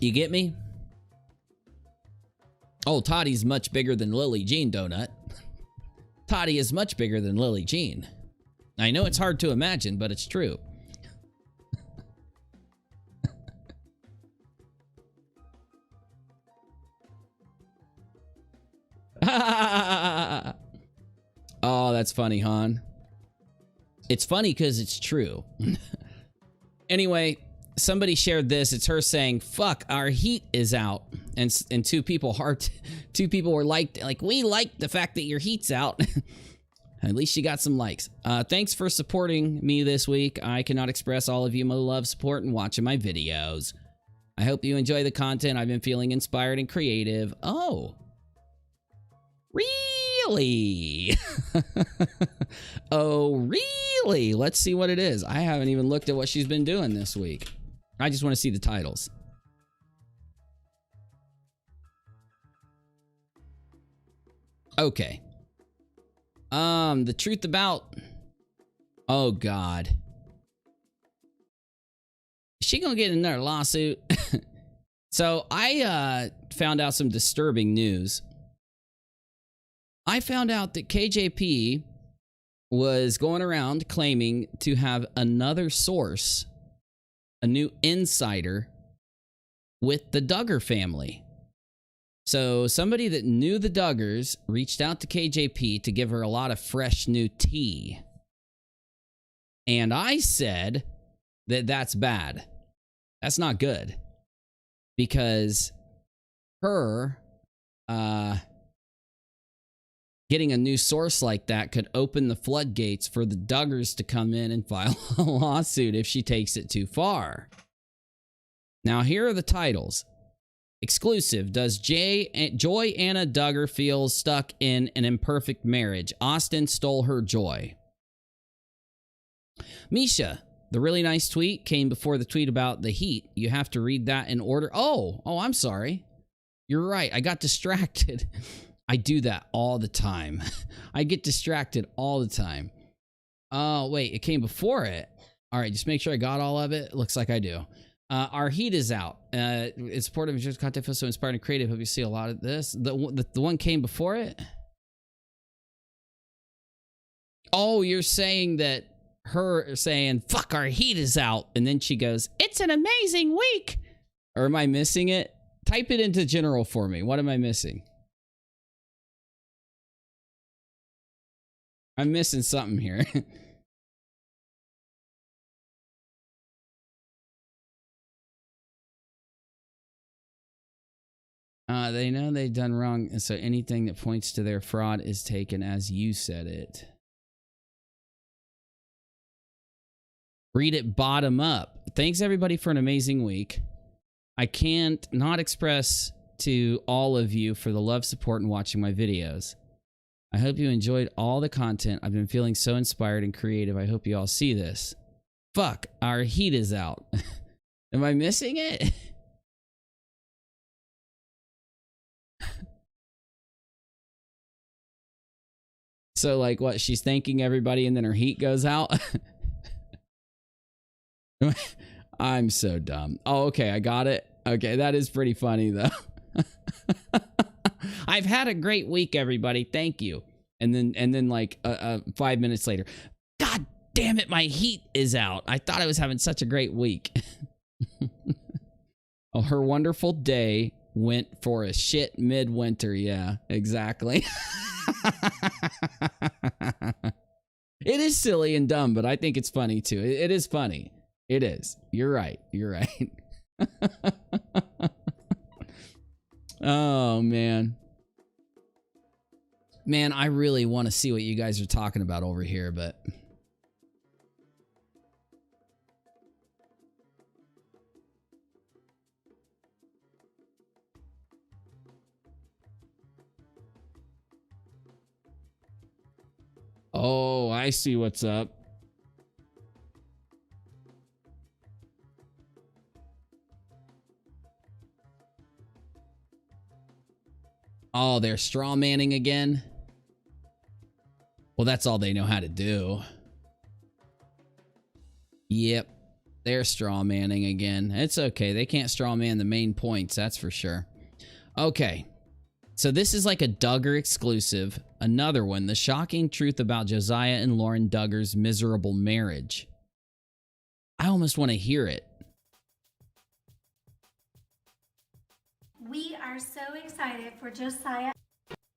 You get me? Oh, Tati's much bigger than Lily Jean Donut. Tati is much bigger than Lily Jean. I know it's hard to imagine, but it's true. Oh, that's funny, Han. It's funny because it's true. Anyway, somebody shared this. It's her saying, "Fuck, our heat is out," and two people were like, "We like the fact that your heat's out." At least she got some likes. Thanks for supporting me this week. I cannot express all of you my love, support, and watching my videos. I hope you enjoy the content. I've been feeling inspired and creative. Oh. Really? Oh, really? Let's see what it is. I haven't even looked at what she's been doing this week. I just want to see the titles. Okay. The truth about... Oh, God. Is she gonna get another lawsuit? So, I found out some disturbing news. I found out that KJP was going around claiming to have another source, a new insider, with the Duggar family. So somebody that knew the Duggars reached out to KJP to give her a lot of fresh new tea. And I said that that's bad. That's not good. Because her, getting a new source like that could open the floodgates for the Duggars to come in and file a lawsuit if she takes it too far. Now, here are the titles. Exclusive. Does Joy Anna Duggar feel stuck in an imperfect marriage? Austin stole her joy. Misha, the really nice tweet came before the tweet about the heat. You have to read that in order. Oh, I'm sorry. You're right. I got distracted. I do that all the time. I get distracted all the time. Oh, wait, it came before it. All right, just make sure I got all of it. Looks like I do. Our heat is out. It's supportive of just content, feels so inspired and creative. Hope you see a lot of this. The one came before it? Oh, you're saying that her saying, "Fuck, our heat is out," and then she goes, "It's an amazing week." Or am I missing it? Type it into general for me. What am I missing? I'm missing something here. They know they've done wrong, and so anything that points to their fraud is taken as you said it. Read it bottom up. Thanks, everybody, for an amazing week. I can't not express to all of you for the love, support, and watching my videos. I hope you enjoyed all the content. I've been feeling so inspired and creative. I hope you all see this. Fuck, our heat is out. Am I missing it? So, like, what? She's thanking everybody and then her heat goes out? I'm so dumb. Oh, okay, I got it. Okay, that is pretty funny, though. I've had a great week, everybody. Thank you. And then like 5 minutes later, God damn it, my heat is out. I thought I was having such a great week. Oh, her wonderful day went for a shit midwinter. Yeah, exactly. It is silly and dumb, but I think it's funny too. It is funny. It is. You're right. You're right. Oh, man. Man, I really want to see what you guys are talking about over here, but... Oh, I see what's up. Oh, they're straw manning again? Well, that's all they know how to do. Yep. They're straw manning again. It's okay. They can't straw man the main points, that's for sure. Okay. So this is like a Duggar exclusive. Another one, the shocking truth about Josiah and Lauren Duggar's miserable marriage. I almost want to hear it. We are so excited for Josiah.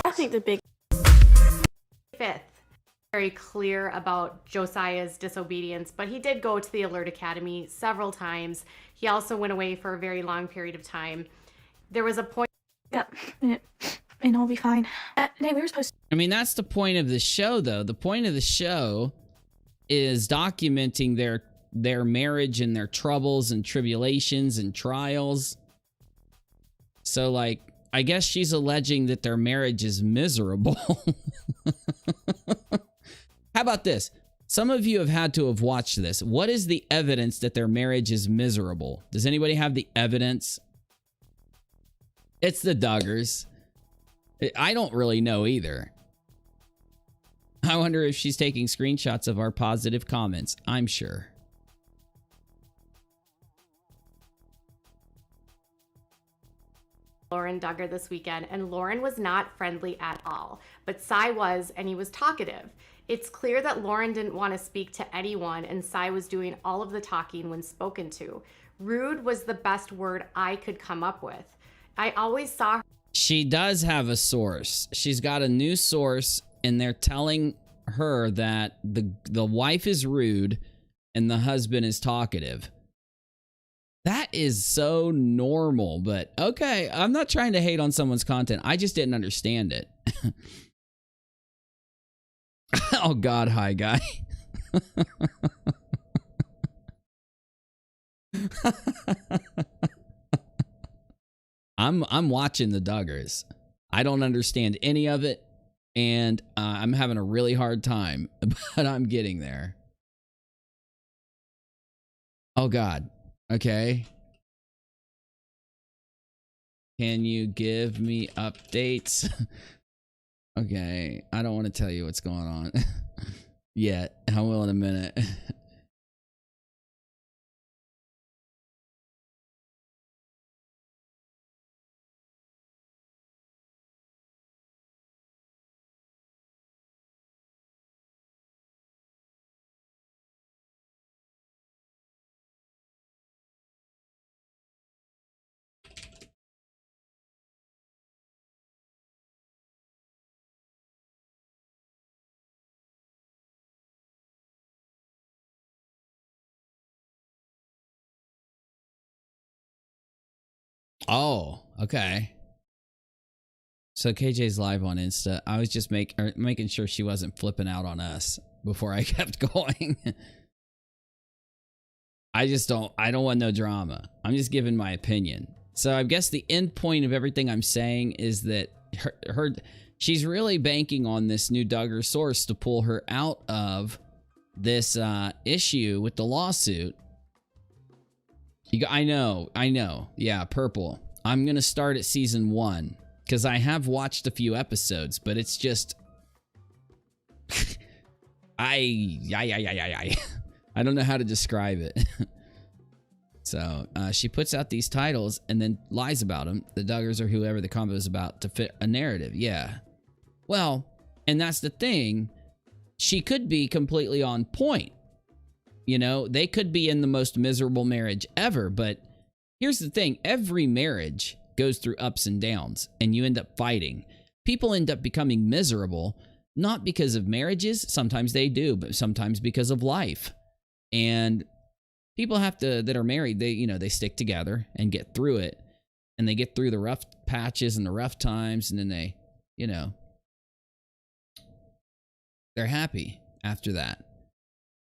I think the big 5th, very clear about Josiah's disobedience, but he did go to the Alert Academy several times. He also went away for a very long period of time. There was a point. Yep, and I'll be fine. No, we were supposed to. I mean, that's the point of the show, though. The point of the show is documenting their marriage and their troubles and tribulations and trials. So, like, I guess she's alleging that their marriage is miserable. How about this? Some of you have had to have watched this. What is the evidence that their marriage is miserable? Does anybody have the evidence? It's the Duggars. I don't really know either. I wonder if she's taking screenshots of our positive comments. I'm sure. Lauren Duggar this weekend, and Lauren was not friendly at all, but Cy was, and he was talkative. It's clear that Lauren didn't want to speak to anyone, and Cy was doing all of the talking when spoken to. Rude was the best word I could come up with. I always saw her. She does have a source. She's got a new source, and they're telling her that the wife is rude and the husband is talkative. That is so normal, but okay. I'm not trying to hate on someone's content. I just didn't understand it. Oh God, hi guy. I'm watching the Duggars. I don't understand any of it, and I'm having a really hard time, but I'm getting there. Oh God. Okay. Can you give me updates? Okay. I don't want to tell you what's going on yet. I will in a minute. Oh, okay. So KJ's live on Insta. I was just making sure she wasn't flipping out on us before I kept going. I don't want no drama. I'm just giving my opinion. So I guess the end point of everything I'm saying is that she's really banking on this new Duggar source to pull her out of this issue with the lawsuit. I know. Yeah, Purple. I'm going to start at season 1 because I have watched a few episodes, but it's just... I don't know how to describe it. So she puts out these titles and then lies about them. The Duggars or whoever the combo is about to fit a narrative. Yeah. Well, and that's the thing. She could be completely on point. You know, they could be in the most miserable marriage ever, but here's the thing. Every marriage goes through ups and downs, and you end up fighting. People end up becoming miserable, not because of marriages. Sometimes they do, but sometimes because of life. And people that are married, they stick together and get through it, and they get through the rough patches and the rough times, and then they, they're happy after that.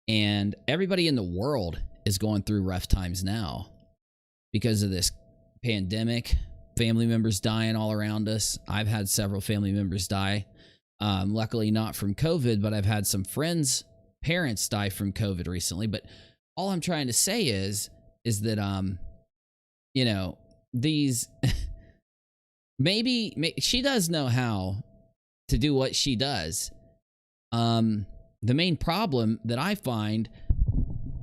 And everybody in the world is going through rough times now because of this pandemic. Family members dying all around us. I've had several family members die. Luckily not from COVID, but I've had some friends' parents die from COVID recently. But all I'm trying to say is that, these, maybe she does know how to do what she does. The main problem that I find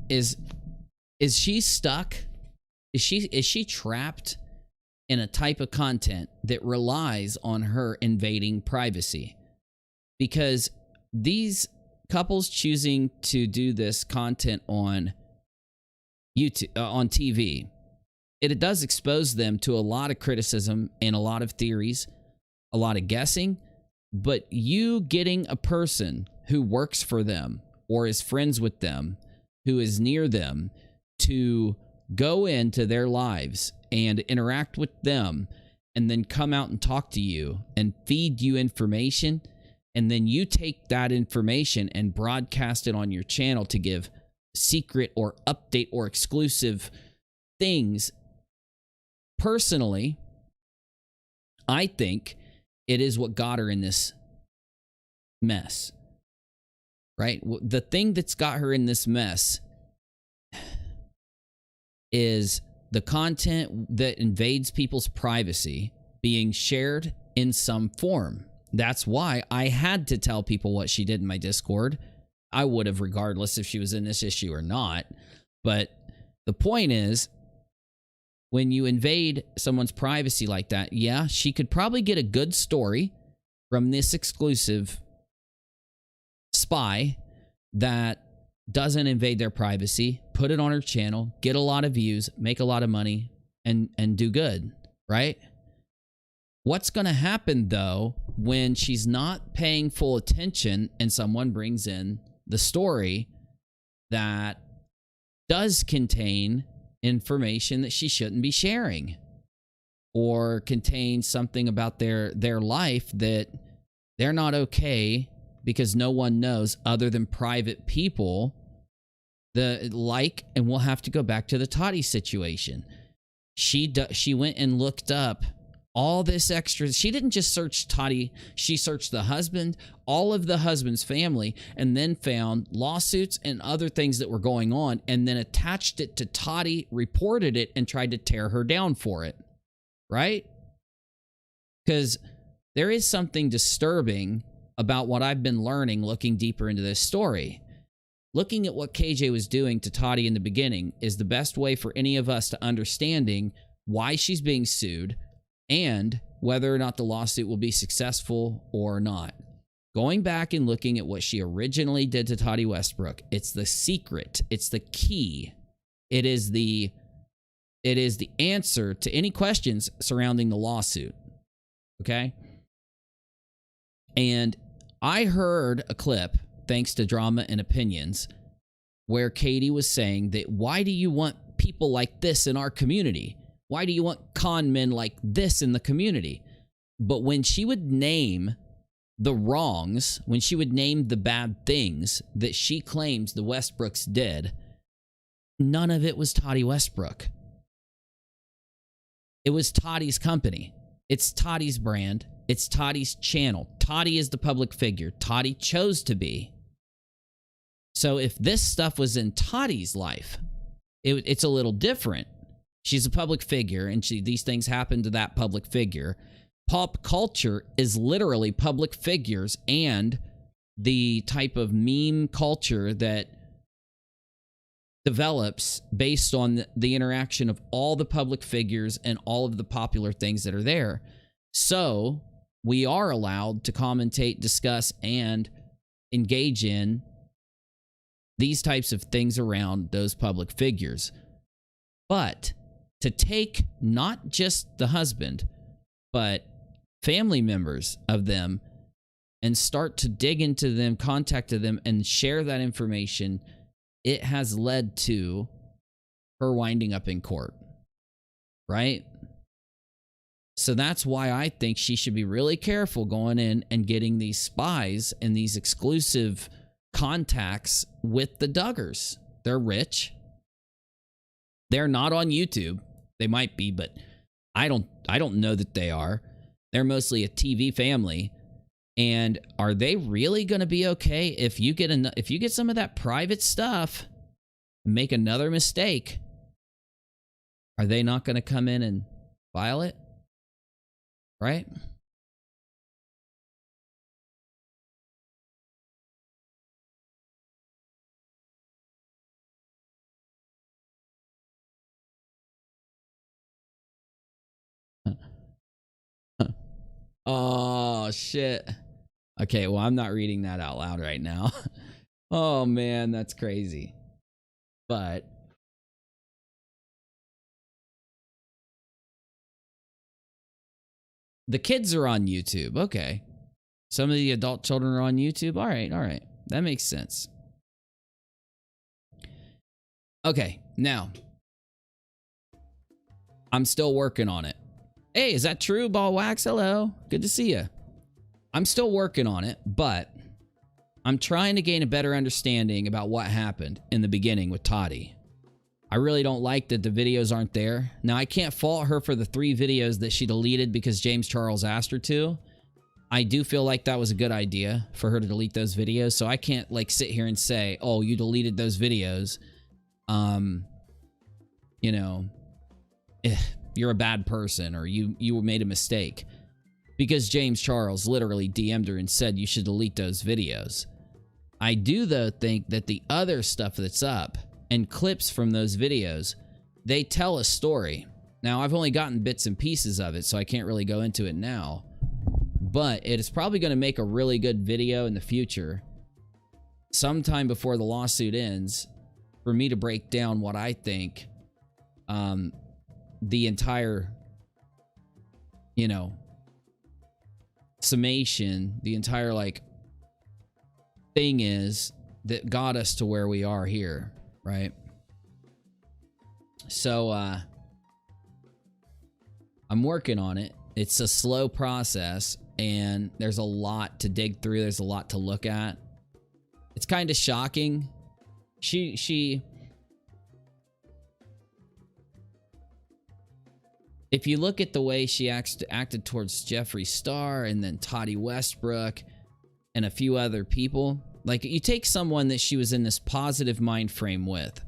is she stuck? Is she trapped in a type of content that relies on her invading privacy. Because these couples choosing to do this content on YouTube, on TV, it does expose them to a lot of criticism and a lot of theories, a lot of guessing. But you getting a person who works for them or is friends with them, who is near them, to go into their lives and interact with them and then come out and talk to you and feed you information, and then you take that information and broadcast it on your channel to give secret or update or exclusive things. Personally, I think it is what got her in this mess, right? The thing that's got her in this mess is the content that invades people's privacy being shared in some form. That's why I had to tell people what she did in my Discord. I would have regardless if she was in this issue or not. But the point is, when you invade someone's privacy like that, yeah, she could probably get a good story from this exclusive spy that doesn't invade their privacy, put it on her channel, get a lot of views, make a lot of money, and do good, right? What's going to happen, though, when she's not paying full attention and someone brings in the story that does contain information that she shouldn't be sharing, or contains something about their life that they're not okay because no one knows other than private people? And we'll have to go back to the Tati situation. She went and looked up all this extra. She didn't just search Tati. She searched the husband, all of the husband's family, and then found lawsuits and other things that were going on, and then attached it to Tati, reported it, and tried to tear her down for it, right? Because there is something disturbing about what I've been learning looking deeper into this story. Looking at what KJ was doing to Tati in the beginning is the best way for any of us to understanding why she's being sued and whether or not the lawsuit will be successful or not. Going back and looking at what she originally did to Tati Westbrook, it's the secret, it's the key. It is the answer to any questions surrounding the lawsuit. Okay? And I heard a clip, thanks to Drama and Opinions, where Katie was saying that, why do you want people like this in our community? Why do you want con men like this in the community? But when she would name the wrongs, when she would name the bad things that she claims the Westbrooks did, none of it was Tati Westbrook. It was Tati's company. It's Tati's brand. It's Tati's channel. Tati is the public figure. Tati chose to be. So if this stuff was in Tati's life, it's a little different. She's a public figure, and these things happen to that public figure. Pop culture is literally public figures and the type of meme culture that develops based on the interaction of all the public figures and all of the popular things that are there. So we are allowed to commentate, discuss, and engage in these types of things around those public figures. But to take not just the husband, but family members of them and start to dig into them, contact them, and share that information, it has led to her winding up in court, right? So that's why I think she should be really careful going in and getting these spies and these exclusive contacts with the Duggars. They're rich. They're not on YouTube. They might be, but I don't know that they are. They're mostly a TV family. And are they really going to be okay if you get some of that private stuff and make another mistake? Are they not going to come in and file it? Right? Oh, shit. Okay, well, I'm not reading that out loud right now. Oh, man, that's crazy. But the kids are on YouTube. Okay. Some of the adult children are on YouTube. All right, all right. That makes sense. Okay, now. I'm still working on it. Hey, is that true, Ball Wax? Hello. Good to see you. I'm still working on it, but I'm trying to gain a better understanding about what happened in the beginning with Tati. I really don't like that the videos aren't there. Now, I can't fault her for the 3 videos that she deleted because James Charles asked her to. I do feel like that was a good idea for her to delete those videos, so I can't like sit here and say, oh, you deleted those videos. You know, you're a bad person or you made a mistake. Because James Charles literally DM'd her and said you should delete those videos. I do, though, think that the other stuff that's up and clips from those videos, they tell a story. Now, I've only gotten bits and pieces of it, so I can't really go into it now. But it is probably going to make a really good video in the future, sometime before the lawsuit ends, for me to break down what I think the entire, you know, summation, the entire like thing is that got us to where we are here, right? So I'm working on it. It's a slow process and there's a lot to dig through. There's a lot to look at. It's kind of shocking. If you look at the way she acted towards Jeffree Star and then Tati Westbrook and a few other people, like you take someone that she was in this positive mind frame with,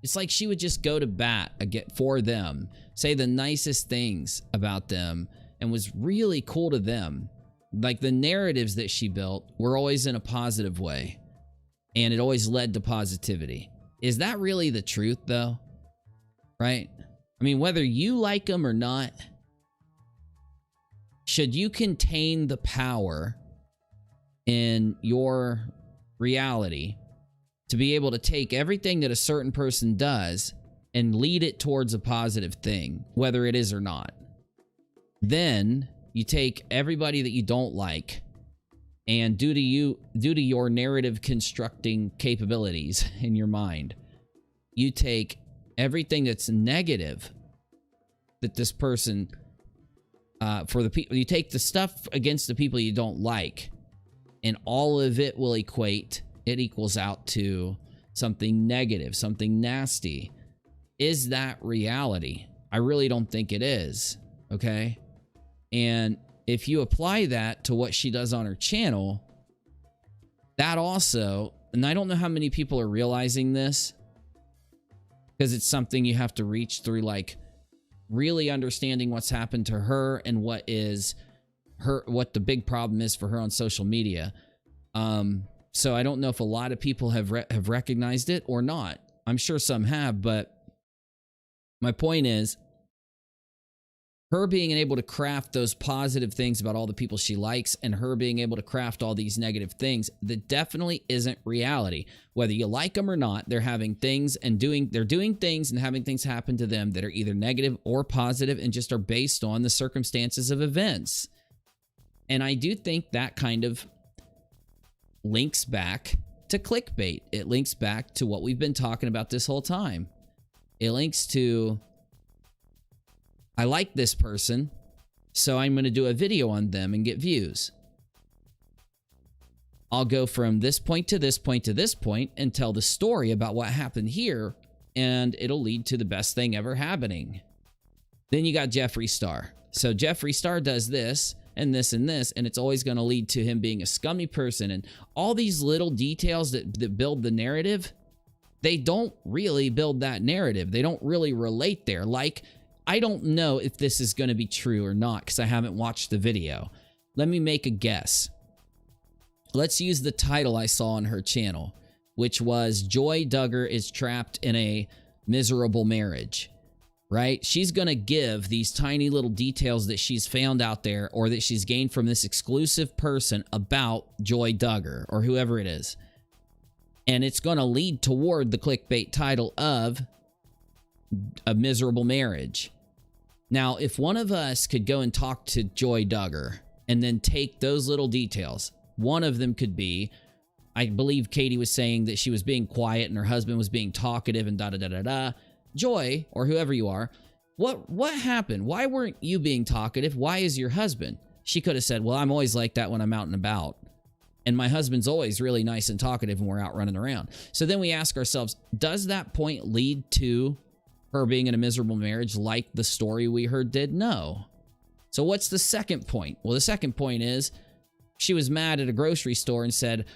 it's like she would just go to bat for them, say the nicest things about them, and was really cool to them. Like the narratives that she built were always in a positive way, and it always led to positivity. Is that really the truth, though? Right? I mean, whether you like them or not, should you contain the power in your reality to be able to take everything that a certain person does and lead it towards a positive thing, whether it is or not? Then you take everybody that you don't like, and due to your narrative constructing capabilities in your mind, you take everything that's negative that this person, for the people, you take the stuff against the people you don't like, and all of it will equate, it equals out to something negative, something nasty. Is that reality? I really don't think it is, okay? And if you apply that to what she does on her channel, that also, and I don't know how many people are realizing this, because it's something you have to reach through, like really understanding what's happened to her and what the big problem is for her on social media. So I don't know if a lot of people have recognized it or not. I'm sure some have, but my point is, her being able to craft those positive things about all the people she likes and her being able to craft all these negative things, that definitely isn't reality. Whether you like them or not, they're having things and they're doing things and having things happen to them that are either negative or positive and just are based on the circumstances of events. And I do think that kind of links back to clickbait. It links back to what we've been talking about this whole time. It links to, I like this person, so I'm going to do a video on them and get views. I'll go from this point to this point to this point and tell the story about what happened here, and it'll lead to the best thing ever happening. Then you got Jeffree Star. So Jeffree Star does this and this and this, and it's always going to lead to him being a scummy person. And all these little details that build the narrative, they don't really build that narrative. They don't really relate there. Like, I don't know if this is going to be true or not because I haven't watched the video. Let me make a guess. Let's use the title I saw on her channel, which was Joy Duggar is trapped in a miserable marriage. right? She's going to give these tiny little details that she's found out there or that she's gained from this exclusive person about Joy Duggar or whoever it is. And it's going to lead toward the clickbait title of A Miserable Marriage. Now, if one of us could go and talk to Joy Duggar and then take those little details, one of them could be, I believe Katie was saying that she was being quiet and her husband was being talkative and da-da-da-da-da. Joy, or whoever you are, what happened? Why weren't you being talkative? Why is your husband? She could have said, well, I'm always like that when I'm out and about. And my husband's always really nice and talkative when we're out running around. So then we ask ourselves, does that point lead to her being in a miserable marriage like the story we heard did? No. So what's the second point? Well, the second point is she was mad at a grocery store and said,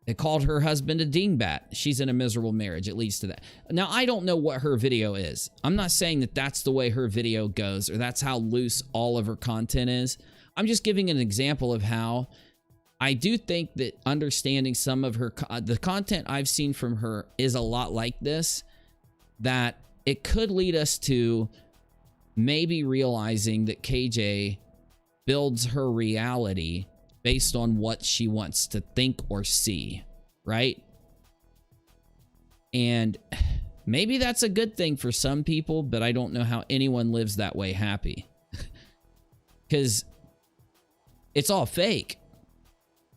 they called her husband a dingbat. She's in a miserable marriage. It leads to that. Now, I don't know what her video is. I'm not saying that that's the way her video goes or that's how loose all of her content is. I'm just giving an example of how I do think that understanding some of her, the content I've seen from her is a lot like this, that it could lead us to maybe realizing that KJ builds her reality based on what she wants to think or see, right? And maybe that's a good thing for some people, but I don't know how anyone lives that way happy. Because it's all fake,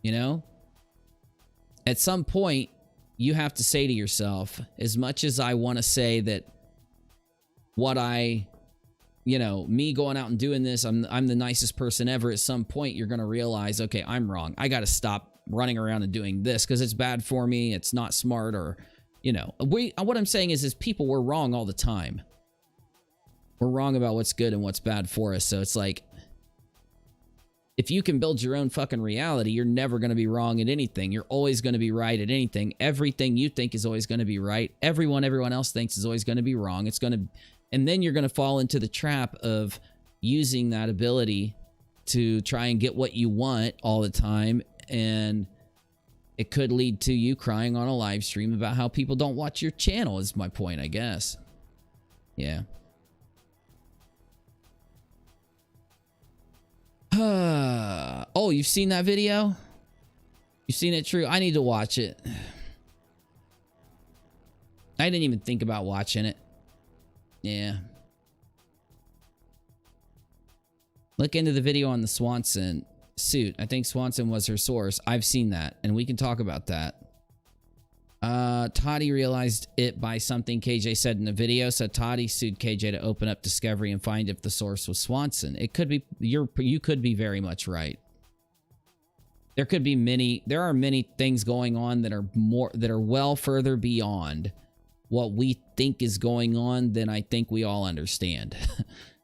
you know? At some point, you have to say to yourself, as much as I want to say that what me going out and doing this, I'm the nicest person ever, at some point you're going to realize, okay, I'm wrong. I got to stop running around and doing this because it's bad for me. It's not smart, or, what I'm saying is people, we're wrong all the time. We're wrong about what's good and what's bad for us. So it's like, if you can build your own fucking reality, you're never going to be wrong at anything. You're always going to be right at anything. Everything you think is always going to be right. Everyone else thinks is always going to be wrong. And then you're going to fall into the trap of using that ability to try and get what you want all the time. And it could lead to you crying on a live stream about how people don't watch your channel, is my point, I guess. Yeah. Oh, you've seen that video? You've seen it, True? I need to watch it. I didn't even think about watching it. Yeah. Look into the video on the Swanson suit. I think Swanson was her source. I've seen that, and we can talk about that. Tati realized it by something KJ said in the video, so Tati sued KJ to open up discovery and find if the source was Swanson. It could be, you could be very much right. There are many things going on that are well further beyond what we think is going on than I think we all understand.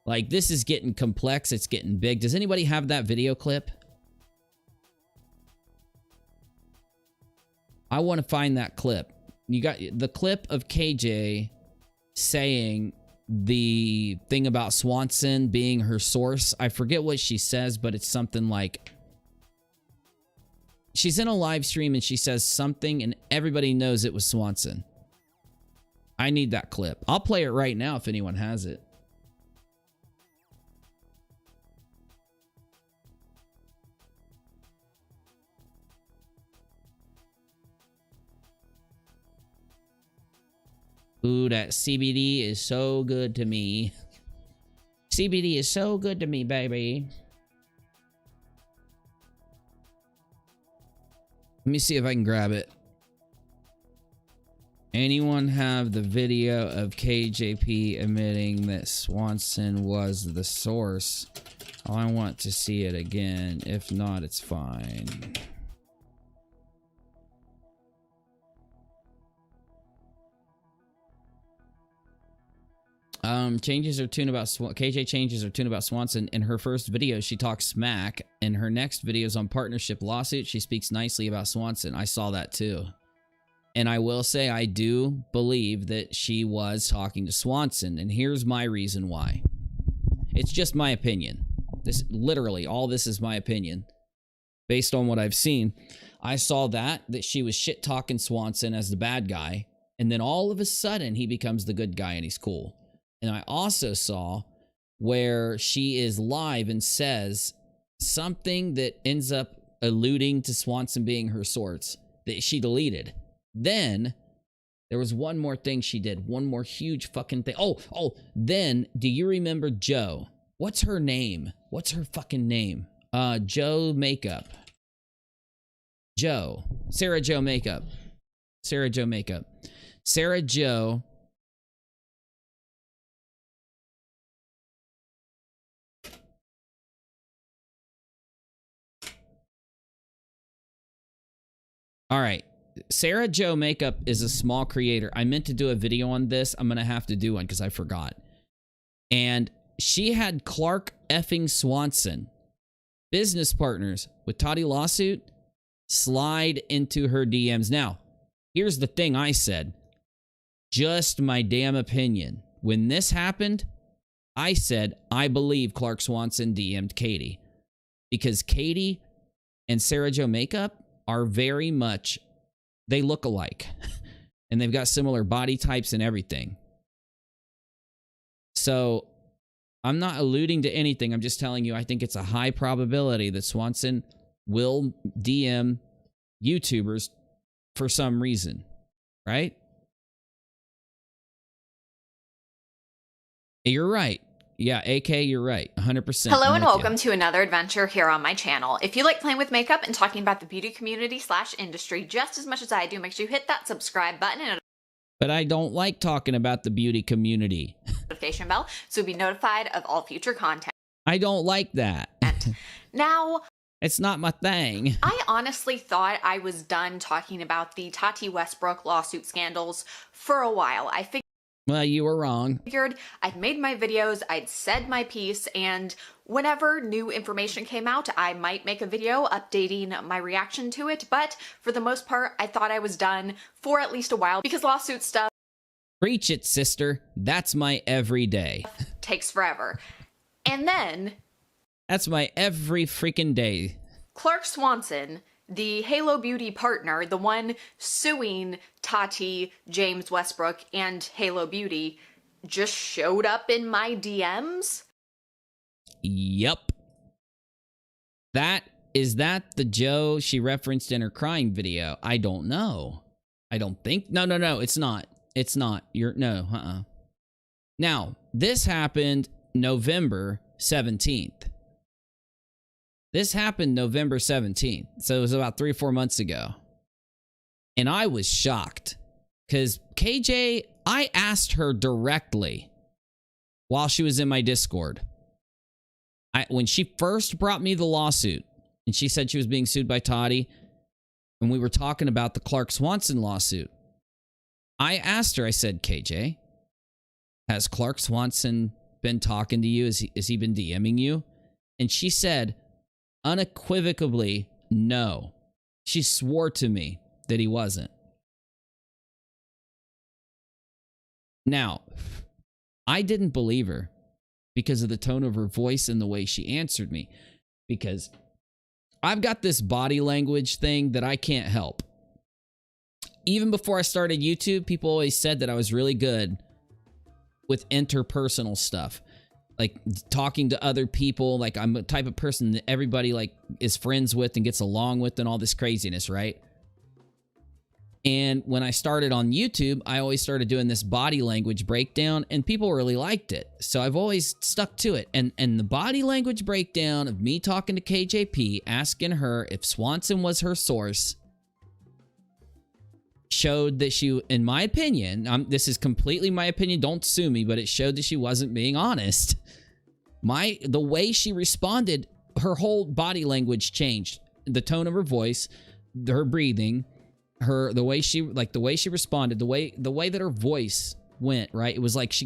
Like, this is getting complex. It's getting big. Does anybody have that video clip? I want to find that clip. You got the clip of KJ saying the thing about Swanson being her source. I forget what she says, but it's something like, she's in a live stream and she says something and everybody knows it was Swanson. I need that clip. I'll play it right now if anyone has it. Ooh, that CBD is so good to me. CBD is so good to me, baby. Let me see if I can grab it. Anyone have the video of KJP admitting that Swanson was the source? Oh, I want to see it again. If not, it's fine. Changes her tune about KJ changes her tune about Swanson. In her first video, she talks smack. In her next videos on partnership lawsuit, she speaks nicely about Swanson. I saw that too. And I will say I do believe that she was talking to Swanson. And here's my reason why. It's just my opinion. Literally, all this is my opinion. Based on what I've seen. I saw that she was shit-talking Swanson as the bad guy. And then all of a sudden, he becomes the good guy and he's cool. And I also saw where she is live and says something that ends up alluding to Swanson being her source that she deleted. Then there was one more thing she did. One more huge fucking thing. Then do you remember Joe? What's her name? What's her fucking name? Joe Makeup. Joe. Sarah Joe Makeup. Sarah Joe Makeup. Sarah Joe. All right. Sarah Joe Makeup is a small creator. I meant to do a video on this. I'm going to have to do one because I forgot. And she had Clark effing Swanson, business partners with Tati lawsuit, slide into her DMs. Now, here's the thing I said. Just my damn opinion. When this happened, I said, I believe Clark Swanson DM'd Katie. Because Katie and Sarah Joe Makeup are very much, they look alike. And they've got similar body types and everything. So, I'm not alluding to anything. I'm just telling you, I think it's a high probability that Swanson will DM YouTubers for some reason. Right? You're right. Yeah, AK, you're right. 100%. Hello and welcome to another adventure here on my channel. If you like playing with makeup and talking about the beauty community / industry just as much as I do, make sure you hit that subscribe button and but I don't like talking about the beauty community. Notification bell so you'll be notified of all future content. I don't like that. Now, it's not my thing. I honestly thought I was done talking about the Tati Westbrook lawsuit scandals for a while. I Well, you were wrong. figured I'd made my videos, I'd said my piece, and whenever new information came out, I might make a video updating my reaction to it, but for the most part, I thought I was done for at least a while because lawsuit stuff Preach it, sister. That's my everyday. takes forever. And then That's my every freaking day. Clark Swanson, the Halo Beauty partner, the one suing Tati, James Westbrook, and Halo Beauty, just showed up in my DMs? Yup. Is that the Joe she referenced in her crying video? I don't know. I don't think. No, it's not. It's not. Now, this happened November 17th. This happened November 17th. So it was about 3 or 4 months ago. And I was shocked. Because KJ, I asked her directly while she was in my Discord. When she first brought me the lawsuit, and she said she was being sued by Tati, and we were talking about the Clark Swanson lawsuit, I asked her, I said, KJ, has Clark Swanson been talking to you? Has he been DMing you? And she said, unequivocally, no. She swore to me that he wasn't. Now, I didn't believe her because of the tone of her voice and the way she answered me. Because I've got this body language thing that I can't help. Even before I started YouTube, people always said that I was really good with interpersonal stuff. Like talking to other people. Like I'm a type of person that everybody like is friends with and gets along with and all this craziness, right? And when I started on YouTube, I always started doing this body language breakdown and people really liked it. So I've always stuck to it. And the body language breakdown of me talking to KJP, asking her if Swanson was her source, showed that she, in my opinion, this is completely my opinion, don't sue me, but it showed that she wasn't being honest. The way she responded, her whole body language changed. The tone of her voice, her breathing, the way she responded, the way that her voice went, right? It was like she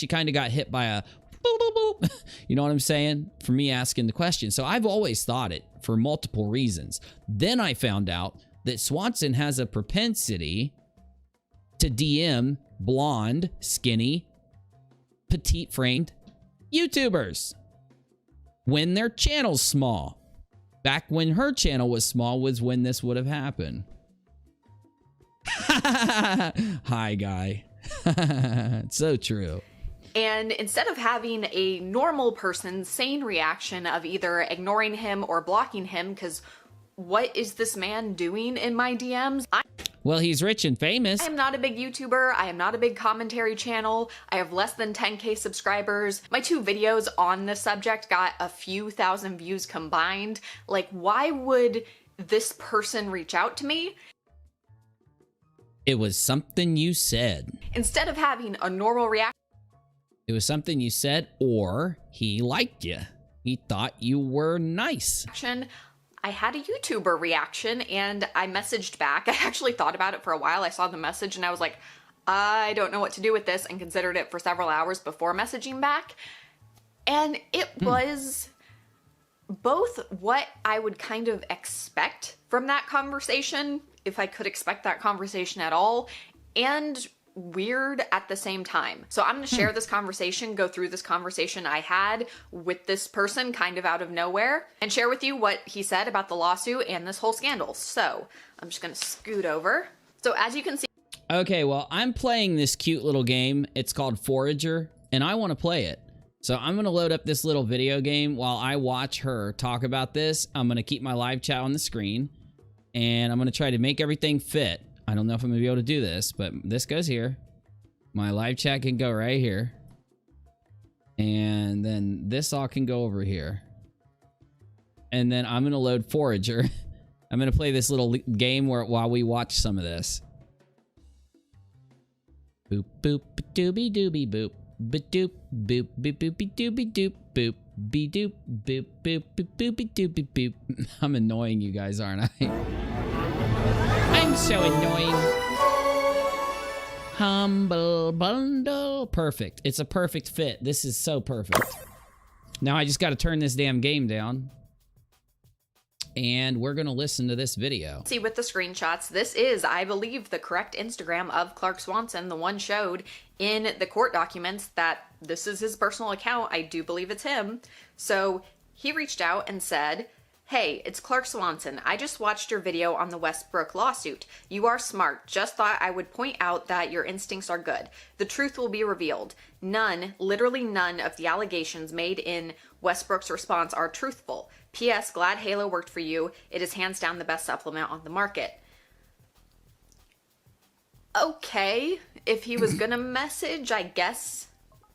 kind of got hit by a boop, boop, boop. You know what I'm saying? For me asking the question. So I've always thought it for multiple reasons. Then I found out that Swanson has a propensity to DM blonde, skinny, petite framed YouTubers when their channel's small. Back when her channel was small was when this would have happened. Hi, guy. It's so true. And instead of having a normal person's sane reaction of either ignoring him or blocking him, because what is this man doing in my DMs? Well, he's rich and famous. I am not a big YouTuber. I am not a big commentary channel. I have less than 10K subscribers. My 2 videos on this subject got a few thousand views combined. Like, why would this person reach out to me? It was something you said. Instead of having a normal reaction. It was something you said, or he liked you. He thought you were nice. I had a YouTuber reaction and I messaged back. I actually thought about it for a while. I saw the message and I was like, I don't know what to do with this, and considered it for several hours before messaging back. And it was both what I would kind of expect from that conversation, if I could expect that conversation at all, and weird at the same time. So I'm gonna share this conversation, go through this conversation I had with this person kind of out of nowhere, and share with you what he said about the lawsuit and this whole scandal. So I'm just gonna scoot over. So as you can see. Okay, well, I'm playing this cute little game. It's called Forager, and I want to play it. So I'm going to load up this little video game while I watch her talk about this. I'm going to keep my live chat on the screen, and I'm going to try to make everything fit. I don't know if I'm going to be able to do this, but this goes here. My live chat can go right here. And then this all can go over here. And then I'm going to load Forager. I'm going to play this little game while we watch some of this. Boop, boop, dooby dooby boop. Ba-doop, boop, boop, boopy dooby doop, boop. Be-doop, boop, boop, boop, boopy doopy boop. I'm annoying you guys, aren't I? I'm so annoying. Humble bundle. Perfect. It's a perfect fit. This is so perfect. Now I just got to turn this damn game down. And we're going to listen to this video. See with the screenshots, this is, I believe, the correct Instagram of Clark Swanson, the one showed in the court documents that this is his personal account. I do believe it's him. So he reached out and said, "Hey, it's Clark Swanson. I just watched your video on the Westbrook lawsuit. You are smart. Just thought I would point out that your instincts are good. The truth will be revealed. None, literally none of the allegations made in Westbrook's response are truthful. P.S. Glad Halo worked for you. It is hands down the best supplement on the market." Okay, if he was gonna message, I guess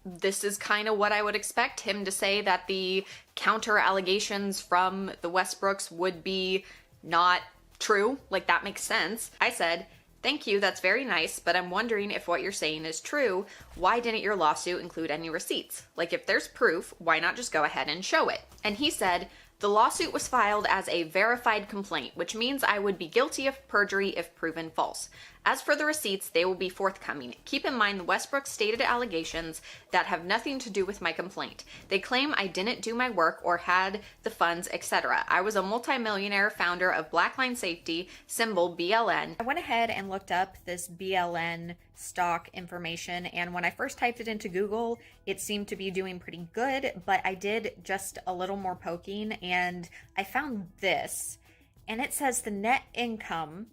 this is kind of what I would expect him to say, that the counter allegations from the Westbrooks would be not true. Like, that makes sense. I said, "Thank you, that's very nice, but I'm wondering if what you're saying is true. Why didn't your lawsuit include any receipts? Like, if there's proof, why not just go ahead and show it?" And he said, "The lawsuit was filed as a verified complaint, which means I would be guilty of perjury if proven false. As for the receipts, they will be forthcoming. Keep in mind the Westbrook stated allegations that have nothing to do with my complaint. They claim I didn't do my work or had the funds, etc. I was a multimillionaire founder of Blackline Safety, symbol BLN." I went ahead and looked up this BLN stock information, and when I first typed it into Google, it seemed to be doing pretty good, but I did just a little more poking and I found this, and it says the net income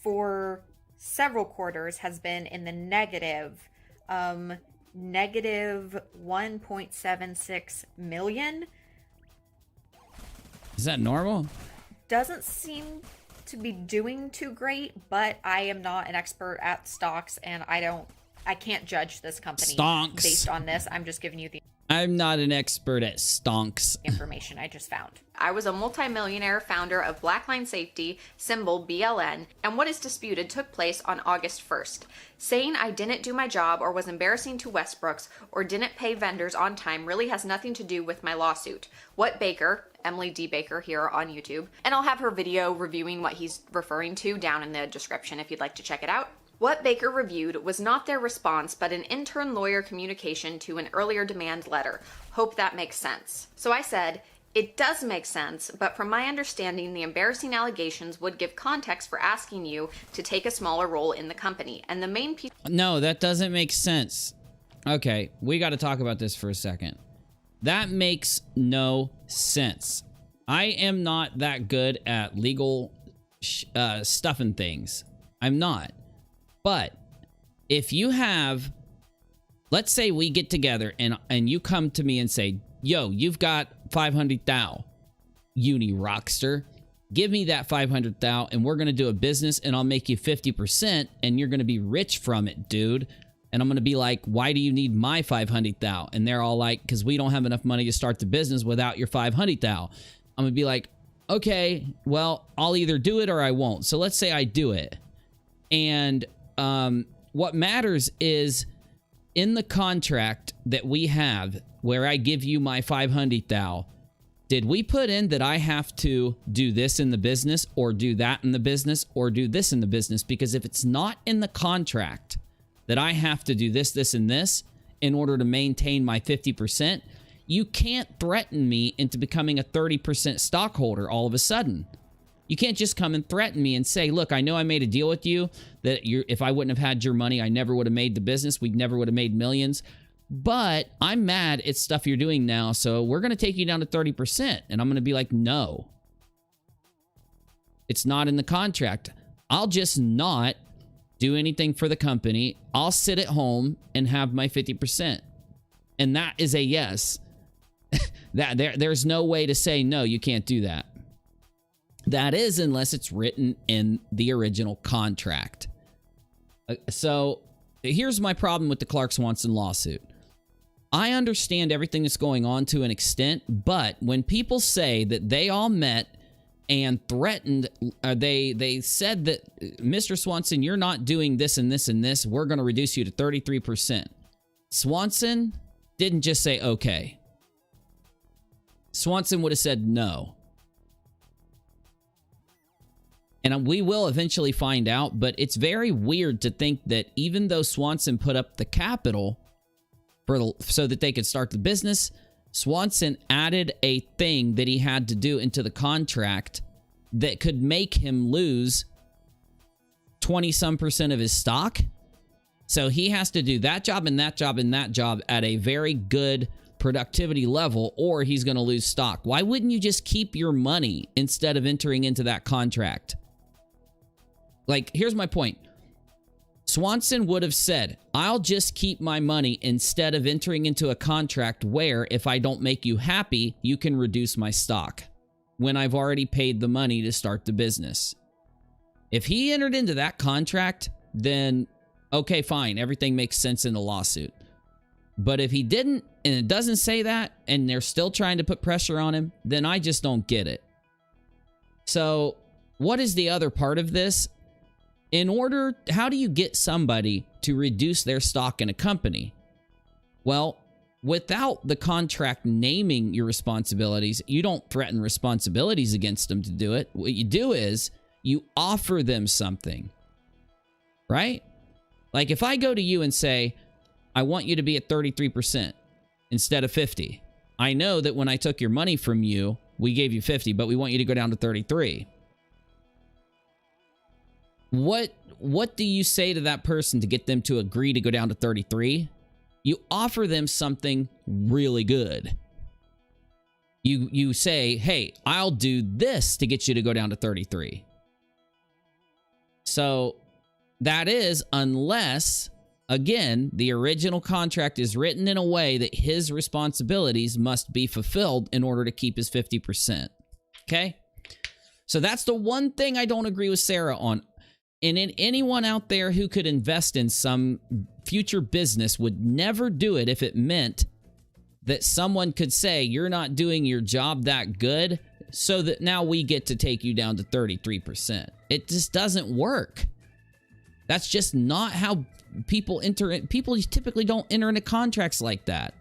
for several quarters has been in the negative 1.76 million. Is that normal? Doesn't seem to be doing too great, but I am not an expert at stocks, and I can't judge this company Stonks. based on this. I'm just giving you the I'm not an expert at stonks. information I just found. I was a multimillionaire founder of Blackline Safety, symbol BLN, and what is disputed took place on August 1st. Saying I didn't do my job or was embarrassing to Westbrooks or didn't pay vendors on time really has nothing to do with my lawsuit. What Baker, Emily D. Baker here on YouTube, and I'll have her video reviewing what he's referring to down in the description if you'd like to check it out. What Baker reviewed was not their response, but an intern lawyer communication to an earlier demand letter. Hope that makes sense. So I said, "It does make sense, but from my understanding, the embarrassing allegations would give context for asking you to take a smaller role in the company. And the main piece..." No, that doesn't make sense. Okay, we got to talk about this for a second. That makes no sense. I am not that good at legal stuff and things. I'm not. But if you have let's say we get together and you come to me and say, yo, you've got 500 thou, UNIRockster. Give me that 500 thou and we're going to do a business and I'll make you 50% and you're going to be rich from it, dude. And I'm going to be like, why do you need my 500 thou? And they're all like, because we don't have enough money to start the business without your 500 thou. I'm going to be like, okay, well, I'll either do it or I won't. So let's say I do it. And what matters is in the contract that we have where I give you my 500 thou, did we put in that I have to do this in the business or do that in the business or do this in the business? Because if it's not in the contract that I have to do this, this, and this in order to maintain my 50%, you can't threaten me into becoming a 30% stockholder all of a sudden. You can't just come and threaten me and say, look, I know I made a deal with you that if I wouldn't have had your money, I never would have made the business. We never would have made millions. But I'm mad at stuff you're doing now, so we're going to take you down to 30%. And I'm going to be like, no. It's not in the contract. I'll just not do anything for the company. I'll sit at home and have my 50%. And that is a yes. There's no way to say, no, you can't do that. That is unless it's written in the original contract. So here's my problem with the Clark Swanson lawsuit. I understand everything that's going on to an extent, but when people say that they all met and threatened, they said that, Mr. Swanson, you're not doing this and this and this, we're going to reduce you to 33%. Swanson didn't just say okay. Swanson would have said no. And we will eventually find out, but it's very weird to think that even though Swanson put up the capital so that they could start the business, Swanson added a thing that he had to do into the contract that could make him lose 20-some% of his stock. So he has to do that job and that job and that job at a very good productivity level, or he's going to lose stock. Why wouldn't you just keep your money instead of entering into that contract? Like, here's my point. Swanson would have said, I'll just keep my money instead of entering into a contract where if I don't make you happy, you can reduce my stock when I've already paid the money to start the business. If he entered into that contract, then okay, fine. Everything makes sense in the lawsuit. But if he didn't, and it doesn't say that, and they're still trying to put pressure on him, then I just don't get it. So what is the other part of this? How do you get somebody to reduce their stock in a company? Well, without the contract naming your responsibilities, you don't threaten responsibilities against them to do it. What you do is you offer them something, right? Like if I go to you and say, I want you to be at 33% instead of 50. I know that when I took your money from you, we gave you 50, but we want you to go down to 33. What do you say to that person to get them to agree to go down to 33? You offer them something really good. You say, hey, I'll do this to get you to go down to 33. So that is unless, again, the original contract is written in a way that his responsibilities must be fulfilled in order to keep his 50%. Okay? So that's the one thing I don't agree with Sarah on. And anyone out there who could invest in some future business would never do it if it meant that someone could say, you're not doing your job that good, so that now we get to take you down to 33%. It just doesn't work. That's just not how people enter. People typically don't enter into contracts like that.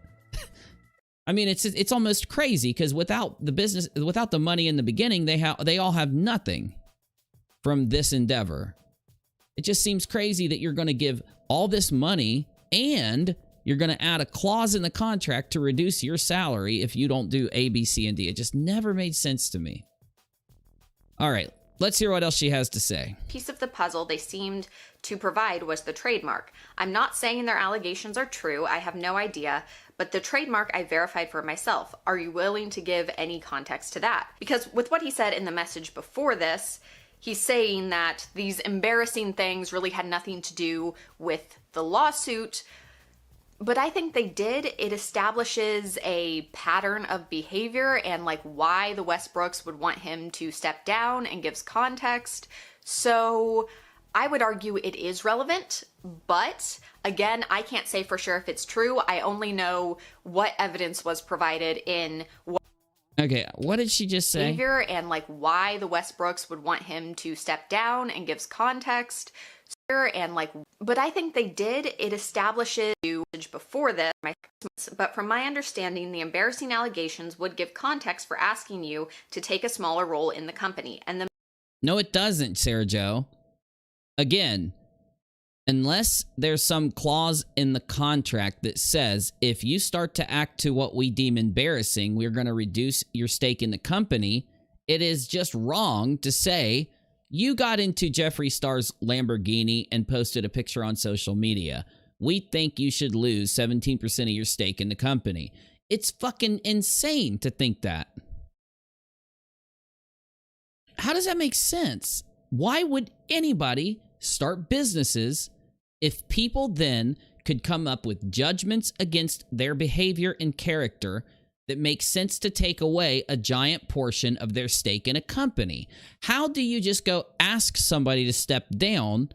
I mean, it's almost crazy because without the business, without the money in the beginning, they all have nothing from this endeavor. It just seems crazy that you're going to give all this money and you're going to add a clause in the contract to reduce your salary if you don't do A, B, C, and D. It just never made sense to me. All right, let's hear what else she has to say. Piece of the puzzle they seemed to provide was the trademark. I'm not saying their allegations are true. I have no idea. But the trademark I verified for myself. Are you willing to give any context to that? Because with what he said in the message before this, he's saying that these embarrassing things really had nothing to do with the lawsuit. but I think they did. It establishes a pattern of behavior and like why the Westbrooks would want him to step down and gives context. So I would argue it is relevant, but again, I can't say for sure if it's true. I only know what evidence was provided in Okay, what did she just say? behavior and like why the Westbrooks would want him to step down and gives context. And like, but I think they did. It establishes before this, but from my understanding, the embarrassing allegations would give context for asking you to take a smaller role in the company. And the No, it doesn't, Sarah Jo. Again, unless there's some clause in the contract that says if you start to act to what we deem embarrassing, we're going to reduce your stake in the company, it is just wrong to say you got into Jeffree Star's Lamborghini and posted a picture on social media. We think you should lose 17% of your stake in the company. It's fucking insane to think that. How does that make sense? Why would anybody start businesses if people then could come up with judgments against their behavior and character that make sense to take away a giant portion of their stake in a company? How do you just go ask somebody to step down,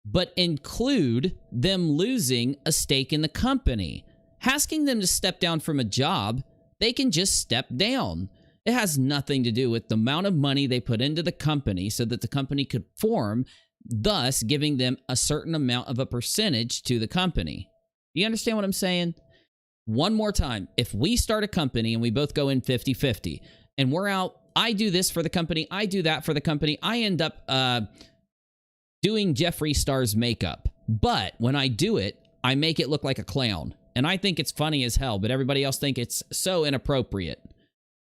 but include them losing a stake in the company? Asking them to step down from a job, they can just step down. It has nothing to do with the amount of money they put into the company so that the company could form, thus giving them a certain amount of a percentage to the company. You understand what I'm saying? One more time, if we start a company and we both go in 50-50 and we're out, I do this for the company, I do that for the company, I end up doing Jeffree Star's makeup. But when I do it, I make it look like a clown. And I think it's funny as hell, but everybody else think it's so inappropriate.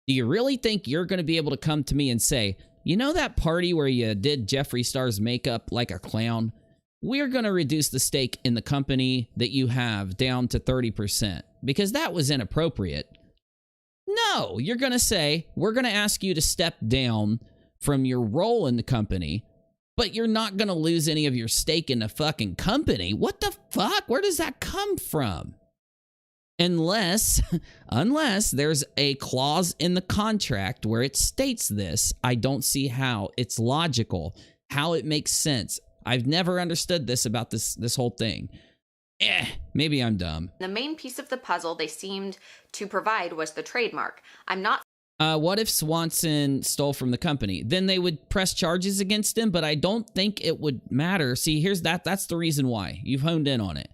Do you really think you're going to be able to come to me and say, you know that party where you did Jeffree Star's makeup like a clown? We're going to reduce the stake in the company that you have down to 30% because that was inappropriate. No, you're going to say, we're going to ask you to step down from your role in the company, but you're not going to lose any of your stake in the fucking company. What the fuck? Where does that come from? Unless there's a clause in the contract where it states this, I don't see how it's logical, how it makes sense. I've never understood this about this whole thing. Maybe I'm dumb. The main piece of the puzzle they seemed to provide was the trademark. I'm not what if Swanson stole from the company? Then they would press charges against him, but I don't think it would matter. See, that's the reason why. You've honed in on it.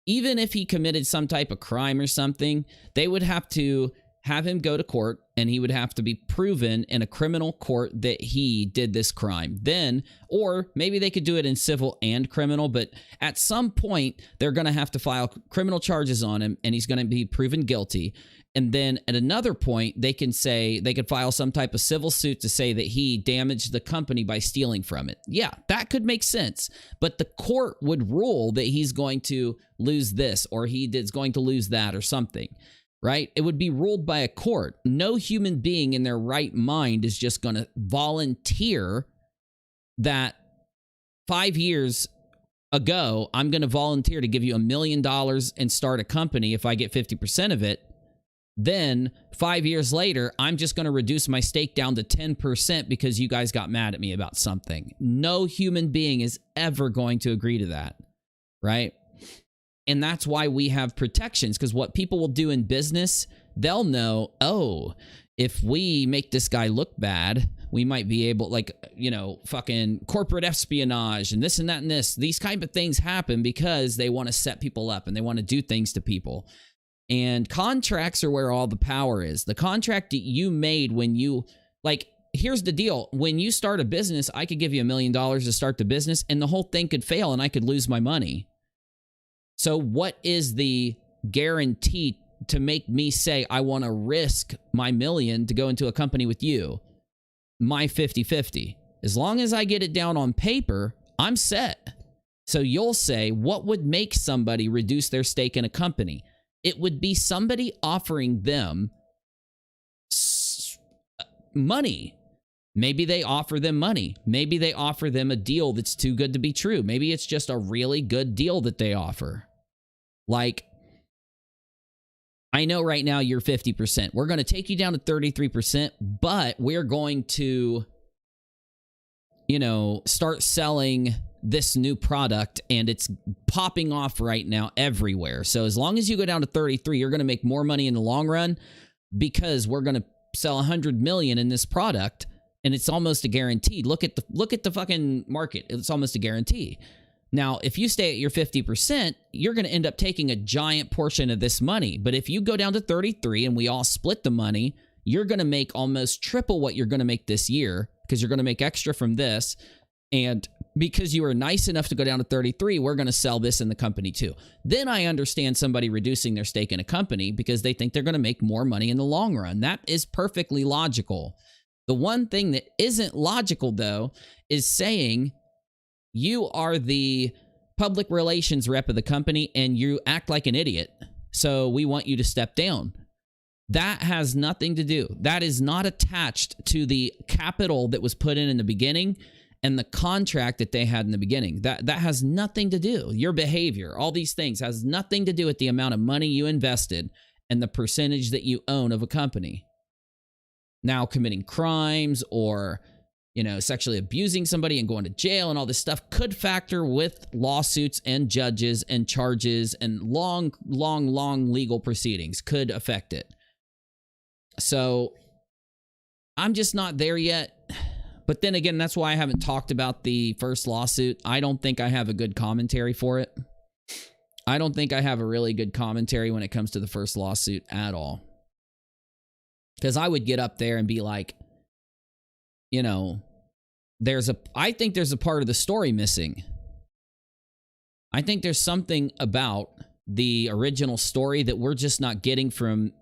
Even if he committed some type of crime or something, they would have to have him go to court and he would have to be proven in a criminal court that he did this crime. Then, or maybe they could do it in civil and criminal, but at some point they're going to have to file criminal charges on him and he's going to be proven guilty. And then at another point, they could file some type of civil suit to say that he damaged the company by stealing from it. Yeah, that could make sense. But the court would rule that he's going to lose this or is going to lose that or something, right? It would be ruled by a court. No human being in their right mind is just going to volunteer that 5 years ago, I'm going to volunteer to give you $1 million and start a company if I get 50% of it. Then 5 years later, I'm just going to reduce my stake down to 10% because you guys got mad at me about something. No human being is ever going to agree to that, right? And that's why we have protections, because what people will do in business, they'll know, oh, if we make this guy look bad, we might be able, like, you know, fucking corporate espionage and this and that and this. These kind of things happen because they want to set people up and they want to do things to people. And contracts are where all the power is. The contract that you made when you, like, here's the deal. When you start a business, I could give you $1 million to start the business and the whole thing could fail and I could lose my money. So what is the guarantee to make me say I want to risk my $1 million to go into a company with you? My 50-50. As long as I get it down on paper, I'm set. So you'll say, what would make somebody reduce their stake in a company? It would be somebody offering them money. Maybe they offer them money. Maybe they offer them a deal that's too good to be true. Maybe it's just a really good deal that they offer. Like, I know right now you're 50%. We're going to take you down to 33%, but we're going to, you know, start selling this new product, and it's popping off right now everywhere. So as long as you go down to 33, you're going to make more money in the long run because we're going to sell 100 million in this product, and it's almost a guarantee. Look at the fucking market. It's almost a guarantee. Now, if you stay at your 50%, you're going to end up taking a giant portion of this money. But if you go down to 33 and we all split the money, you're going to make almost triple what you're going to make this year because you're going to make extra from this. And because you were nice enough to go down to 33, we're going to sell this in the company too. Then I understand somebody reducing their stake in a company because they think they're going to make more money in the long run. That is perfectly logical. The one thing that isn't logical, though, is saying you are the public relations rep of the company and you act like an idiot, so we want you to step down. That has nothing to do. That is not attached to the capital that was put in the beginning and the contract that they had in the beginning. That has nothing to do. Your behavior, all these things, has nothing to do with the amount of money you invested and the percentage that you own of a company. Now, committing crimes or, you know, sexually abusing somebody and going to jail and all this stuff could factor with lawsuits and judges and charges and long legal proceedings could affect it. So I'm just not there yet. But then again, that's why I haven't talked about the first lawsuit. I don't think I have a good commentary for it. I don't think I have a really good commentary when it comes to the first lawsuit at all. Because I would get up there and be like, you know, I think there's a part of the story missing. I think there's something about the original story that we're just not getting from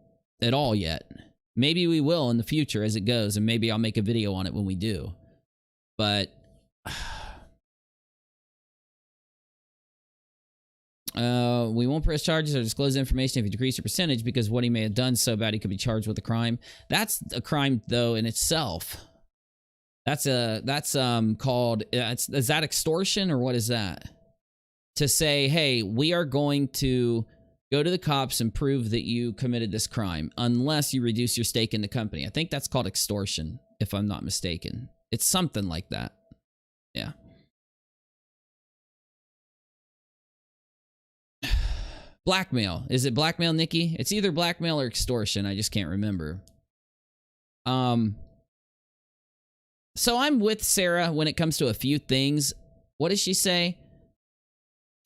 it all yet. Maybe we will in the future as it goes, and maybe I'll make a video on it when we do. But we won't press charges or disclose information if you decrease your percentage because what he may have done so bad he could be charged with a crime. That's a crime, though, in itself. That's called, is that extortion or what is that? To say, hey, we are going to go to the cops and prove that you committed this crime unless you reduce your stake in the company. I think that's called extortion, if I'm not mistaken. It's something like that. Yeah. Blackmail. Is it blackmail, Nikki? It's either blackmail or extortion. I just can't remember. So I'm with Sarah when it comes to a few things. What does she say?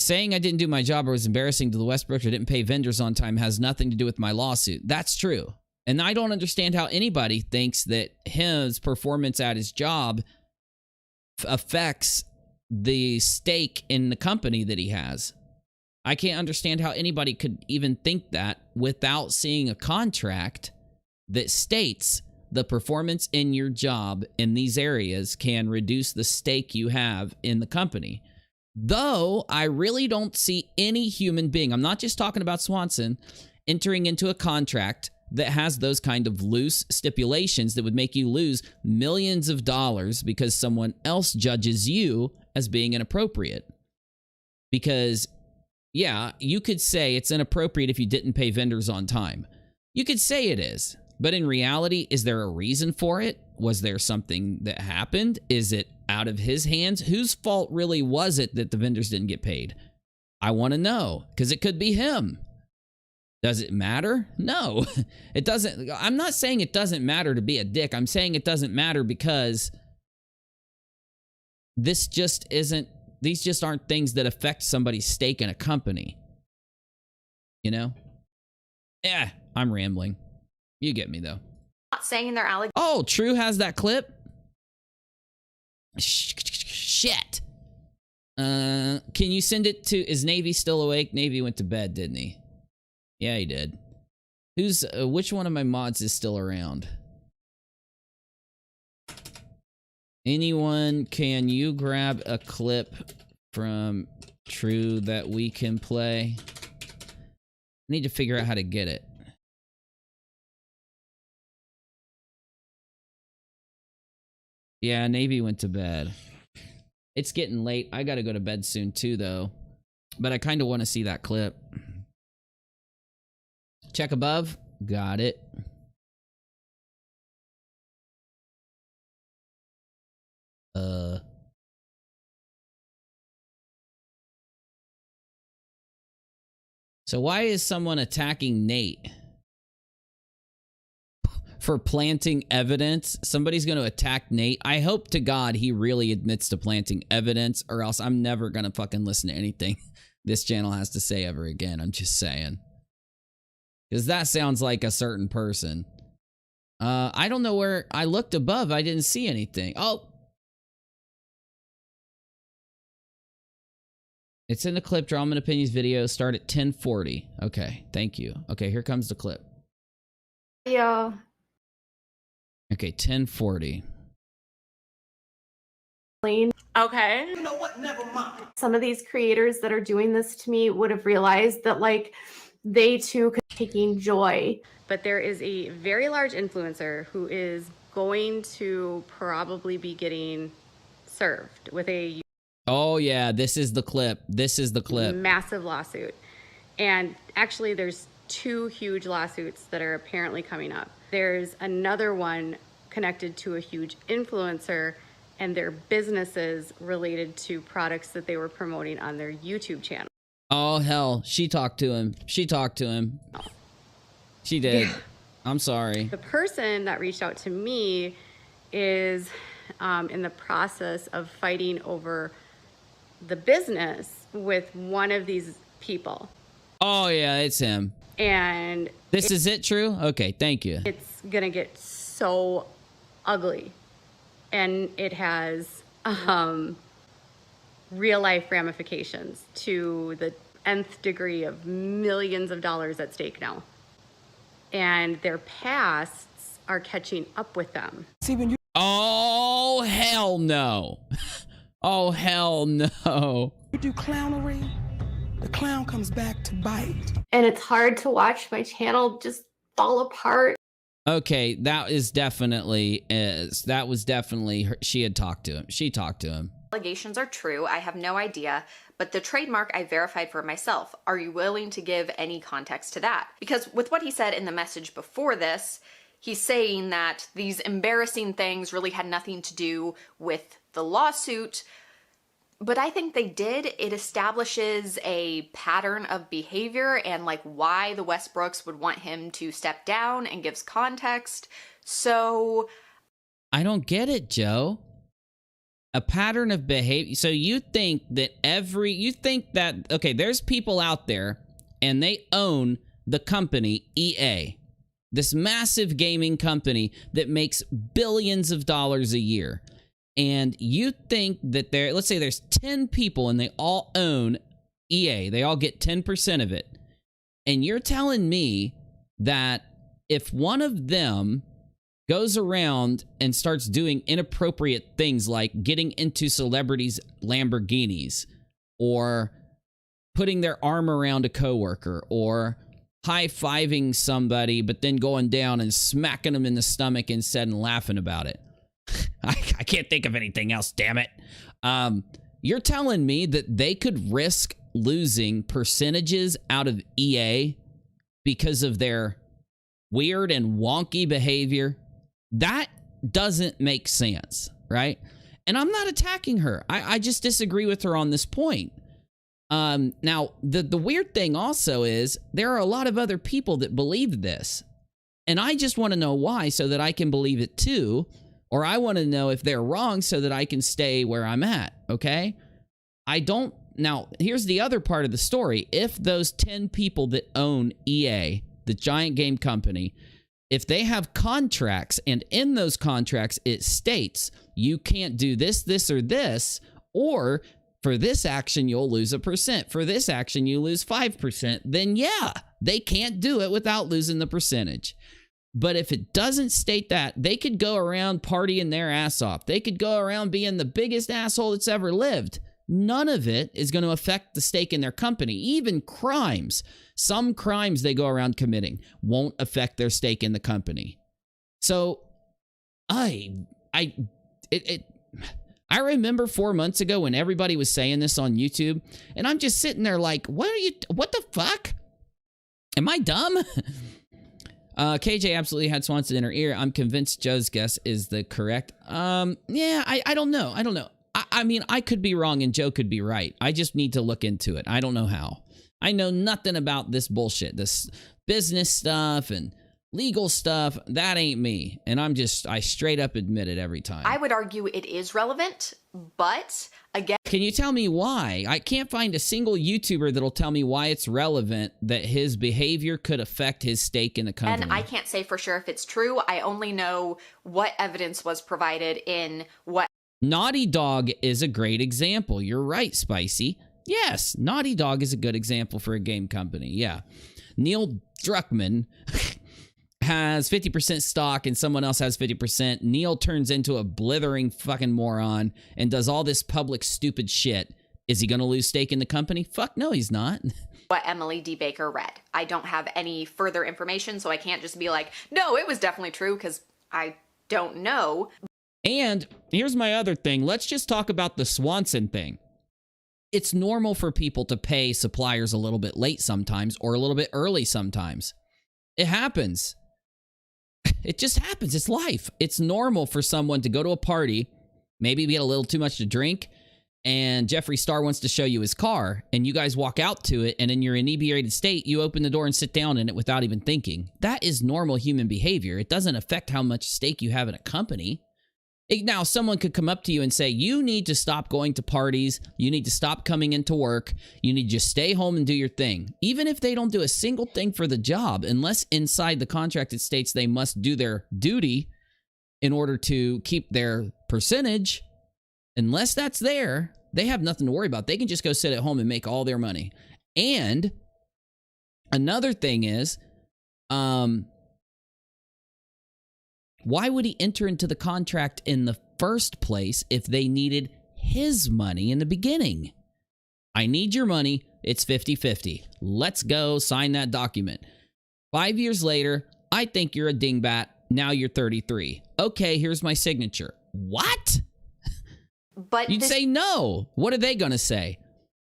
Saying I didn't do my job or was embarrassing to the Westbrook or didn't pay vendors on time has nothing to do with my lawsuit. That's true. And I don't understand how anybody thinks that his performance at his job affects the stake in the company that he has. I can't understand how anybody could even think that without seeing a contract that states the performance in your job in these areas can reduce the stake you have in the company. Though I really don't see any human being, I'm not just talking about Swanson, entering into a contract that has those kind of loose stipulations that would make you lose millions of dollars because someone else judges you as being inappropriate. Because, yeah, you could say it's inappropriate if you didn't pay vendors on time. You could say it is. But in reality, is there a reason for it? Was there something that happened? Is it out of his hands? Whose fault really was it that the vendors didn't get paid? I want to know, because it could be him. Does it matter? No, it doesn't. I'm not saying it doesn't matter to be a dick. I'm saying it doesn't matter because this just isn't, these just aren't things that affect somebody's stake in a company. You know? Yeah, I'm rambling. You get me, though. Not saying they're allegations. Oh, True has that clip? Shit. Can you send it to... Is Navy still awake? Navy went to bed, didn't he? Yeah, he did. Who's... which one of my mods is still around? Anyone, can you grab a clip from True that we can play? I need to figure out how to get it. Yeah, Navy went to bed. It's getting late. I gotta go to bed soon too, though. But I kind of want to see that clip. Check above. Got it. So why is someone attacking Nate? For planting evidence? Somebody's going to attack Nate. I hope to God he really admits to planting evidence, or else I'm never going to fucking listen to anything this channel has to say ever again. I'm just saying. Because that sounds like a certain person. I don't know where... I looked above. I didn't see anything. Oh! It's in the clip. Drama and Opinions video. Start at 10:40. Okay, thank you. Okay, here comes the clip. Yeah. Okay, 10:40. Okay. You know what? Never mind. Some of these creators that are doing this to me would have realized that, like, they too could be taking joy. But there is a very large influencer who is going to probably be getting served with a... Oh, yeah, this is the clip. This is the clip. Massive lawsuit. And actually, there's 2 huge lawsuits that are apparently coming up. There's another one connected to a huge influencer and their businesses related to products that they were promoting on their YouTube channel. Oh, hell. She talked to him. She talked to him. She did. Yeah. I'm sorry. The person that reached out to me is in the process of fighting over the business with one of these people. Oh, yeah, it's him. And this is it true? Okay, thank you. It's gonna get so ugly. And it has real life ramifications to the nth degree of millions of dollars at stake now. And their pasts are catching up with them. Oh, hell no. Oh, hell no. You do clownery, the clown comes back to bite. And it's hard to watch my channel just fall apart. Okay, that was definitely her. She had talked to him. She talked to him. Allegations are true. I have no idea, but the trademark I verified for myself. Are you willing to give any context to that? Because with what he said in the message before this, he's saying that these embarrassing things really had nothing to do with the lawsuit, but I think they did. It establishes a pattern of behavior and like why the Westbrooks would want him to step down and gives context. So I don't get it, Joe. A pattern of behavior. So you think that okay, there's people out there and they own the company EA, this massive gaming company that makes billions of dollars a year. And you think that let's say there's 10 people and they all own EA. They all get 10% of it. And you're telling me that if one of them goes around and starts doing inappropriate things like getting into celebrities' Lamborghinis or putting their arm around a coworker or high-fiving somebody but then going down and smacking them in the stomach instead and laughing about it. I can't think of anything else, damn it. You're telling me that they could risk losing percentages out of EA because of their weird and wonky behavior? That doesn't make sense, right? And I'm not attacking her. I just disagree with her on this point. Now, the weird thing also is there are a lot of other people that believe this. And I just want to know why so that I can believe it too. Or I want to know if they're wrong so that I can stay where I'm at, okay? Now, here's the other part of the story. If those 10 people that own EA, the giant game company, if they have contracts and in those contracts it states you can't do this, this, or this, or for this action you'll lose 1%, for this action you lose 5%, then yeah, they can't do it without losing the percentage. But if it doesn't state that, they could go around partying their ass off. They could go around being the biggest asshole that's ever lived. None of it is going to affect the stake in their company. Even crimes, some crimes they go around committing won't affect their stake in the company. So I remember 4 months ago when everybody was saying this on YouTube, and I'm just sitting there like, what the fuck? Am I dumb? KJ absolutely had Swanson in her ear. I'm convinced Joe's guess is the correct. Yeah, I don't know. I don't know. I mean, I could be wrong and Joe could be right. I just need to look into it. I don't know how. I know nothing about this bullshit, this business stuff and legal stuff. That ain't me. And I straight up admit it every time. I would argue it is relevant, but again... Can you tell me why? I can't find a single YouTuber that'll tell me why it's relevant that his behavior could affect his stake in the company. And I can't say for sure if it's true. I only know what evidence was provided in what... Naughty Dog is a great example. You're right, Spicy. Yes, Naughty Dog is a good example for a game company. Yeah. Neil Druckmann has 50% stock and someone else has 50%. Neil turns into a blithering fucking moron and does all this public stupid shit. Is he going to lose stake in the company? Fuck no, he's not. What Emily D. Baker read. I don't have any further information, so I can't just be like, no, it was definitely true, because I don't know. And here's my other thing. Let's just talk about the Swanson thing. It's normal for people to pay suppliers a little bit late sometimes or a little bit early sometimes. It happens. It just happens. It's life. It's normal for someone to go to a party, maybe get a little too much to drink, and Jeffree Star wants to show you his car, and you guys walk out to it, and in your inebriated state, you open the door and sit down in it without even thinking. That is normal human behavior. It doesn't affect how much stake you have in a company. Now, someone could come up to you and say, you need to stop going to parties. You need to stop coming into work. You need to just stay home and do your thing. Even if they don't do a single thing for the job, unless inside the contract it states they must do their duty in order to keep their percentage, unless that's there, they have nothing to worry about. They can just go sit at home and make all their money. And another thing is, why would he enter into the contract in the first place if they needed his money in the beginning? I need your money. It's 50-50. Let's go sign that document. 5 years later, I think you're a dingbat. Now you're 33. Okay, here's my signature. What? But You'd say no. What are they going to say?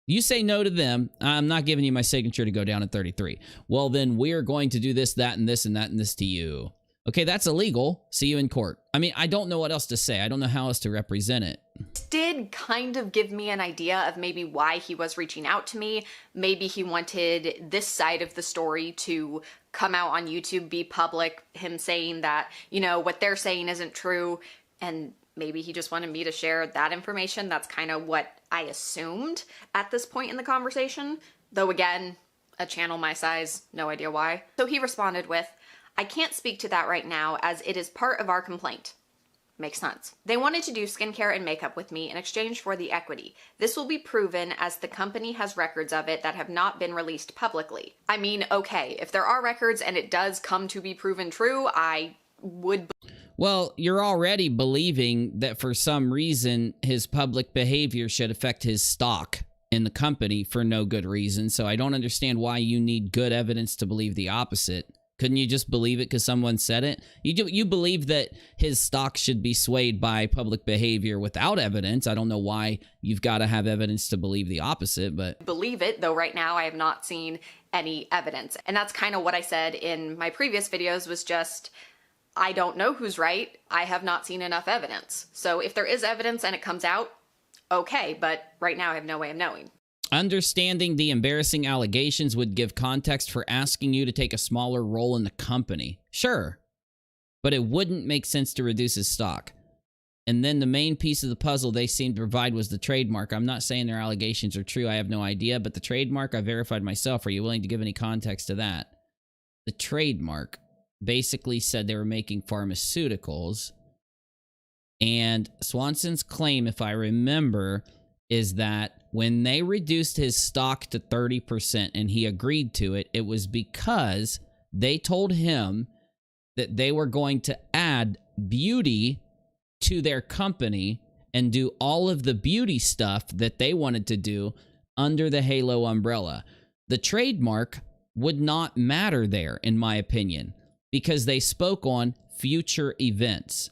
You say no to them. I'm not giving you my signature to go down at 33. Well, then we're going to do this, that, and this, and that, and this to you. Okay, that's illegal. See you in court. I mean, I don't know what else to say. I don't know how else to represent it. Did kind of give me an idea of maybe why he was reaching out to me. Maybe he wanted this side of the story to come out on YouTube, be public, him saying that, you know, what they're saying isn't true, and maybe he just wanted me to share that information. That's kind of what I assumed at this point in the conversation. Though again, a channel my size, no idea why. So he responded with, I can't speak to that right now as it is part of our complaint. Makes sense. They wanted to do skincare and makeup with me in exchange for the equity. This will be proven as the company has records of it that have not been released publicly. I mean, okay, if there are records and it does come to be proven true, I would... Well, you're already believing that for some reason his public behavior should affect his stock in the company for no good reason, so I don't understand why you need good evidence to believe the opposite. Couldn't you just believe it because someone said it? You believe that his stock should be swayed by public behavior without evidence. I don't know why you've got to have evidence to believe the opposite, but... Believe it, though right now I have not seen any evidence. And that's kind of what I said in my previous videos was just, I don't know who's right. I have not seen enough evidence. So if there is evidence and it comes out, okay, but right now I have no way of knowing. Understanding the embarrassing allegations would give context for asking you to take a smaller role in the company. Sure, but it wouldn't make sense to reduce his stock. And then the main piece of the puzzle they seemed to provide was the trademark. I'm not saying their allegations are true. I have no idea, but the trademark I verified myself. Are you willing to give any context to that? The trademark basically said they were making pharmaceuticals. And Swanson's claim, if I remember, is that when they reduced his stock to 30% and he agreed to it, it was because they told him that they were going to add beauty to their company and do all of the beauty stuff that they wanted to do under the Halo umbrella. The trademark would not matter there, in my opinion, because they spoke on future events.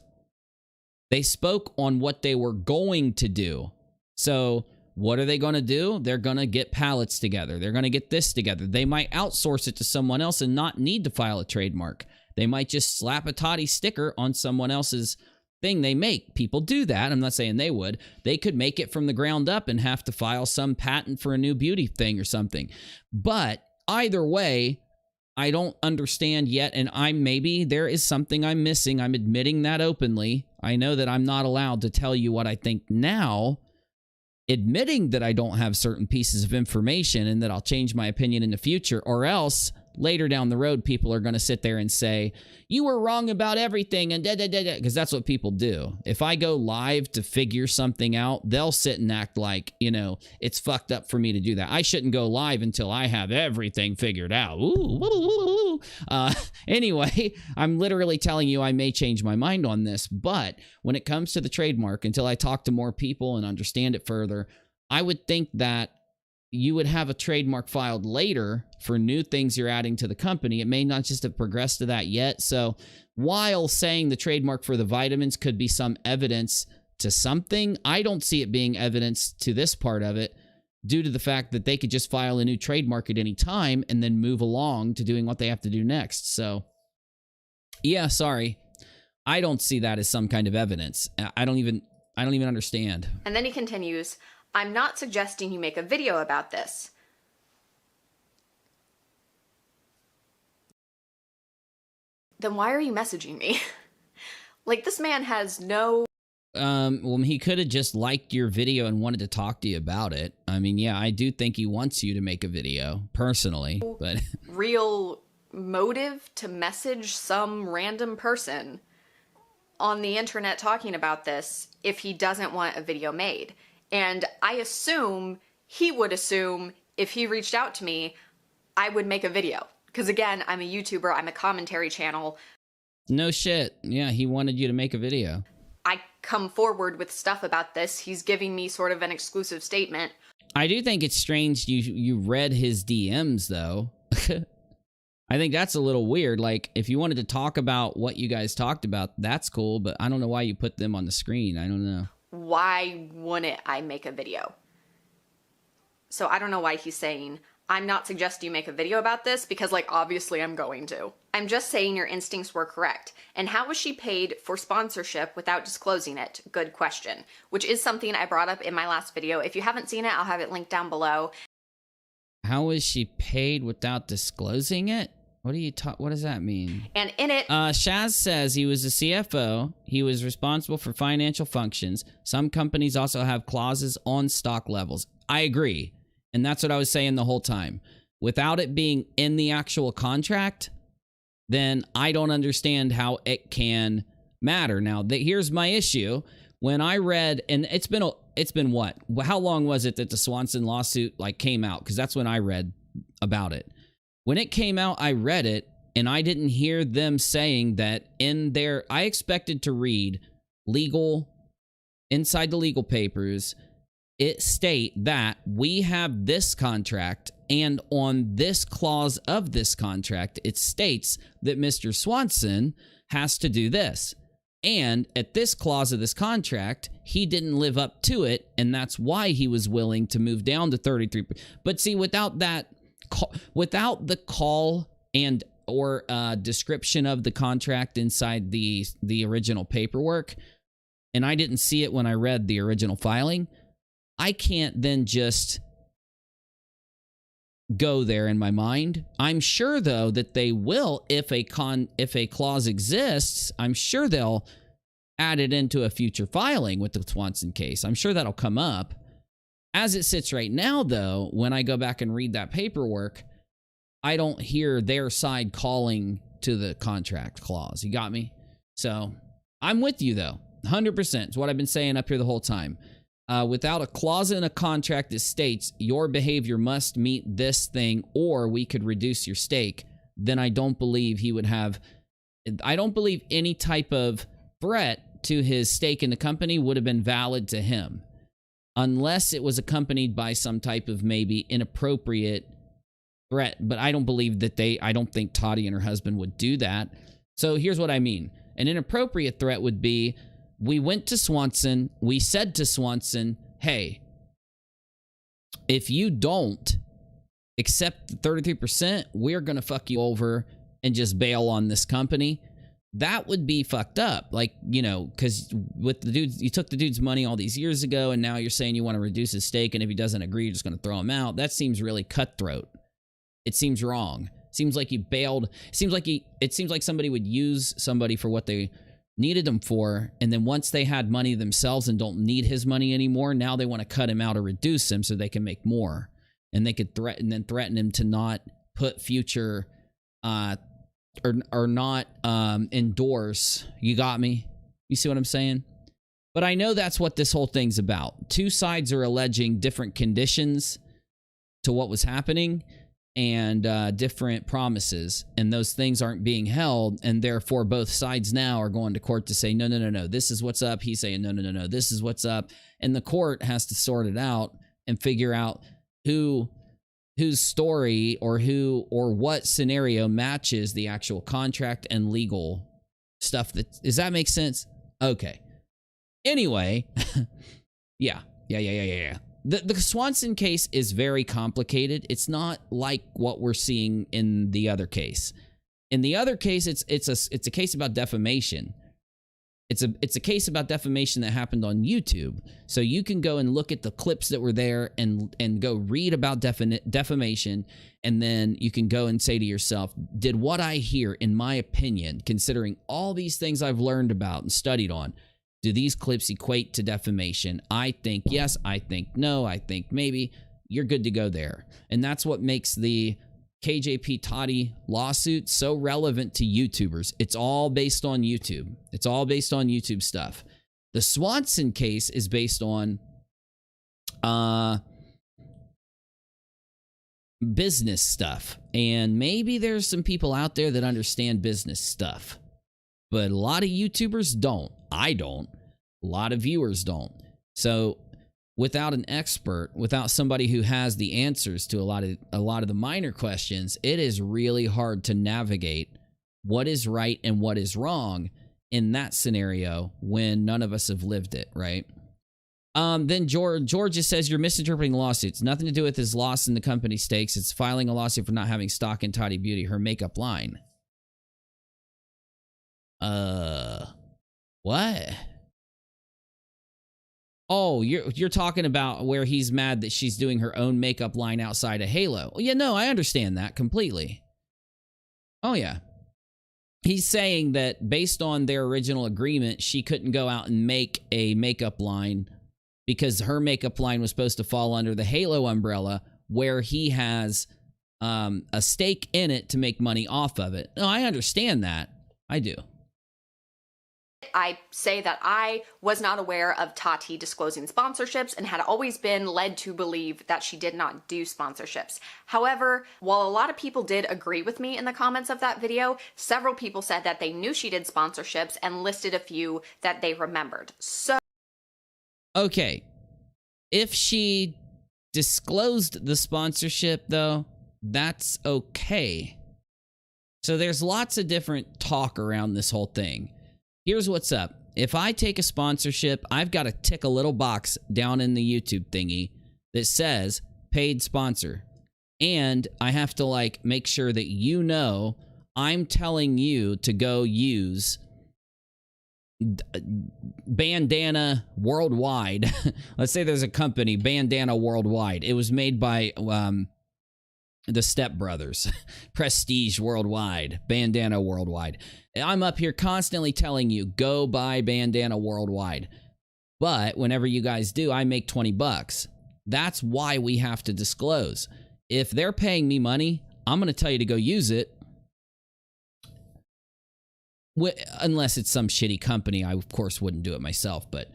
They spoke on what they were going to do. So what are they going to do? They're going to get pallets together. They're going to get this together. They might outsource it to someone else and not need to file a trademark. They might just slap a Tati sticker on someone else's thing they make. People do that. I'm not saying they would. They could make it from the ground up and have to file some patent for a new beauty thing or something. But either way, I don't understand yet, and maybe there is something I'm missing. I'm admitting that openly. I know that I'm not allowed to tell you what I think now. Admitting that I don't have certain pieces of information and that I'll change my opinion in the future, or else later down the road, people are going to sit there and say, you were wrong about everything, and da-da-da-da, because that's what people do. If I go live to figure something out, they'll sit and act like, you know, it's fucked up for me to do that. I shouldn't go live until I have everything figured out. Ooh. Anyway, I'm literally telling you I may change my mind on this, but when it comes to the trademark, until I talk to more people and understand it further, I would think that you would have a trademark filed later for new things you're adding to the company. It may not just have progressed to that yet. So while saying the trademark for the vitamins could be some evidence to something, I don't see it being evidence to this part of it, due to the fact that they could just file a new trademark at any time and then move along to doing what they have to do next. So yeah, sorry. I don't see that as some kind of evidence. I don't even understand. And then he continues, I'm not suggesting you make a video about this. Then why are you messaging me? Like, this man has no... Well, he could have just liked your video and wanted to talk to you about it. I mean, yeah, I do think he wants you to make a video, personally, but... real motive to message some random person on the internet talking about this if he doesn't want a video made. And I assume he would assume if he reached out to me, I would make a video. Because again, I'm a YouTuber, I'm a commentary channel. No shit. Yeah, he wanted you to make a video. I come forward with stuff about this. He's giving me sort of an exclusive statement. I do think it's strange you read his DMs, though. I think that's a little weird. Like, if you wanted to talk about what you guys talked about, that's cool, but I don't know why you put them on the screen. I don't know. Why wouldn't I make a video? So I don't know why he's saying, I'm not suggesting you make a video about this, because, like, obviously I'm going to. I'm just saying your instincts were correct. And how was she paid for sponsorship without disclosing it? Good question. Which is something I brought up in my last video. If you haven't seen it, I'll have it linked down below. How was she paid without disclosing it? What does that mean? And in it... Shaz says he was a CFO. He was responsible for financial functions. Some companies also have clauses on stock levels. I agree. And that's what I was saying the whole time. Without it being in the actual contract, then I don't understand how it can matter. Now, here's my issue. When I read, and it's been what? How long was it that the Swanson lawsuit came out? Because that's when I read about it. When it came out, I read it, and I didn't hear them saying that in there. I expected to read inside the legal papers, it state that we have this contract, and on this clause of this contract, it states that Mr. Swanson has to do this. And at this clause of this contract, he didn't live up to it, and that's why he was willing to move down to 33%. But see, without the call and or description of the contract inside the original paperwork, and I didn't see it when I read the original filing, I can't then just go there in my mind. I'm sure, though, that they will, if a clause exists, I'm sure they'll add it into a future filing with the Swanson case. I'm sure that'll come up. As it sits right now, though, when I go back and read that paperwork, I don't hear their side calling to the contract clause. You got me? So I'm with you, though. 100%. It's what I've been saying up here the whole time. Without a clause in a contract that states your behavior must meet this thing or we could reduce your stake, then I don't believe he would have... I don't believe any type of threat to his stake in the company would have been valid to him. Unless it was accompanied by some type of maybe inappropriate threat. But I don't believe that I don't think Tati and her husband would do that. So here's what I mean. An inappropriate threat would be, we went to Swanson, we said to Swanson, hey, if you don't accept the 33%, we're going to fuck you over and just bail on this company. That would be fucked up. Like, you know, because with the dude, you took the dude's money all these years ago, and now you're saying you want to reduce his stake, and if he doesn't agree, you're just going to throw him out. That seems really cutthroat. It seems wrong. Seems like you bailed. It seems like somebody would use somebody for what they needed them for, and then once they had money themselves and don't need his money anymore, now they want to cut him out or reduce him so they can make more. And they could threaten him to not put future or not endorse. You got me? You see what I'm saying? But I know that's what this whole thing's about. Two sides are alleging different conditions to what was happening and different promises, and those things aren't being held, and therefore both sides now are going to court to say, no, this is what's up. He's saying, no, this is what's up. And the court has to sort it out and figure out whose story or what scenario matches the actual contract and legal stuff. Does that make sense? Okay. Anyway, yeah. The Swanson case is very complicated. It's not like what we're seeing in the other case. In the other case, it's a case about defamation. It's a case about defamation that happened on YouTube. So you can go and look at the clips that were there and go read about defamation, and then you can go and say to yourself, did what I hear, in my opinion, considering all these things I've learned about and studied on, do these clips equate to defamation? I think yes, I think no, I think maybe. You're good to go there. And that's what makes the KJP Tati lawsuit so relevant to YouTubers. It's all based on YouTube. It's all based on YouTube stuff. The Swanson case is based on business stuff. And maybe there's some people out there that understand business stuff, but a lot of YouTubers don't. I don't. A lot of viewers don't. So without an expert, without somebody who has the answers to a lot of the minor questions, it is really hard to navigate what is right and what is wrong in that scenario when none of us have lived it, right? Then George just says, you're misinterpreting lawsuits. Nothing to do with his loss in the company stakes. It's filing a lawsuit for not having stock in Tati Beauty, her makeup line. What? Oh, you're talking about where he's mad that she's doing her own makeup line outside of Halo. Yeah, no, I understand that completely. Oh, yeah. He's saying that based on their original agreement, she couldn't go out and make a makeup line because her makeup line was supposed to fall under the Halo umbrella, where he has a stake in it to make money off of it. No, I understand that. I do. I say that I was not aware of Tati disclosing sponsorships and had always been led to believe that she did not do sponsorships. However, while a lot of people did agree with me in the comments of that video, several people said that they knew she did sponsorships and listed a few that they remembered. So, okay, if she disclosed the sponsorship, though, that's okay. So there's lots of different talk around this whole thing. Here's what's up. If I take a sponsorship, I've got to tick a little box down in the YouTube thingy that says paid sponsor. And I have to like make sure that you know I'm telling you to go use Bandana Worldwide. Let's say there's a company, Bandana Worldwide. It was made by the Step Brothers. Prestige Worldwide, Bandana Worldwide. I'm up here constantly telling you, go buy Bandana Worldwide. But whenever you guys do, I make 20 bucks. That's why we have to disclose. If they're paying me money, I'm going to tell you to go use it. Unless it's some shitty company, I of course wouldn't do it myself. But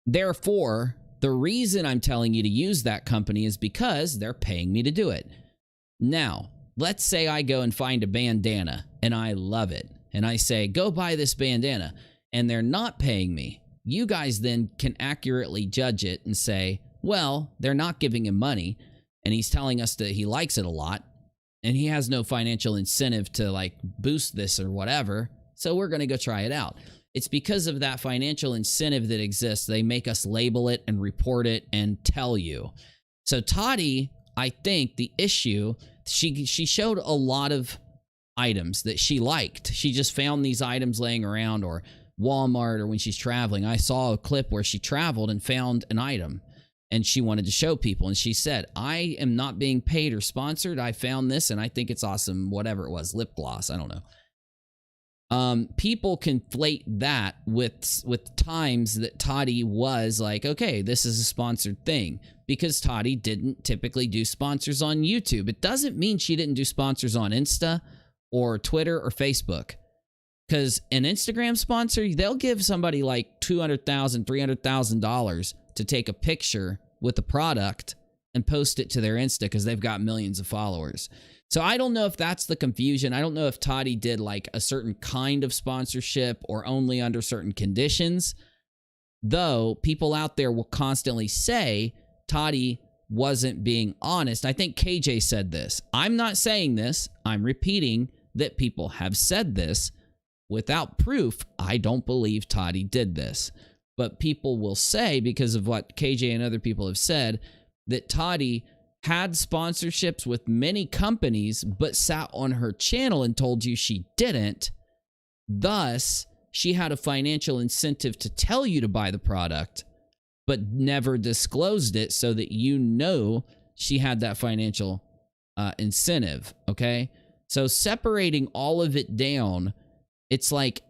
therefore, the reason I'm telling you to use that company is because they're paying me to do it. Now, let's say I go and find a bandana and I love it. And I say, go buy this bandana. And they're not paying me. You guys then can accurately judge it and say, well, they're not giving him money. And he's telling us that he likes it a lot. And he has no financial incentive to like boost this or whatever. So we're going to go try it out. It's because of that financial incentive that exists. They make us label it and report it and tell you. So Tati, I think the issue, she showed a lot of items that she liked. She just found these items laying around, or Walmart, or when she's traveling. I saw a clip where she traveled and found an item and she wanted to show people. And she said, I am not being paid or sponsored. I found this and I think it's awesome. Whatever it was, lip gloss. I don't know. People conflate that with times that Tati was like, okay, this is a sponsored thing, because Tati didn't typically do sponsors on YouTube. It doesn't mean she didn't do sponsors on Insta or Twitter or Facebook, because an Instagram sponsor, they'll give somebody like $200,000, $300,000 to take a picture with a product and post it to their Insta because they've got millions of followers. So I don't know if that's the confusion. I don't know if Tati did like a certain kind of sponsorship or only under certain conditions. Though people out there will constantly say Tati wasn't being honest. I think KJ said this. I'm not saying this. I'm repeating that people have said this. Without proof, I don't believe Tati did this. But people will say, because of what KJ and other people have said, that Tati had sponsorships with many companies, but sat on her channel and told you she didn't. Thus, she had a financial incentive to tell you to buy the product, but never disclosed it so that you know she had that financial incentive, okay? So separating all of it down, it's like,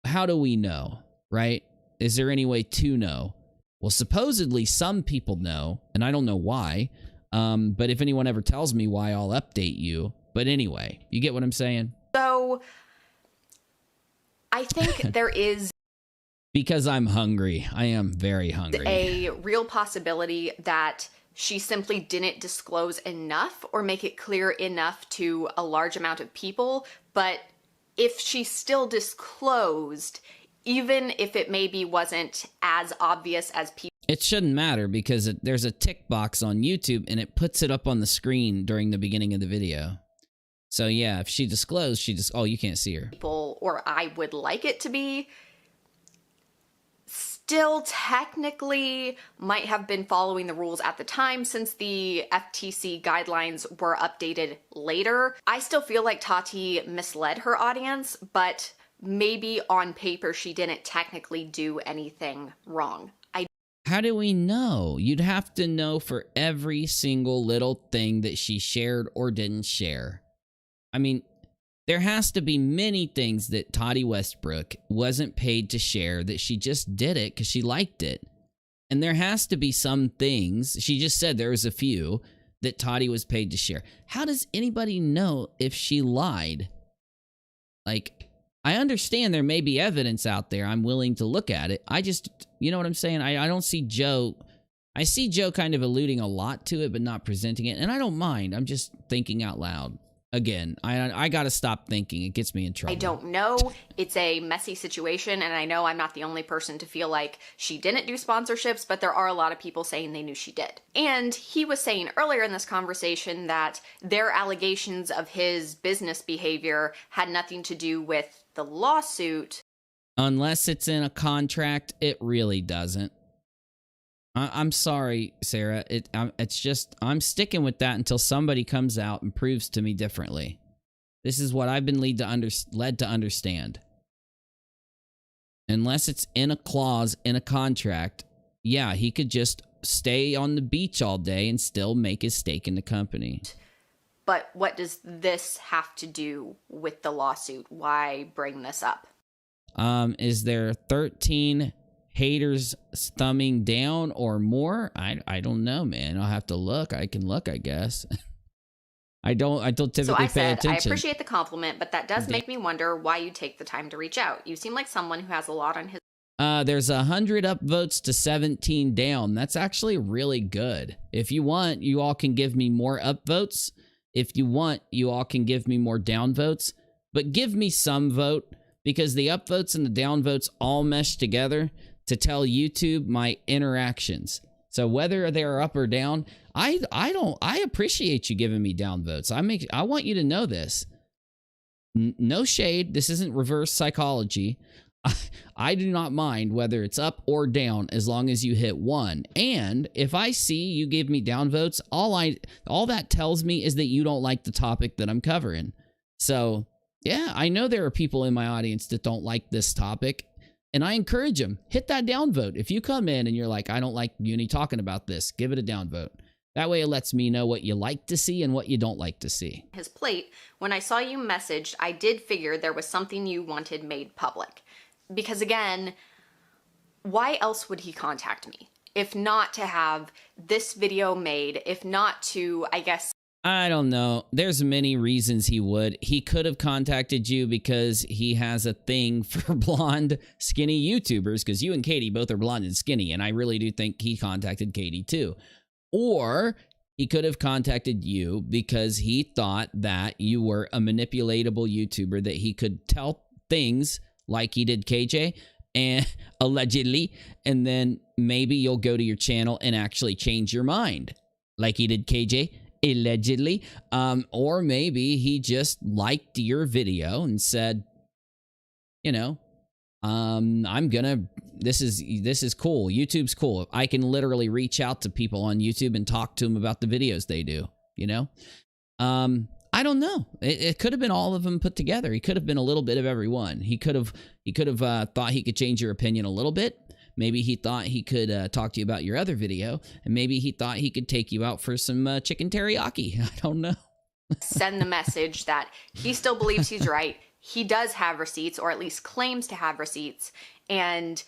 how do we know, right? Is there any way to know? Well, supposedly some people know, and I don't know why. But if anyone ever tells me why, I'll update you. But anyway, you get what I'm saying? So I think there is because I'm hungry. I am very hungry. A real possibility that she simply didn't disclose enough or make it clear enough to a large amount of people. But if she still disclosed, even if it maybe wasn't as obvious as people, it shouldn't matter, because there's a tick box on YouTube and it puts it up on the screen during the beginning of the video. So yeah, if she disclosed, oh, you can't see her. People, or I would like it to be, still technically might have been following the rules at the time, since the FTC guidelines were updated later. I still feel like Tati misled her audience, but maybe on paper she didn't technically do anything wrong. How do we know? You'd have to know for every single little thing that she shared or didn't share. I mean, there has to be many things that Tati Westbrook wasn't paid to share, that she just did it because she liked it. And there has to be some things, she just said there was a few, that Tati was paid to share. How does anybody know if she lied? Like, I understand there may be evidence out there. I'm willing to look at it. I just, you know what I'm saying? I don't see Joe. I see Joe kind of alluding a lot to it, but not presenting it. And I don't mind. I'm just thinking out loud. Again, I got to stop thinking. It gets me in trouble. I don't know. It's a messy situation, and I know I'm not the only person to feel like she didn't do sponsorships, but there are a lot of people saying they knew she did. And he was saying earlier in this conversation that their allegations of his business behavior had nothing to do with the lawsuit. Unless it's in a contract, it really doesn't. I'm sorry, Sarah. It's just, I'm sticking with that until somebody comes out and proves to me differently. This is what I've been led to understand. Unless it's in a clause in a contract, yeah, he could just stay on the beach all day and still make his stake in the company. But what does this have to do with the lawsuit? Why bring this up? Is there 13 haters thumbing down or more? I don't know, man. I'll have to look. I can look, I guess. I don't typically pay attention. I appreciate the compliment, but that does make me wonder why you take the time to reach out. You seem like someone who has a lot on his. There's 100 upvotes to 17 down. That's actually really good. If you want, you all can give me more upvotes. If you want, you all can give me more downvotes. But give me some vote, because the upvotes and the downvotes all mesh together to tell YouTube my interactions. So whether they're up or down, I appreciate you giving me downvotes. I want you to know this. No shade. This isn't reverse psychology. I do not mind whether it's up or down as long as you hit 1. And if I see you give me downvotes, all that tells me is that you don't like the topic that I'm covering. So, yeah, I know there are people in my audience that don't like this topic, and I encourage them, hit that downvote. If you come in and you're like, I don't like Uni talking about this, give it a downvote. That way it lets me know what you like to see and what you don't like to see. His plate, when I saw you messaged, I did figure there was something you wanted made public. Because again, why else would he contact me? If not to have this video made, if not to, I guess... I don't know. There's many reasons he would. He could have contacted you because he has a thing for blonde, skinny YouTubers, because you and Katie both are blonde and skinny, and I really do think he contacted Katie too. Or he could have contacted you because he thought that you were a manipulatable YouTuber, that he could tell things like he did KJ, and allegedly, and then maybe you'll go to your channel and actually change your mind like he did KJ, allegedly. Or maybe he just liked your video and said, you know, this is cool. YouTube's cool. I can literally reach out to people on YouTube and talk to them about the videos they do, you know? I don't know. It could have been all of them put together. He could have been a little bit of every one. He could have thought he could change your opinion a little bit. Maybe he thought he could talk to you about your other video, and maybe he thought he could take you out for some chicken teriyaki. I don't know. Send the message that he still believes he's right. He does have receipts, or at least claims to have receipts, and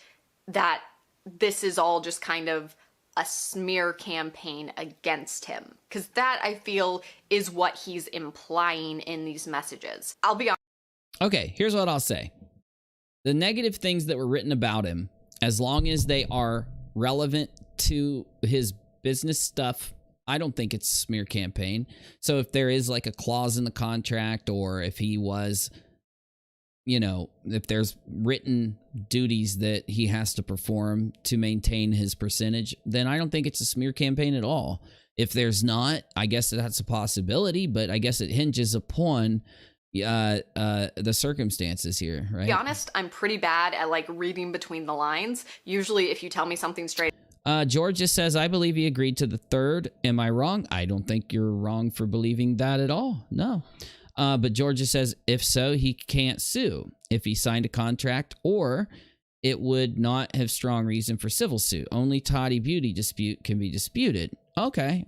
that this is all just kind of a smear campaign against him. Because that, I feel, is what he's implying in these messages. I'll be honest. Okay, here's what I'll say. The negative things that were written about him, as long as they are relevant to his business stuff, I don't think it's a smear campaign. So if there is like a clause in the contract, or if he was, you know, if there's written duties that he has to perform to maintain his percentage, then I don't think it's a smear campaign at all. If there's not, I guess that's a possibility, but I guess it hinges upon the circumstances here, right? To be honest, I'm pretty bad at like reading between the lines. Usually if you tell me something straight. George just says, I believe he agreed to the 3rd. Am I wrong? I don't think you're wrong for believing that at all. No. But Georgia says, if so, he can't sue if he signed a contract, or it would not have strong reason for civil suit. Only Tati Beauty dispute can be disputed. Okay.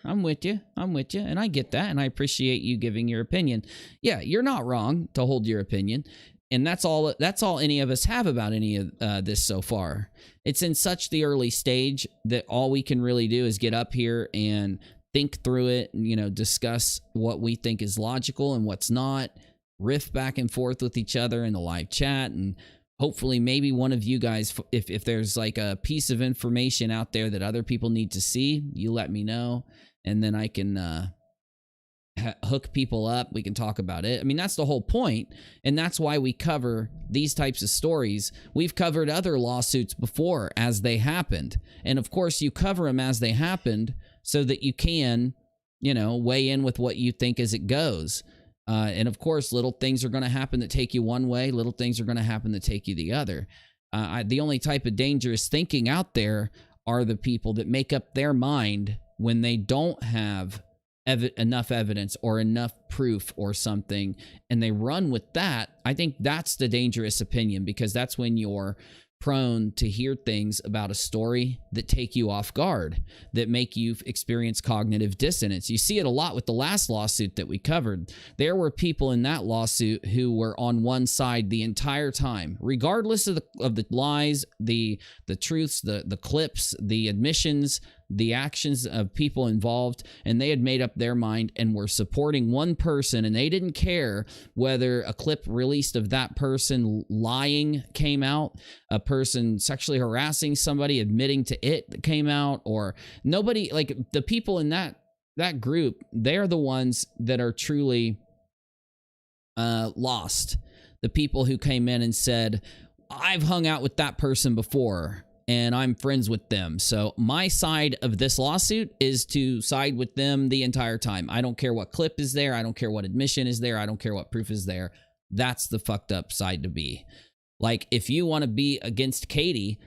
I'm with you. And I get that. And I appreciate you giving your opinion. Yeah, you're not wrong to hold your opinion. And that's all any of us have about any of this so far. It's in such the early stage that all we can really do is get up here and think through it and, you know, discuss what we think is logical and what's not, riff back and forth with each other in the live chat, and hopefully maybe one of you guys, if there's like a piece of information out there that other people need to see, you let me know, and then I can hook people up. We can talk about it. I mean, that's the whole point, and that's why we cover these types of stories. We've covered other lawsuits before as they happened, and of course you cover them as they happened so that you can, you know, weigh in with what you think as it goes. And of course, little things are going to happen that take you one way. Little things are going to happen that take you the other. The only type of dangerous thinking out there are the people that make up their mind when they don't have enough evidence or enough proof or something, and they run with that. I think that's the dangerous opinion, because that's when you're prone to hear things about a story that take you off guard, that make you experience cognitive dissonance. You see it a lot with the last lawsuit that we covered. There were people in that lawsuit who were on one side the entire time, regardless of the lies, the truths, the clips, the admissions, the actions of people involved, and they had made up their mind and were supporting one person, and they didn't care whether a clip released of that person lying came out, a person sexually harassing somebody admitting to it came out, or nobody. Like, the people in that group, they're the ones that are truly lost. The people who came in and said, I've hung out with that person before and I'm friends with them, so my side of this lawsuit is to side with them the entire time. I don't care what clip is there. I don't care what admission is there. I don't care what proof is there. That's the fucked up side to be. Like, if you want to be against Katie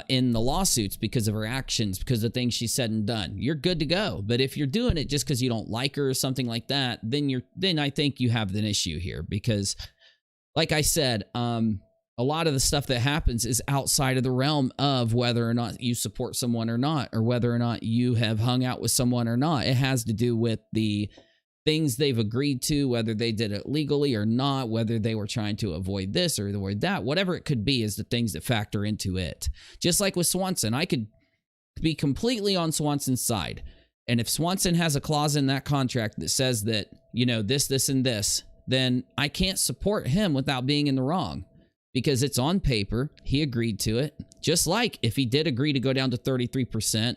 in the lawsuits because of her actions, because of things she said and done, you're good to go. But if you're doing it just because you don't like her or something like that, then I think you have an issue here. Because, like I said, a lot of the stuff that happens is outside of the realm of whether or not you support someone or not, or whether or not you have hung out with someone or not. It has to do with the things they've agreed to, whether they did it legally or not, whether they were trying to avoid this or avoid that. Whatever it could be is the things that factor into it. Just like with Swanson, I could be completely on Swanson's side. And if Swanson has a clause in that contract that says that, you know, this, and this, then I can't support him without being in the wrong. Because it's on paper, he agreed to it. Just like if he did agree to go down to 33%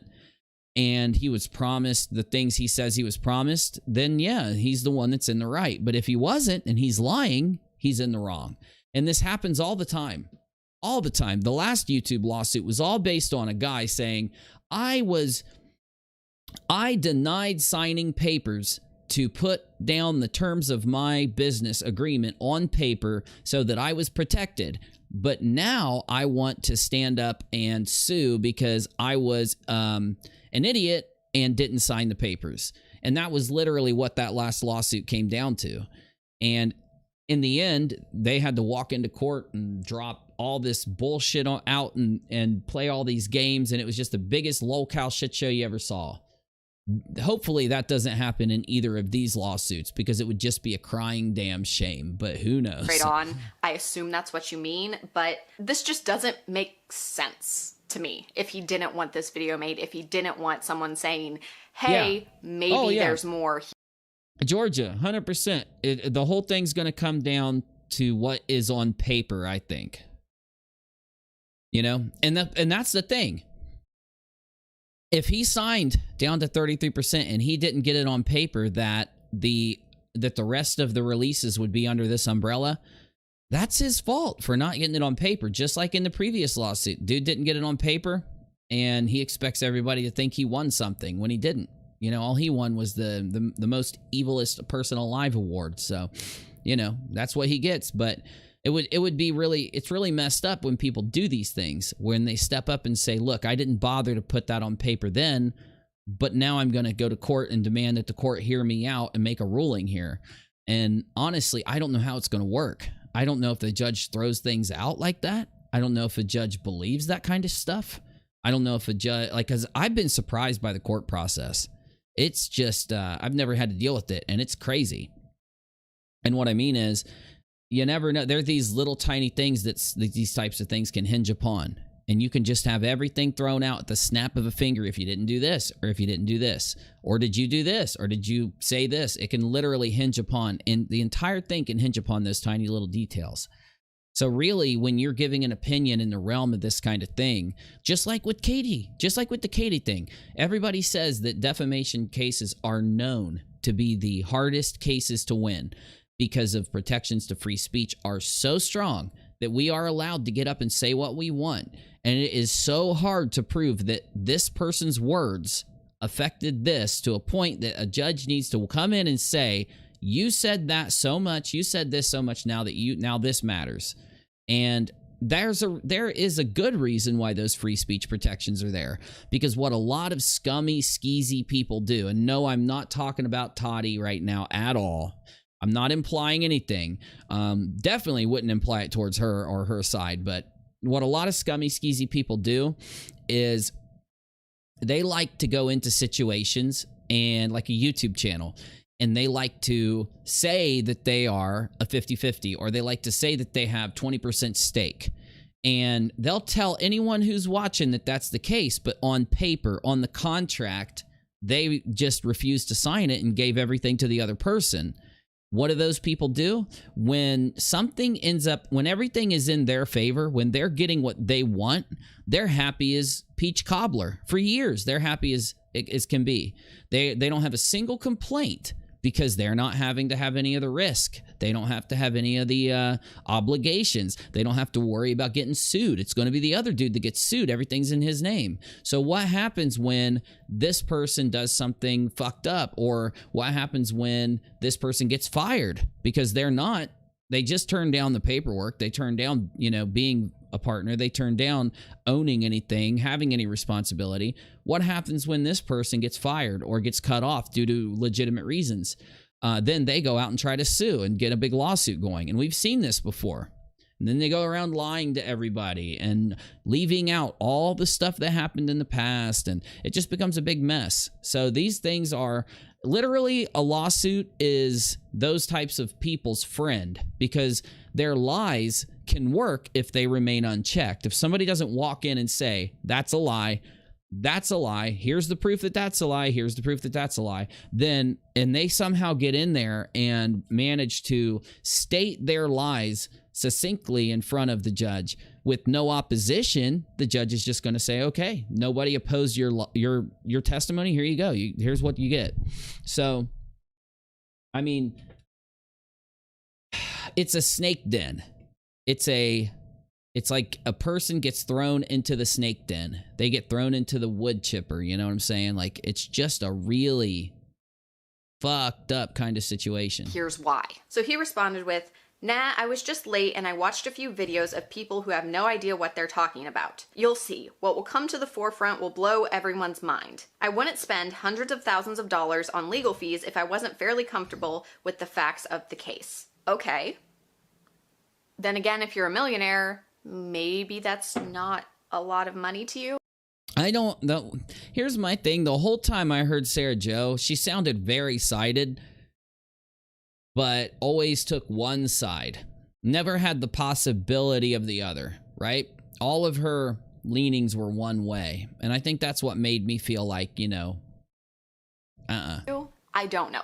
and he was promised the things he says he was promised, then yeah, he's the one that's in the right. But if he wasn't and he's lying, he's in the wrong. And this happens all the time. All the time. The last YouTube lawsuit was all based on a guy saying, I denied signing papers to put down the terms of my business agreement on paper so that I was protected. But now I want to stand up and sue because I was an idiot and didn't sign the papers. And that was literally what that last lawsuit came down to. And in the end, they had to walk into court and drop all this bullshit out and play all these games. And it was just the biggest lolcow shit show you ever saw. Hopefully that doesn't happen in either of these lawsuits, because it would just be a crying damn shame, but who knows? Right on. I assume that's what you mean, but this just doesn't make sense to me. If he didn't want this video made, if he didn't want someone saying, hey, maybe there's more. Georgia, 100%. The whole thing's going to come down to what is on paper, I think. You know, and that's the thing. If he signed down to 33% and he didn't get it on paper that the rest of the releases would be under this umbrella, that's his fault for not getting it on paper. Just like in the previous lawsuit, dude didn't get it on paper and he expects everybody to think he won something when he didn't. You know, all he won was the most evilest person alive award. So, you know, that's what he gets. But it would be really, it's really messed up when people do these things, when they step up and say, look, I didn't bother to put that on paper then, but now I'm going to go to court and demand that the court hear me out and make a ruling here. And honestly, I don't know how it's going to work. I don't know if the judge throws things out like that. I don't know if a judge believes that kind of stuff. I don't know if a judge, like, because I've been surprised by the court process. It's just, I've never had to deal with it, and it's crazy. And what I mean is, you never know. There are these little tiny things that these types of things can hinge upon. And you can just have everything thrown out at the snap of a finger if you didn't do this, or if you didn't do this, or did you do this, or did you say this? It can literally hinge upon, and the entire thing can hinge upon those tiny little details. So really, when you're giving an opinion in the realm of this kind of thing, just like with Katie, just like with the Katie thing, everybody says that defamation cases are known to be the hardest cases to win, because of protections to free speech are so strong that we are allowed to get up and say what we want. And it is so hard to prove that this person's words affected this to a point that a judge needs to come in and say, you said that so much, you said this so much, now this matters. And there is a good reason why those free speech protections are there, because what a lot of scummy, skeezy people do, and no, I'm not talking about Tati right now at all. I'm not implying anything. Definitely wouldn't imply it towards her or her side. But what a lot of scummy, skeezy people do is they like to go into situations and like a YouTube channel, and they like to say that they are a 50-50, or they like to say that they have 20% stake. And they'll tell anyone who's watching that that's the case, but on paper, on the contract, they just refused to sign it and gave everything to the other person. What do those people do? When something ends up, when everything is in their favor, when they're getting what they want, they're happy as peach cobbler. For years, they're happy as can be. They don't have a single complaint, because they're not having to have any of the risk. They don't have to have any of the obligations. They don't have to worry about getting sued. It's going to be the other dude that gets sued. Everything's in his name. So what happens when this person does something fucked up? Or what happens when this person gets fired because they're not They just turned down the paperwork. They turned down, you know, being a partner. They turned down owning anything, having any responsibility. What happens when this person gets fired or gets cut off due to legitimate reasons? Then they go out and try to sue and get a big lawsuit going. And we've seen this before. And then they go around lying to everybody and leaving out all the stuff that happened in the past. And it just becomes a big mess. So these things are literally, a lawsuit is those types of people's friend, because their lies can work if they remain unchecked. If somebody doesn't walk in and say, that's a lie, that's a lie, here's the proof that that's a lie, here's the proof that that's a lie, then, and they somehow get in there and manage to state their lies succinctly in front of the judge with no opposition, the judge is just going to say, okay, nobody opposed your testimony, here you go, here's what you get. So, I mean, it's a snake den. It's like a person gets thrown into the snake den. They get thrown into the wood chipper, you know what I'm saying? Like, it's just a really fucked up kind of situation. Here's why. So he responded with, nah, I was just late and I watched a few videos of people who have no idea what they're talking about. You'll see. What will come to the forefront will blow everyone's mind. I wouldn't spend hundreds of thousands of dollars on legal fees if I wasn't fairly comfortable with the facts of the case. Okay. Then again, if you're a millionaire, maybe that's not a lot of money to you. I don't know. Here's my thing. The whole time I heard Sarah Jo, she sounded very sided, but always took one side. Never had the possibility of the other, right? All of her leanings were one way. And I think that's what made me feel like, you know, I don't know.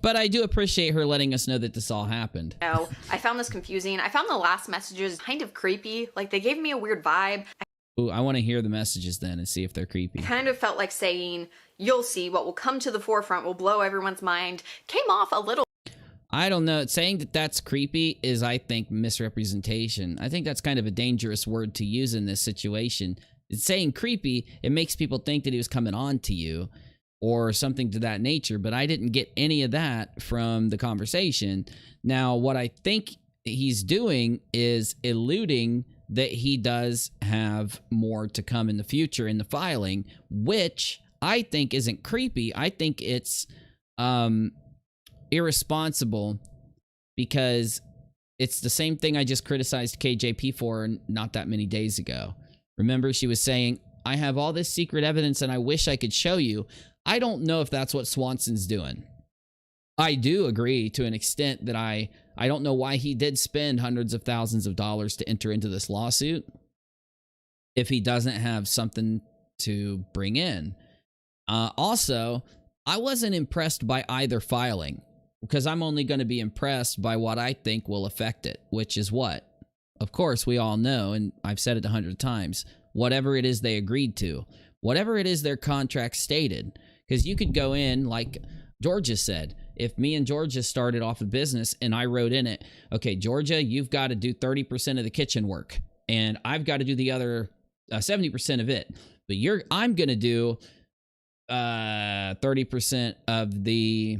But I do appreciate her letting us know that this all happened. No, I found this confusing. I found the last messages kind of creepy. Like, they gave me a weird vibe. Ooh, I want to hear the messages then and see if they're creepy. Kind of felt like saying, you'll see, what will come to the forefront will blow everyone's mind. Came off a little. I don't know. Saying that that's creepy is, I think, misrepresentation. I think that's kind of a dangerous word to use in this situation. It's saying creepy, it makes people think that he was coming on to you or something to that nature, but I didn't get any of that from the conversation. Now, what I think he's doing is alluding that he does have more to come in the future in the filing, which I think isn't creepy. I think it's irresponsible, because it's the same thing I just criticized KJP for not that many days ago. Remember, she was saying, I have all this secret evidence and I wish I could show you. I don't know if that's what Swanson's doing. I do agree to an extent that I don't know why he did spend hundreds of thousands of dollars to enter into this lawsuit if he doesn't have something to bring in. Also, I wasn't impressed by either filing, because I'm only going to be impressed by what I think will affect it, which is what? Of course, we all know, and I've said it 100 times, whatever it is they agreed to, whatever it is their contract stated. Because you could go in, like Georgia said, if me and Georgia started off a business and I wrote in it, okay, Georgia, you've got to do 30% of the kitchen work, and I've got to do the other 70% of it. But I'm going to do 30% of the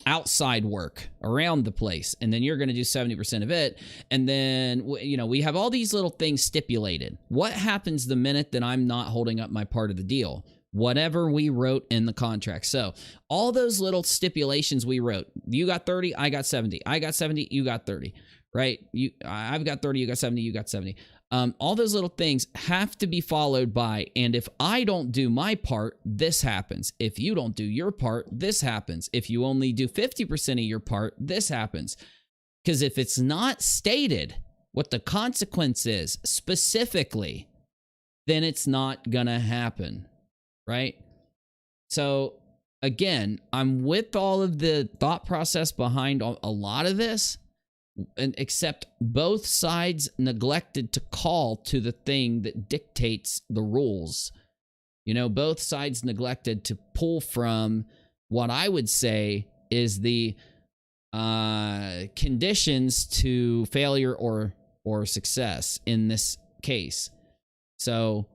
outside work around the place, and then you're going to do 70% of it. And then, you know, we have all these little things stipulated. What happens the minute that I'm not holding up my part of the deal? Whatever we wrote in the contract. So all those little stipulations we wrote, you got 30, I got 70. I got 70, you got 30, right? I've got 30, you got 70, you got 70. All those little things have to be followed by, and if I don't do my part, this happens. If you don't do your part, this happens. If you only do 50% of your part, this happens. Because if it's not stated what the consequence is specifically, then it's not gonna happen, right? So again, I'm with all of the thought process behind a lot of this, and except both sides neglected to call to the thing that dictates the rules. You know, both sides neglected to pull from what I would say is the conditions to failure or success in this case. So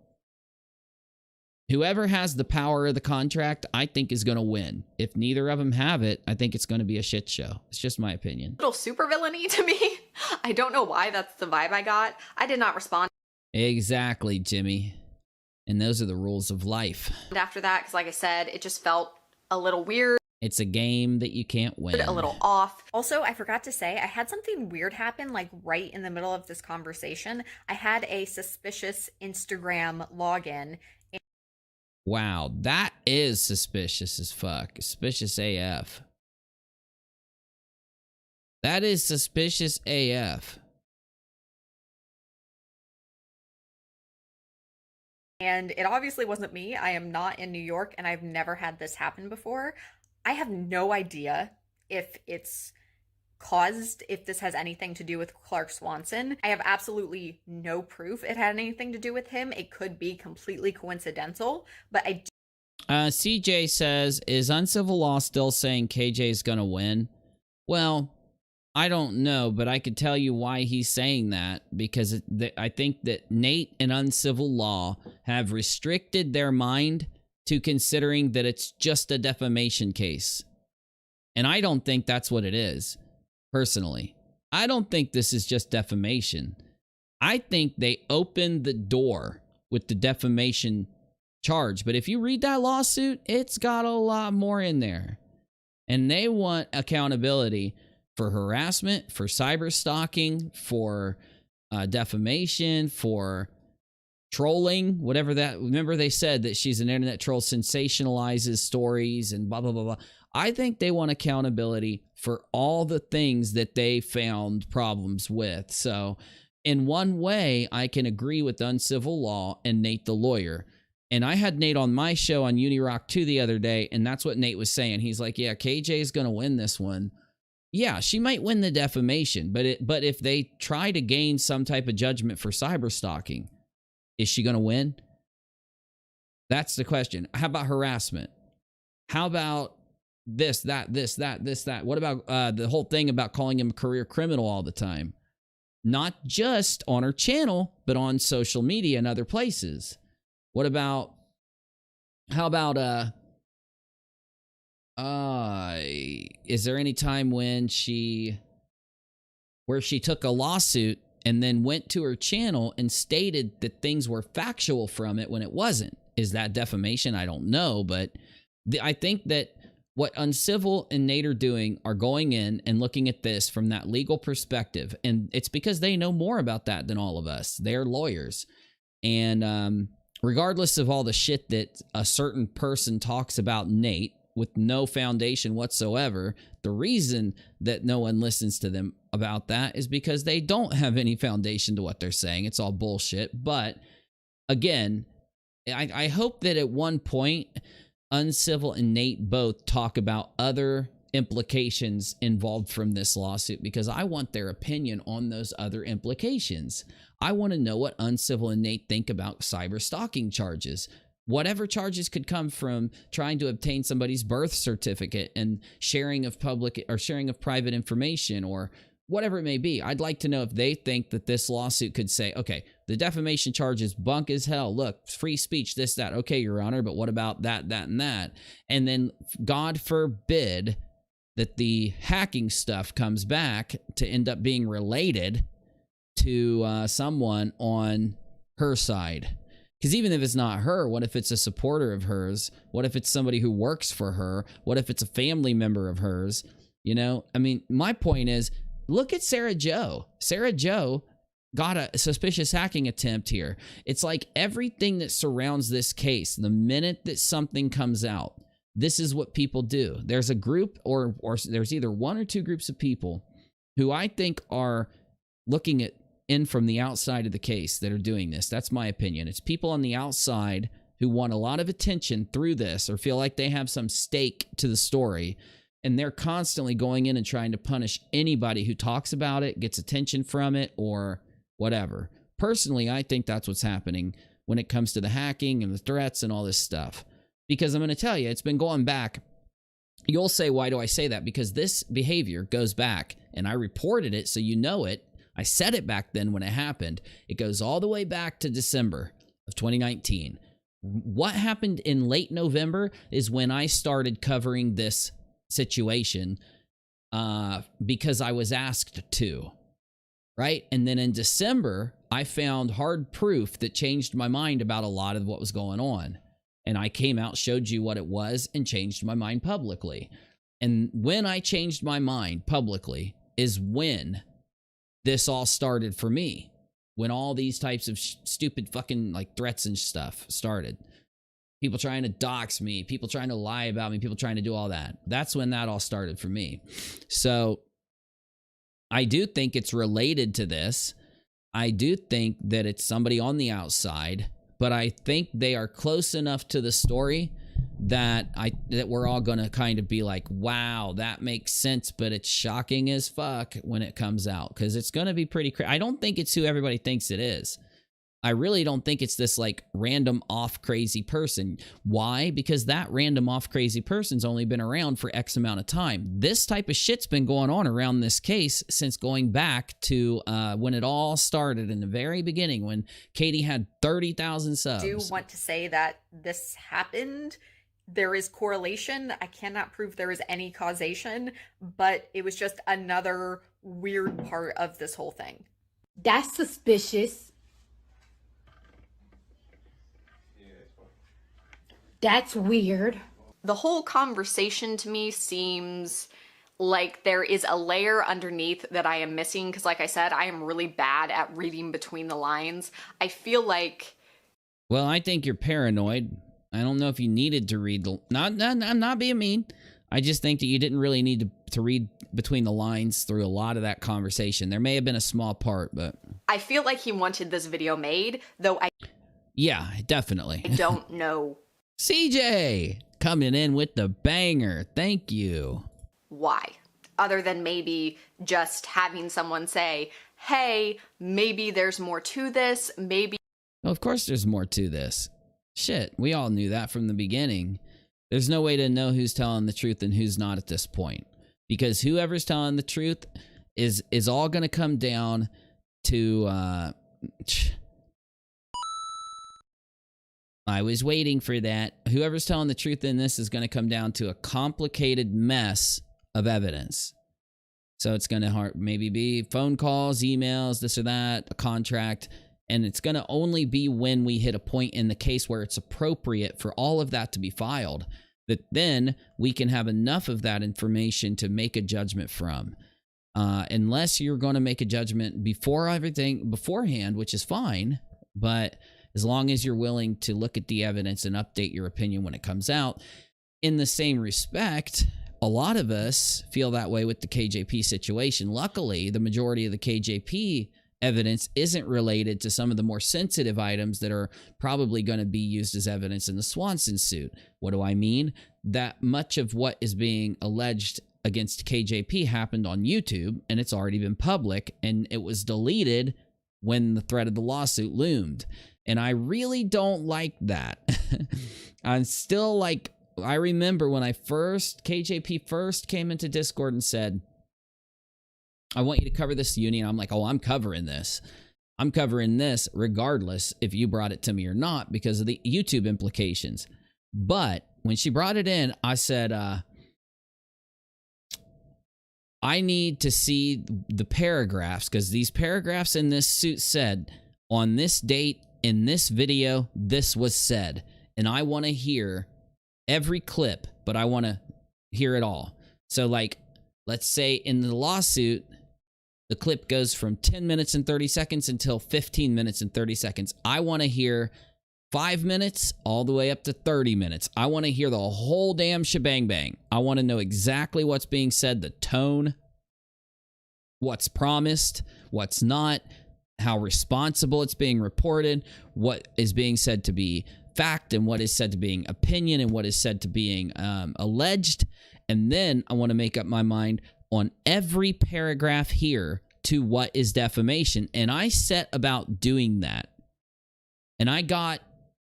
Whoever has the power of the contract, I think is going to win. If neither of them have it, I think it's going to be a shit show. It's just my opinion. Little super villainy to me. I don't know why that's the vibe I got. I did not respond Exactly, Jimmy. And those are the rules of life. after that because, like I said, it just felt a little weird. It's a game that you can't win. A little off. Also, I forgot to say, I had something weird happen like right in the middle of this conversation. I had a suspicious Instagram login. Wow, that is suspicious as fuck. Suspicious AF. That is suspicious AF. And it obviously wasn't me. I am not in New York and I've never had this happen before. I have no idea if it's caused, if this has anything to do with Clark Swanson. I have absolutely no proof it had anything to do with him. It could be completely coincidental, but I do. CJ says, is Uncivil Law still saying KJ's gonna win? Well, I don't know, but I could tell you why he's saying that, because I think that Nate and Uncivil Law have restricted their mind to considering that it's just a defamation case. And I don't think that's what it is, personally. I don't think this is just defamation. I think they opened the door with the defamation charge. But if you read that lawsuit, it's got a lot more in there. And they want accountability for harassment, for cyber stalking, for defamation, for trolling, whatever that. Remember they said that she's an internet troll, sensationalizes stories and blah, blah, blah, blah. I think they want accountability for all the things that they found problems with. So in one way, I can agree with Uncivil Law and Nate the lawyer. And I had Nate on my show on UNIRocktv the other day, and that's what Nate was saying. He's like, yeah, KJ is going to win this one. Yeah, she might win the defamation, but if they try to gain some type of judgment for cyber stalking, is she going to win? That's the question. How about harassment? How about this, that? What about the whole thing about calling him a career criminal all the time? Not just on her channel, but on social media and other places. What about, how about, is there any time when where she took a lawsuit and then went to her channel and stated that things were factual from it when it wasn't? Is that defamation? I don't know, but I think that what Uncivil and Nate are doing are going in and looking at this from that legal perspective. And it's because they know more about that than all of us. They're lawyers. And regardless of all the shit that a certain person talks about Nate with no foundation whatsoever, the reason that no one listens to them about that is because they don't have any foundation to what they're saying. It's all bullshit. But again, I hope that at one point, Uncivil and Nate both talk about other implications involved from this lawsuit, because I want their opinion on those other implications. I want to know what Uncivil and Nate think about cyber stalking charges. Whatever charges could come from trying to obtain somebody's birth certificate and sharing of public or sharing of private information or whatever it may be. I'd like to know if they think that this lawsuit could say, okay, the defamation charge is bunk as hell. Look, free speech, this, that. Okay, Your Honor, but what about that, that, and that? And then God forbid that the hacking stuff comes back to end up being related to someone on her side. Because even if it's not her, what if it's a supporter of hers? What if it's somebody who works for her? What if it's a family member of hers? You know, I mean, my point is, look at Sarah Jo. Sarah Jo got a suspicious hacking attempt here. It's like everything that surrounds this case, the minute that something comes out, this is what people do. There's a group or there's either one or two groups of people who I think are looking at in from the outside of the case that are doing this. That's my opinion. It's people on the outside who want a lot of attention through this or feel like they have some stake to the story. And they're constantly going in and trying to punish anybody who talks about it, gets attention from it, or whatever. Personally, I think that's what's happening when it comes to the hacking and the threats and all this stuff. Because I'm going to tell you, it's been going back. You'll say, why do I say that? Because this behavior goes back, and I reported it so you know it. I said it back then when it happened. It goes all the way back to December of 2019. What happened in late November is when I started covering this situation because I was asked to, right? And then in December, I found hard proof that changed my mind about a lot of what was going on. And I came out, showed you what it was, and changed my mind publicly. And when I changed my mind publicly is when this all started for me. When all these types of stupid fucking like threats and stuff started. People trying to dox me, people trying to lie about me, people trying to do all that. That's when that all started for me. So I do think it's related to this. I do think that it's somebody on the outside, but I think they are close enough to the story that we're all going to kind of be like, wow, that makes sense, but it's shocking as fuck when it comes out, because it's going to be pretty I don't think it's who everybody thinks it is. I really don't think it's this like random off crazy person. Why? Because that random off crazy person's only been around for X amount of time. This type of shit's been going on around this case since going back to when it all started in the very beginning, when Katie had 30,000 subs. I do want to say that this happened. There is correlation. I cannot prove there is any causation, but it was just another weird part of this whole thing. That's suspicious. That's weird. The whole conversation to me seems like there is a layer underneath that I am missing, because like I said, I am really bad at reading between the lines. I feel like... Well, I think you're paranoid. I don't know if you needed to read the... I'm not being mean. I just think that you didn't really need to read between the lines through a lot of that conversation. There may have been a small part, but... I feel like he wanted this video made, though I... Yeah, definitely. I don't know... CJ coming in with the banger. Thank you. Why? Other than maybe just having someone say, hey, maybe there's more to this, maybe... Well, of course there's more to this. Shit, we all knew that from the beginning. There's no way to know who's telling the truth and who's not at this point. Because whoever's telling the truth is all going to come down to... I was waiting for that. Whoever's telling the truth in this is going to come down to a complicated mess of evidence. So it's going to maybe be phone calls, emails, this or that, a contract. And it's going to only be when we hit a point in the case where it's appropriate for all of that to be filed, that then we can have enough of that information to make a judgment from. Unless you're going to make a judgment before everything beforehand, which is fine, but as long as you're willing to look at the evidence and update your opinion when it comes out. In the same respect, a lot of us feel that way with the KJP situation. Luckily, the majority of the KJP evidence isn't related to some of the more sensitive items that are probably going to be used as evidence in the Swanson suit. What do I mean? That much of what is being alleged against KJP happened on YouTube, and it's already been public, and it was deleted when the threat of the lawsuit loomed. And I really don't like that. I'm still like, I remember when KJP first came into Discord and said, I want you to cover this uni. And I'm like, oh, I'm covering this. I'm covering this regardless if you brought it to me or not because of the YouTube implications. But when she brought it in, I said, I need to see the paragraphs, because these paragraphs in this suit said, on this date, in this video, this was said. And I want to hear every clip, but I want to hear it all. So like, let's say in the lawsuit, the clip goes from 10 minutes and 30 seconds until 15 minutes and 30 seconds. I want to hear 5 minutes all the way up to 30 minutes. I want to hear the whole damn shebang bang. I want to know exactly what's being said, the tone, what's promised, what's not, how responsible it's being reported, what is being said to be fact and what is said to being opinion and what is said to being alleged. And then I want to make up my mind on every paragraph here to what is defamation. And I set about doing that. And I got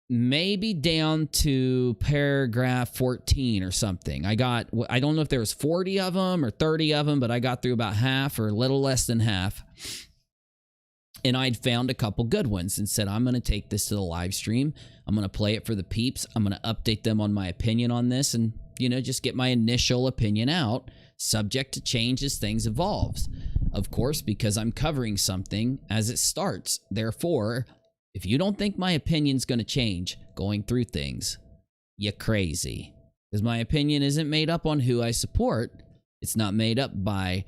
maybe down to paragraph 14 or something. I don't know if there was 40 of them or 30 of them, but I got through about half or a little less than half. And I'd found a couple good ones and said, I'm going to take this to the live stream. I'm going to play it for the peeps. I'm going to update them on my opinion on this and, you know, just get my initial opinion out, subject to change as things evolves. Of course, because I'm covering something as it starts. Therefore, if you don't think my opinion's going to change going through things, you're crazy. Because my opinion isn't made up on who I support. It's not made up by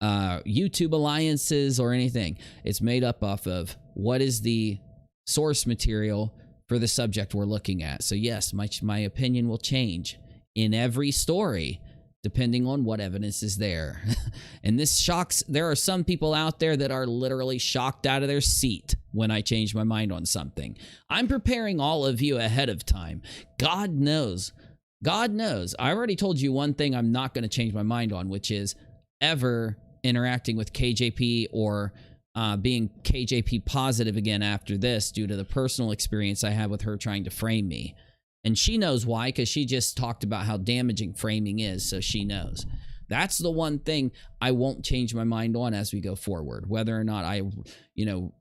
YouTube alliances or anything. It's made up off of what is the source material for the subject we're looking at. So yes, my opinion will change in every story depending on what evidence is there. And this shocks, there are some people out there that are literally shocked out of their seat when I change my mind on something. I'm preparing all of you ahead of time. God knows. God knows. I already told you one thing I'm not going to change my mind on, which is ever interacting with KJP or being KJP positive again after this due to the personal experience I had with her trying to frame me. And she knows why, because she just talked about how damaging framing is, so she knows. That's the one thing I won't change my mind on as we go forward. Whether or not I, you know,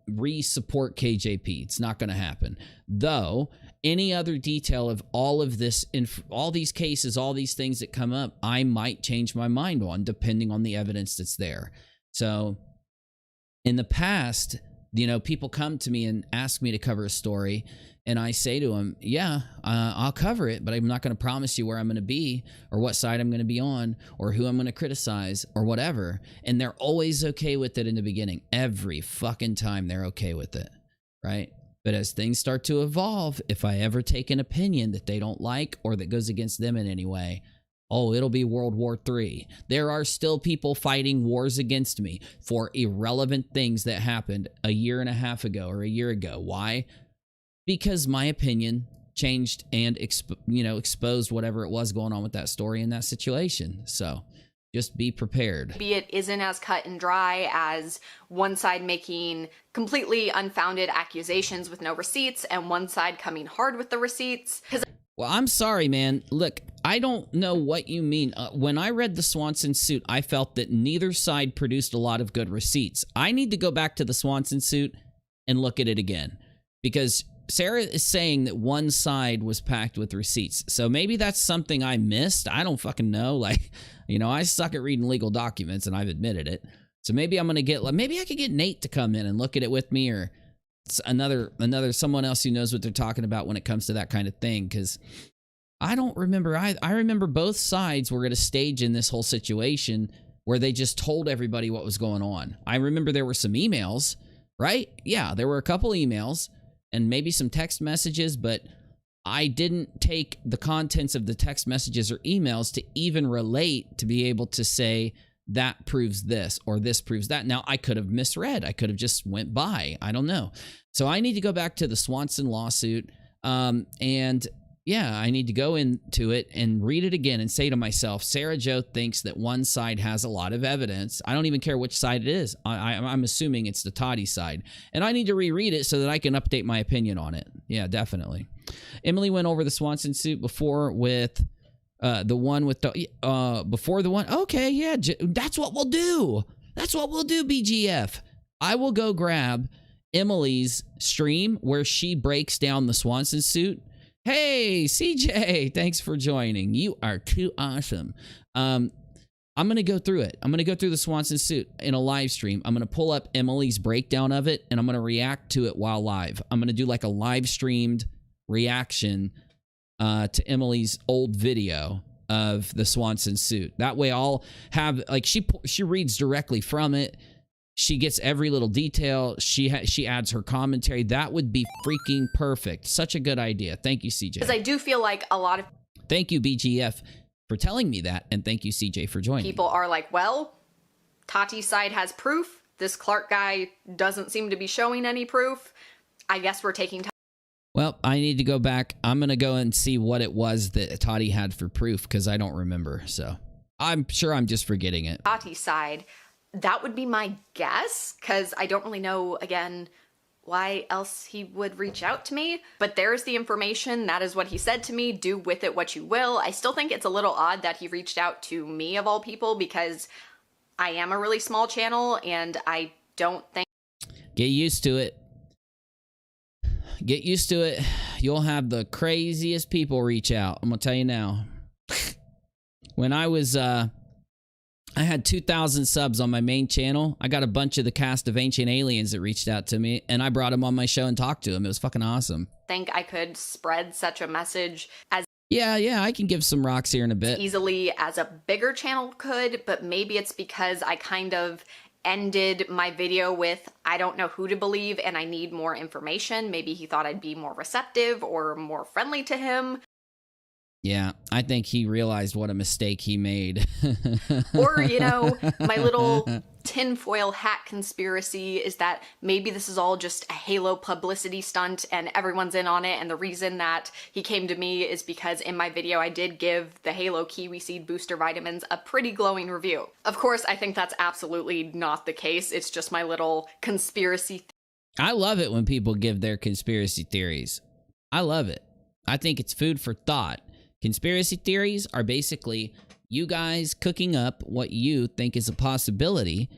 re-support KJP, it's not going to happen. Though, any other detail of all of this, all these cases, all these things that come up, I might change my mind on depending on the evidence that's there. So, in the past, you know, people come to me and ask me to cover a story, and I say to them, yeah, I'll cover it, but I'm not going to promise you where I'm going to be or what side I'm going to be on or who I'm going to criticize or whatever. And they're always okay with it in the beginning. Every fucking time they're okay with it, right? But as things start to evolve, if I ever take an opinion that they don't like or that goes against them in any way, oh, it'll be World War III. There are still people fighting wars against me for irrelevant things that happened a year and a half ago or a year ago. Why? Because my opinion changed and exposed whatever it was going on with that story in that situation. So just be prepared. Maybe it isn't as cut and dry as one side making completely unfounded accusations with no receipts and one side coming hard with the receipts. Well, I'm sorry, man. Look, I don't know what you mean. When I read the Swanson suit, I felt that neither side produced a lot of good receipts. I need to go back to the Swanson suit and look at it again, because Sarah is saying that one side was packed with receipts. So maybe that's something I missed. I don't fucking know. Like, you know, I suck at reading legal documents, and I've admitted it. So maybe I'm going to get, maybe I could get Nate to come in and look at it with me, or another someone else who knows what they're talking about when it comes to that kind of thing, because I don't remember. I remember both sides were at a stage in this whole situation where they just told everybody what was going on. I remember there were some emails, right? Yeah, there were a couple emails and maybe some text messages, but I didn't take the contents of the text messages or emails to even relate to be able to say that proves this or this proves that. Now, I could have misread. I could have just went by. I don't know. So I need to go back to the Swanson lawsuit, and yeah, I need to go into it and read it again and say to myself, Sarah Jo thinks that one side has a lot of evidence. I don't even care which side it is. I'm assuming it's the Tati side. And I need to reread it so that I can update my opinion on it. Yeah, definitely. Emily went over the Swanson suit before with the one with the, before the one. Okay, yeah, that's what we'll do. That's what we'll do, BGF. I will go grab Emily's stream where she breaks down the Swanson suit. Hey, CJ, thanks for joining. You are too awesome. I'm going to go through it. I'm going to go through the Swanson suit in a live stream. I'm going to pull up Emily's breakdown of it, and I'm going to react to it while live. I'm going to do like a live streamed reaction to Emily's old video of the Swanson suit. That way I'll have, like, she reads directly from it. She gets every little detail. She adds her commentary. That would be freaking perfect. Such a good idea. Thank you, CJ. Because I do feel like a lot of... Thank you, BGF, for telling me that. And thank you, CJ, for joining. People are like, well, Tati's side has proof. This Clark guy doesn't seem to be showing any proof. I guess we're taking time. Well, I need to go back. I'm going to go and see what it was that Tati had for proof, because I don't remember. So I'm sure I'm just forgetting it. Tati's side... That would be my guess, because I don't really know, again, why else he would reach out to me. But there's the information. That is what he said to me. Do with it what you will. I still think it's a little odd that he reached out to me, of all people, because I am a really small channel, and I don't think... Get used to it. Get used to it. You'll have the craziest people reach out. I'm gonna tell you now. When I was, I had 2,000 subs on my main channel. I got a bunch of the cast of Ancient Aliens that reached out to me, and I brought them on my show and talked to them. It was fucking awesome. Think I could spread such a message as Yeah, I can give some rocks here in a bit. easily as a bigger channel could, but maybe it's because I kind of ended my video with, I don't know who to believe and I need more information. Maybe he thought I'd be more receptive or more friendly to him. Yeah, I think he realized what a mistake he made. Or, you know, my little tinfoil hat conspiracy is that maybe this is all just a Halo publicity stunt and everyone's in on it, and the reason that he came to me is because in my video I did give the Halo Kiwi Seed Booster Vitamins a pretty glowing review. Of course, I think that's absolutely not the case. It's just my little conspiracy. I love it when people give their conspiracy theories. I love it. I think it's food for thought. Conspiracy theories are basically you guys cooking up what you think is a possibility,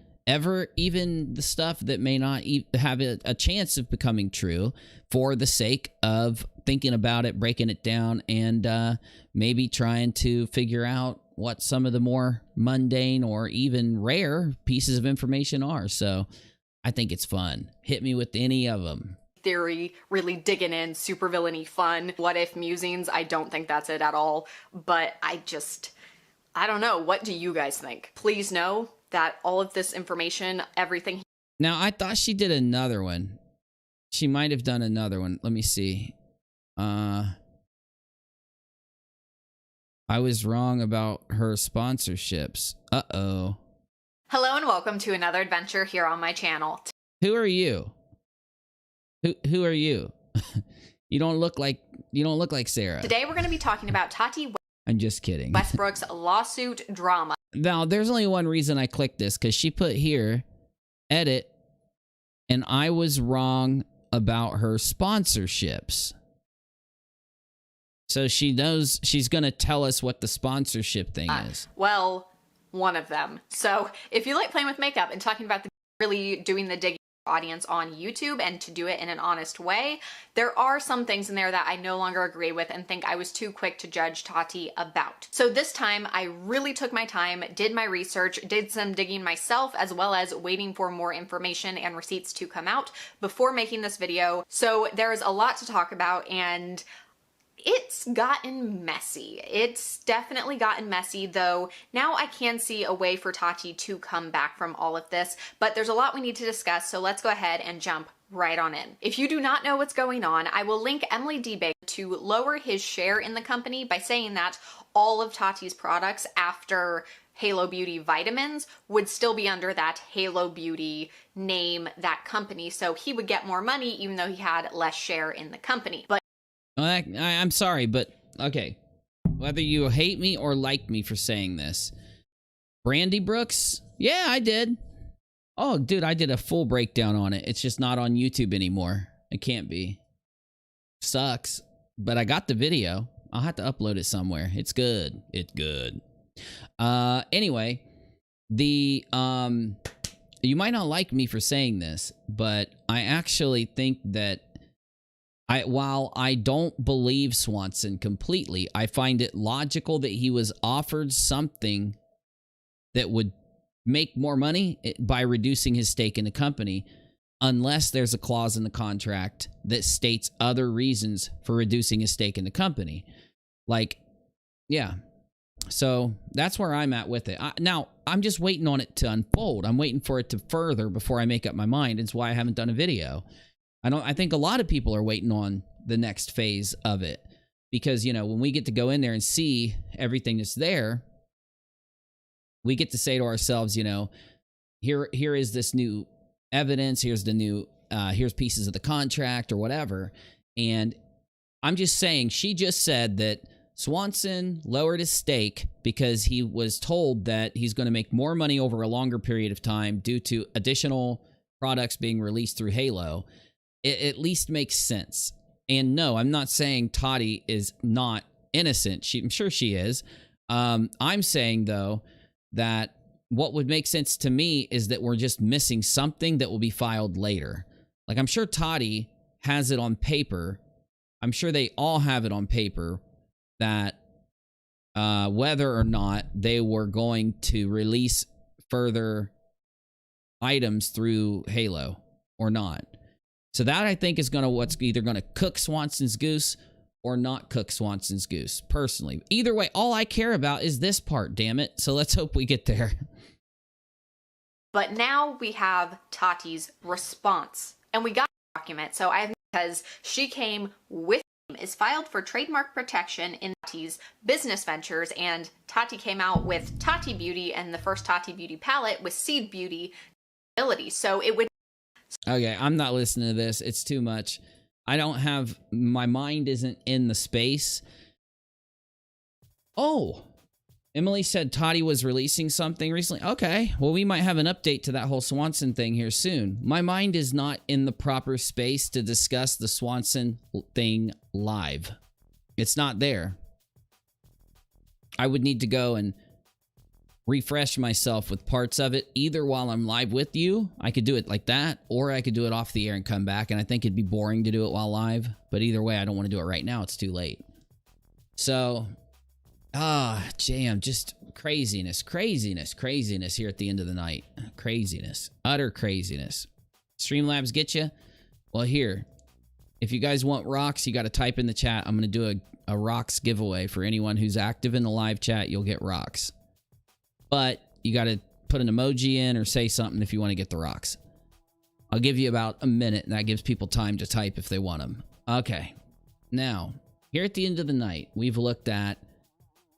even the stuff that may not have a chance of becoming true, for the sake of thinking about it, breaking it down, and maybe trying to figure out what some of the more mundane or even rare pieces of information are. So I think it's fun. Hit me with any of them. Theory, really digging in, super villainy fun. What if musings? I don't think that's it at all, but I don't know. What do you guys think? Please know that all of this information, everything. Now, I thought she did another one. She might have done another one. Let me see. I was wrong about her sponsorships. Uh-oh. Hello and welcome to another adventure here on my channel. Who are you? Who are you? You don't look like Sarah. Today we're going to be talking about Tati I'm just kidding. Westbrook's lawsuit drama. Now, there's only one reason I clicked this, because she put here, edit, and I was wrong about her sponsorships. So she knows she's going to tell us what the sponsorship thing is. Well, one of them. So if you like playing with makeup and talking about really doing the digging audience on YouTube and to do it in an honest way, there are some things in there that I no longer agree with and think I was too quick to judge Tati about. So this time I really took my time, did my research, did some digging myself, as well as waiting for more information and receipts to come out before making this video. So there's a lot to talk about, and it's gotten messy. It's definitely gotten messy, though now I can see a way for Tati to come back from all of this, but there's a lot we need to discuss, so let's go ahead and jump right on in. If you do not know what's going on, I will link Emily DeBake to lower his share in the company by saying that all of Tati's products after Halo Beauty vitamins would still be under that Halo Beauty name, that company, so he would get more money even though he had less share in the company. But I'm sorry, but okay. Whether you hate me or like me for saying this, Brandy Brooks, yeah, I did. Oh, dude, I did a full breakdown on it. It's just not on YouTube anymore. It can't be. Sucks. But I got the video. I'll have to upload it somewhere. It's good. It's good. Anyway, you might not like me for saying this, but I actually think that while I don't believe Swanson completely, I find it logical that he was offered something that would make more money by reducing his stake in the company, unless there's a clause in the contract that states other reasons for reducing his stake in the company. Like, yeah. So that's where I'm at with it. Now, I'm just waiting on it to unfold. I'm waiting for it to further before I make up my mind. It's why I haven't done a video. I think a lot of people are waiting on the next phase of it, because, you know, when we get to go in there and see everything that's there, we get to say to ourselves, you know, here is this new evidence, here's pieces of the contract or whatever. And I'm just saying, she just said that Swanson lowered his stake because he was told that he's going to make more money over a longer period of time due to additional products being released through Halo. It at least makes sense. And no, I'm not saying Tati is not innocent. I'm sure she is. I'm saying, though, that what would make sense to me is that we're just missing something that will be filed later. Like, I'm sure Tati has it on paper. I'm sure they all have it on paper that whether or not they were going to release further items through Halo or not. So that, I think, is what's either going to cook Swanson's goose or not cook Swanson's goose, personally. Either way, all I care about is this part, damn it. So let's hope we get there. But now we have Tati's response. And we got a document, so I have, because she came with, is filed for trademark protection in Tati's business ventures, and Tati came out with Tati Beauty and the first Tati Beauty palette with Seed Beauty ability. So it would... Okay, I'm not listening to this. It's too much. I don't have... My mind isn't in the space. Oh! Emily said Tati was releasing something recently. Okay, well, we might have an update to that whole Swanson thing here soon. My mind is not in the proper space to discuss the Swanson thing live. It's not there. I would need to go and refresh myself with parts of it, either while I'm live with you, I could do it like that, or I could do it off the air and come back, and I think it'd be boring to do it while live, but either way, I don't want to do it right now. It's too late. So... jam, just craziness here at the end of the night. Craziness. Utter craziness. Streamlabs get you? Well, here. If you guys want rocks, you got to type in the chat. I'm going to do a rocks giveaway for anyone who's active in the live chat. You'll get rocks. But you got to put an emoji in or say something if you want to get the rocks. I'll give you about a minute, and that gives people time to type if they want them. Okay. Now, here at the end of the night, we've looked at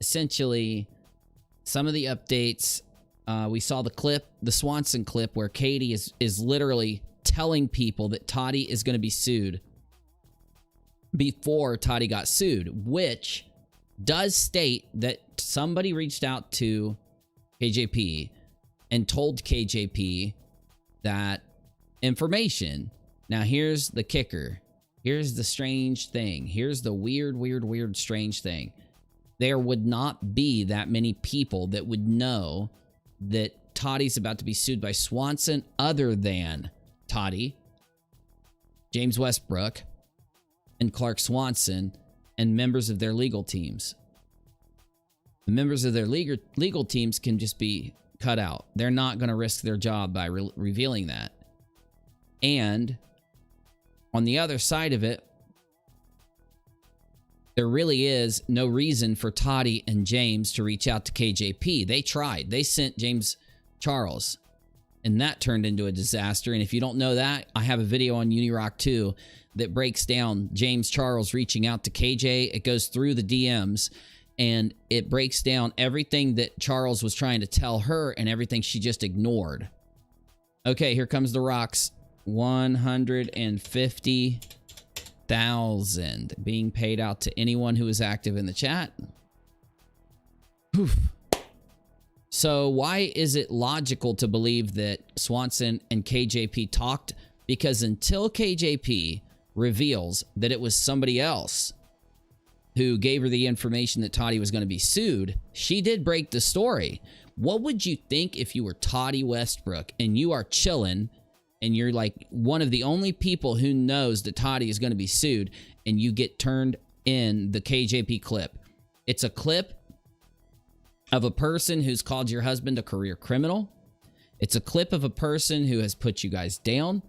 essentially some of the updates. We saw the clip, the Swanson clip, where Katie is literally telling people that Tati is going to be sued before Tati got sued, which does state that somebody reached out to KJP and told KJP that information. Now, here's the kicker. Here's the strange thing. Here's the weird, strange thing. There would not be that many people that would know that Tati's about to be sued by Swanson other than Tati, James Westbrook, and Clark Swanson, and members of their legal teams. The members of their legal teams can just be cut out. They're not going to risk their job by revealing that. And on the other side of it, there really is no reason for Tati and James to reach out to KJP. They tried. They sent James Charles, and that turned into a disaster. And if you don't know that, I have a video on UNIRock 2 that breaks down James Charles reaching out to KJ. It goes through the DMs, and it breaks down everything that Charles was trying to tell her and everything she just ignored. Okay, here comes the rocks. 150,000 being paid out to anyone who is active in the chat. Oof. So why is it logical to believe that Swanson and KJP talked? Because until KJP reveals that it was somebody else who gave her the information that Tati was going to be sued, she did break the story. What would you think if you were Tati Westbrook and you are chilling and you're like one of the only people who knows that Tati is going to be sued, and you get turned in the KJP clip? It's a clip of a person who's called your husband a career criminal. It's a clip of a person who has put you guys down.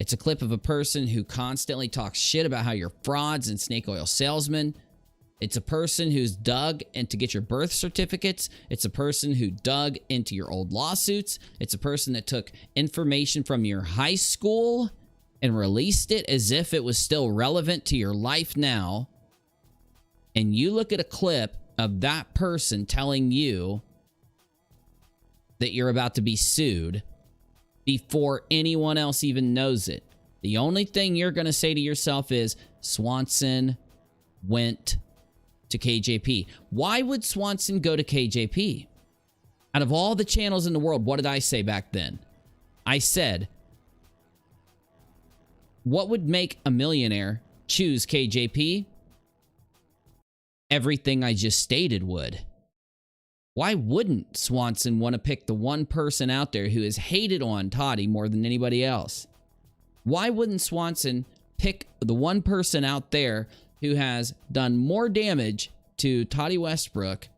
It's a clip of a person who constantly talks shit about how you're frauds and snake oil salesmen. It's a person who's dug in to get your birth certificates. It's a person who dug into your old lawsuits. It's a person that took information from your high school and released it as if it was still relevant to your life now. And you look at a clip of that person telling you that you're about to be sued before anyone else even knows it. The only thing you're going to say to yourself is, Swanson went to KJP. Why would Swanson go to KJP? Out of all the channels in the world, what did I say back then? I said, what would make a millionaire choose KJP? Everything I just stated would. Why wouldn't Swanson want to pick the one person out there who has hated on Tati more than anybody else? Why wouldn't Swanson pick the one person out there who has done more damage to Tati Westbrook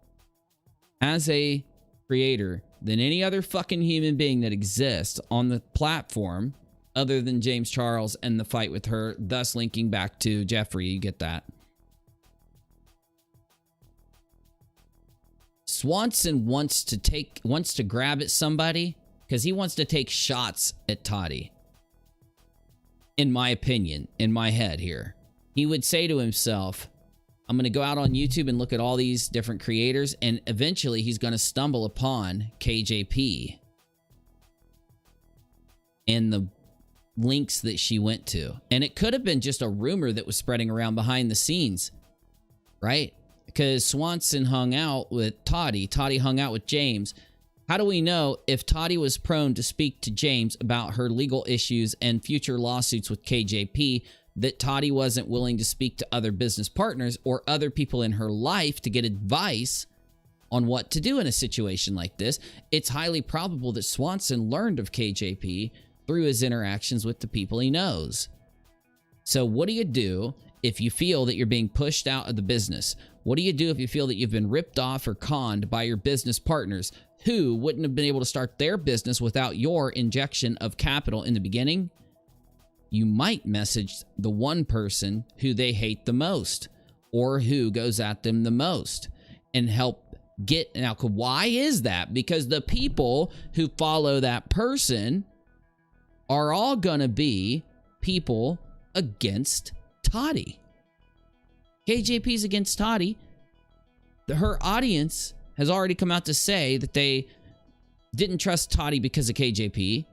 as a creator than any other fucking human being that exists on the platform other than James Charles and the fight with her, thus linking back to Jeffrey? You get that. Swanson wants to grab at somebody because he wants to take shots at Tati. In my opinion, in my head here, he would say to himself, I'm going to go out on YouTube and look at all these different creators, and eventually he's going to stumble upon KJP and the links that she went to. And it could have been just a rumor that was spreading around behind the scenes, right? Because Swanson hung out with Tati. Tati hung out with James. How do we know if Tati was prone to speak to James about her legal issues and future lawsuits with KJP, that Tati wasn't willing to speak to other business partners or other people in her life to get advice on what to do in a situation like this? It's highly probable that Swanson learned of KJP through his interactions with the people he knows. So what do you do if you feel that you're being pushed out of the business? What do you do if you feel that you've been ripped off or conned by your business partners who wouldn't have been able to start their business without your injection of capital in the beginning? You might message the one person who they hate the most or who goes at them the most and help get... Now, why is that? Because the people who follow that person are all going to be people against Tati. KJP's against Tati. Her audience has already come out to say that they didn't trust Tati because of KJP.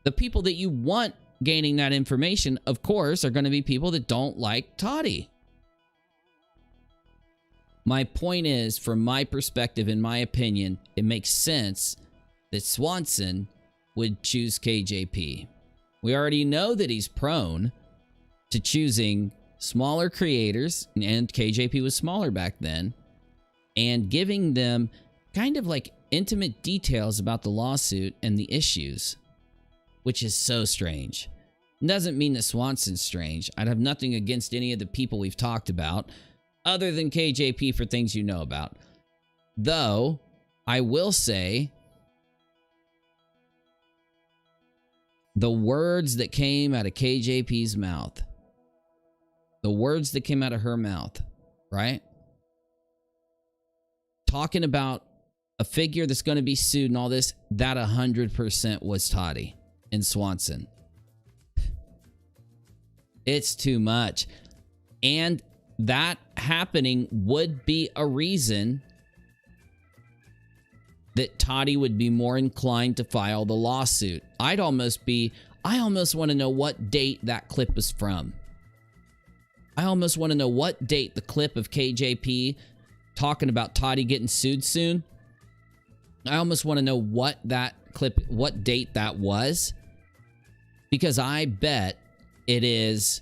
The people that you want gaining that information, of course, are going to be people that don't like Tati. My point is, from my perspective, in my opinion, it makes sense that Swanson would choose KJP. We already know that he's prone to choosing smaller creators, and KJP was smaller back then, and giving them kind of like intimate details about the lawsuit and the issues, which is so strange. It doesn't mean that Swanson's strange. I'd have nothing against any of the people we've talked about, other than KJP, for things you know about. Though, I will say, the words that came out of KJP's mouth, the words that came out of her mouth, right? Talking about a figure that's going to be sued and all this, that 100% was Tati and Swanson. It's too much. And that happening would be a reason that Tati would be more inclined to file the lawsuit. I almost want to know what date that clip was from. I almost want to know what date the clip of KJP talking about Tati getting sued soon. I almost want to know what date that was. Because I bet it is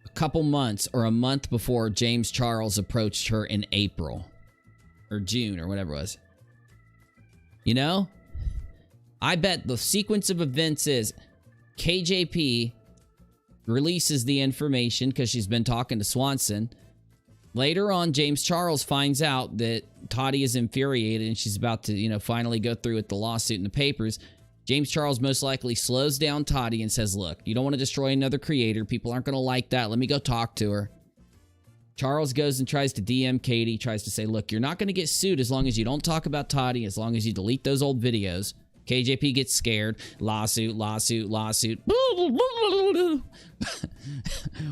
a couple months or a month before James Charles approached her in April or June or whatever it was. You know? I bet the sequence of events is KJP releases the information because she's been talking to Swanson. Later on, James Charles finds out that Tati is infuriated and she's about to, finally go through with the lawsuit and the papers. James Charles most likely slows down Tati and says, look, you don't want to destroy another creator. People aren't going to like that. Let me go talk to her. Charles goes and tries to DM Katie, tries to say, look, you're not going to get sued as long as you don't talk about Tati, as long as you delete those old videos. KJP gets scared. Lawsuit, lawsuit, lawsuit.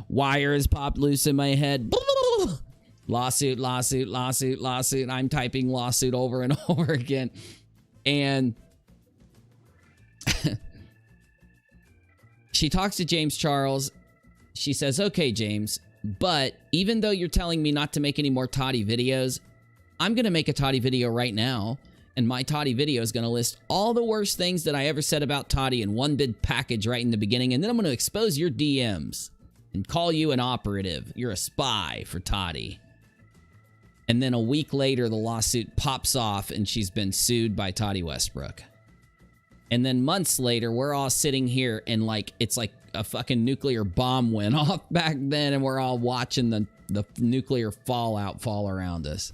Wires popped loose in my head. Lawsuit, lawsuit, lawsuit, lawsuit. I'm typing lawsuit over and over again. And she talks to James Charles. She says, okay, James, but even though you're telling me not to make any more Tati videos, I'm going to make a Tati video right now. And my Tati video is going to list all the worst things that I ever said about Tati in one big package right in the beginning. And then I'm going to expose your DMs and call you an operative. You're a spy for Tati. And then a week later, the lawsuit pops off and she's been sued by Tati Westbrook. And then months later, we're all sitting here and like it's like a fucking nuclear bomb went off back then, and we're all watching the nuclear fallout fall around us.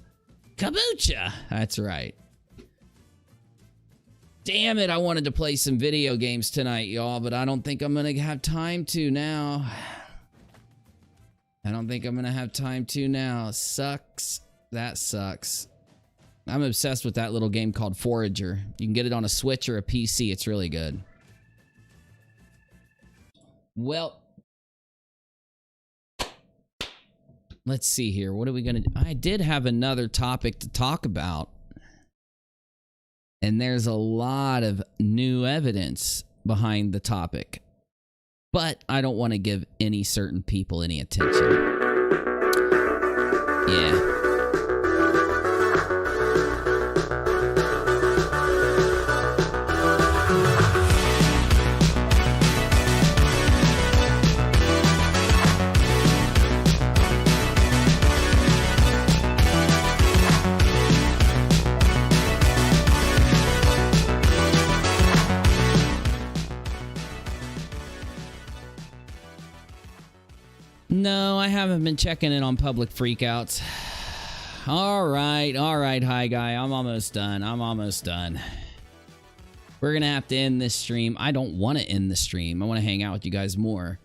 Kabocha! That's right. Damn it, I wanted to play some video games tonight, y'all, but I don't think I'm gonna have time to now. I don't think I'm gonna have time to now. Sucks. That sucks. I'm obsessed with that little game called Forager. You can get it on a Switch or a PC. It's really good. Well, let's see here. What are we gonna do? I did have another topic to talk about. And there's a lot of new evidence behind the topic. But I don't want to give any certain people any attention. Yeah. No, I haven't been checking in on public freakouts. All right, hi guy. I'm almost done. We're gonna have to end this stream. I don't want to end the stream. I want to hang out with you guys more.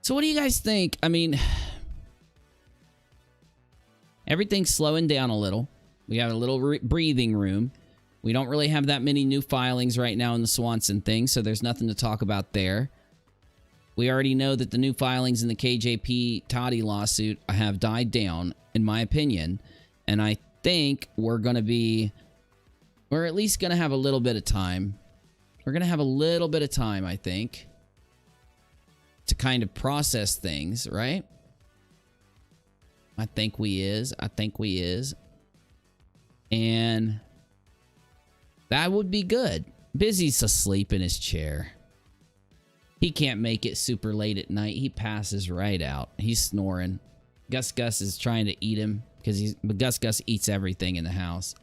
So what do you guys think? I mean, everything's slowing down a little. We have a little breathing room. We don't really have that many new filings right now in the Swanson thing, so there's nothing to talk about there. We already know that the new filings in the KJP Tati lawsuit have died down, in my opinion. And I think we're at least going to have a little bit of time. We're going to have a little bit of time, I think, to kind of process things, right? I think we is. And that would be good. Busy's asleep in his chair. He can't make it super late at night. He passes right out. He's snoring. Gus is trying to eat him because Gus eats everything in the house.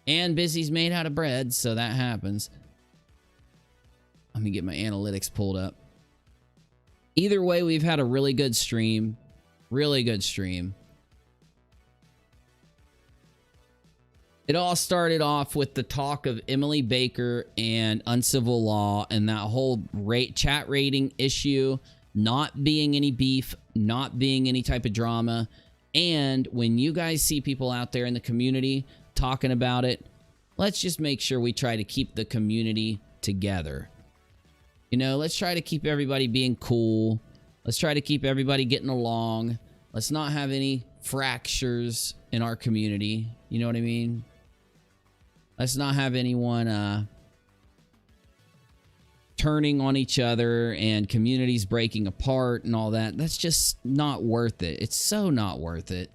And Busy's made out of bread, so that happens. Let me get my analytics pulled up. Either way, we've had a really good stream. Really good stream. It all started off with the talk of Emily Baker and Uncivil Law and that whole chat rating issue, not being any beef, not being any type of drama. And when you guys see people out there in the community talking about it, let's just make sure we try to keep the community together. You know, let's try to keep everybody being cool. Let's try to keep everybody getting along. Let's not have any fractures in our community. You know what I mean? Let's not have anyone turning on each other and communities breaking apart and all that. That's just not worth it. It's so not worth it.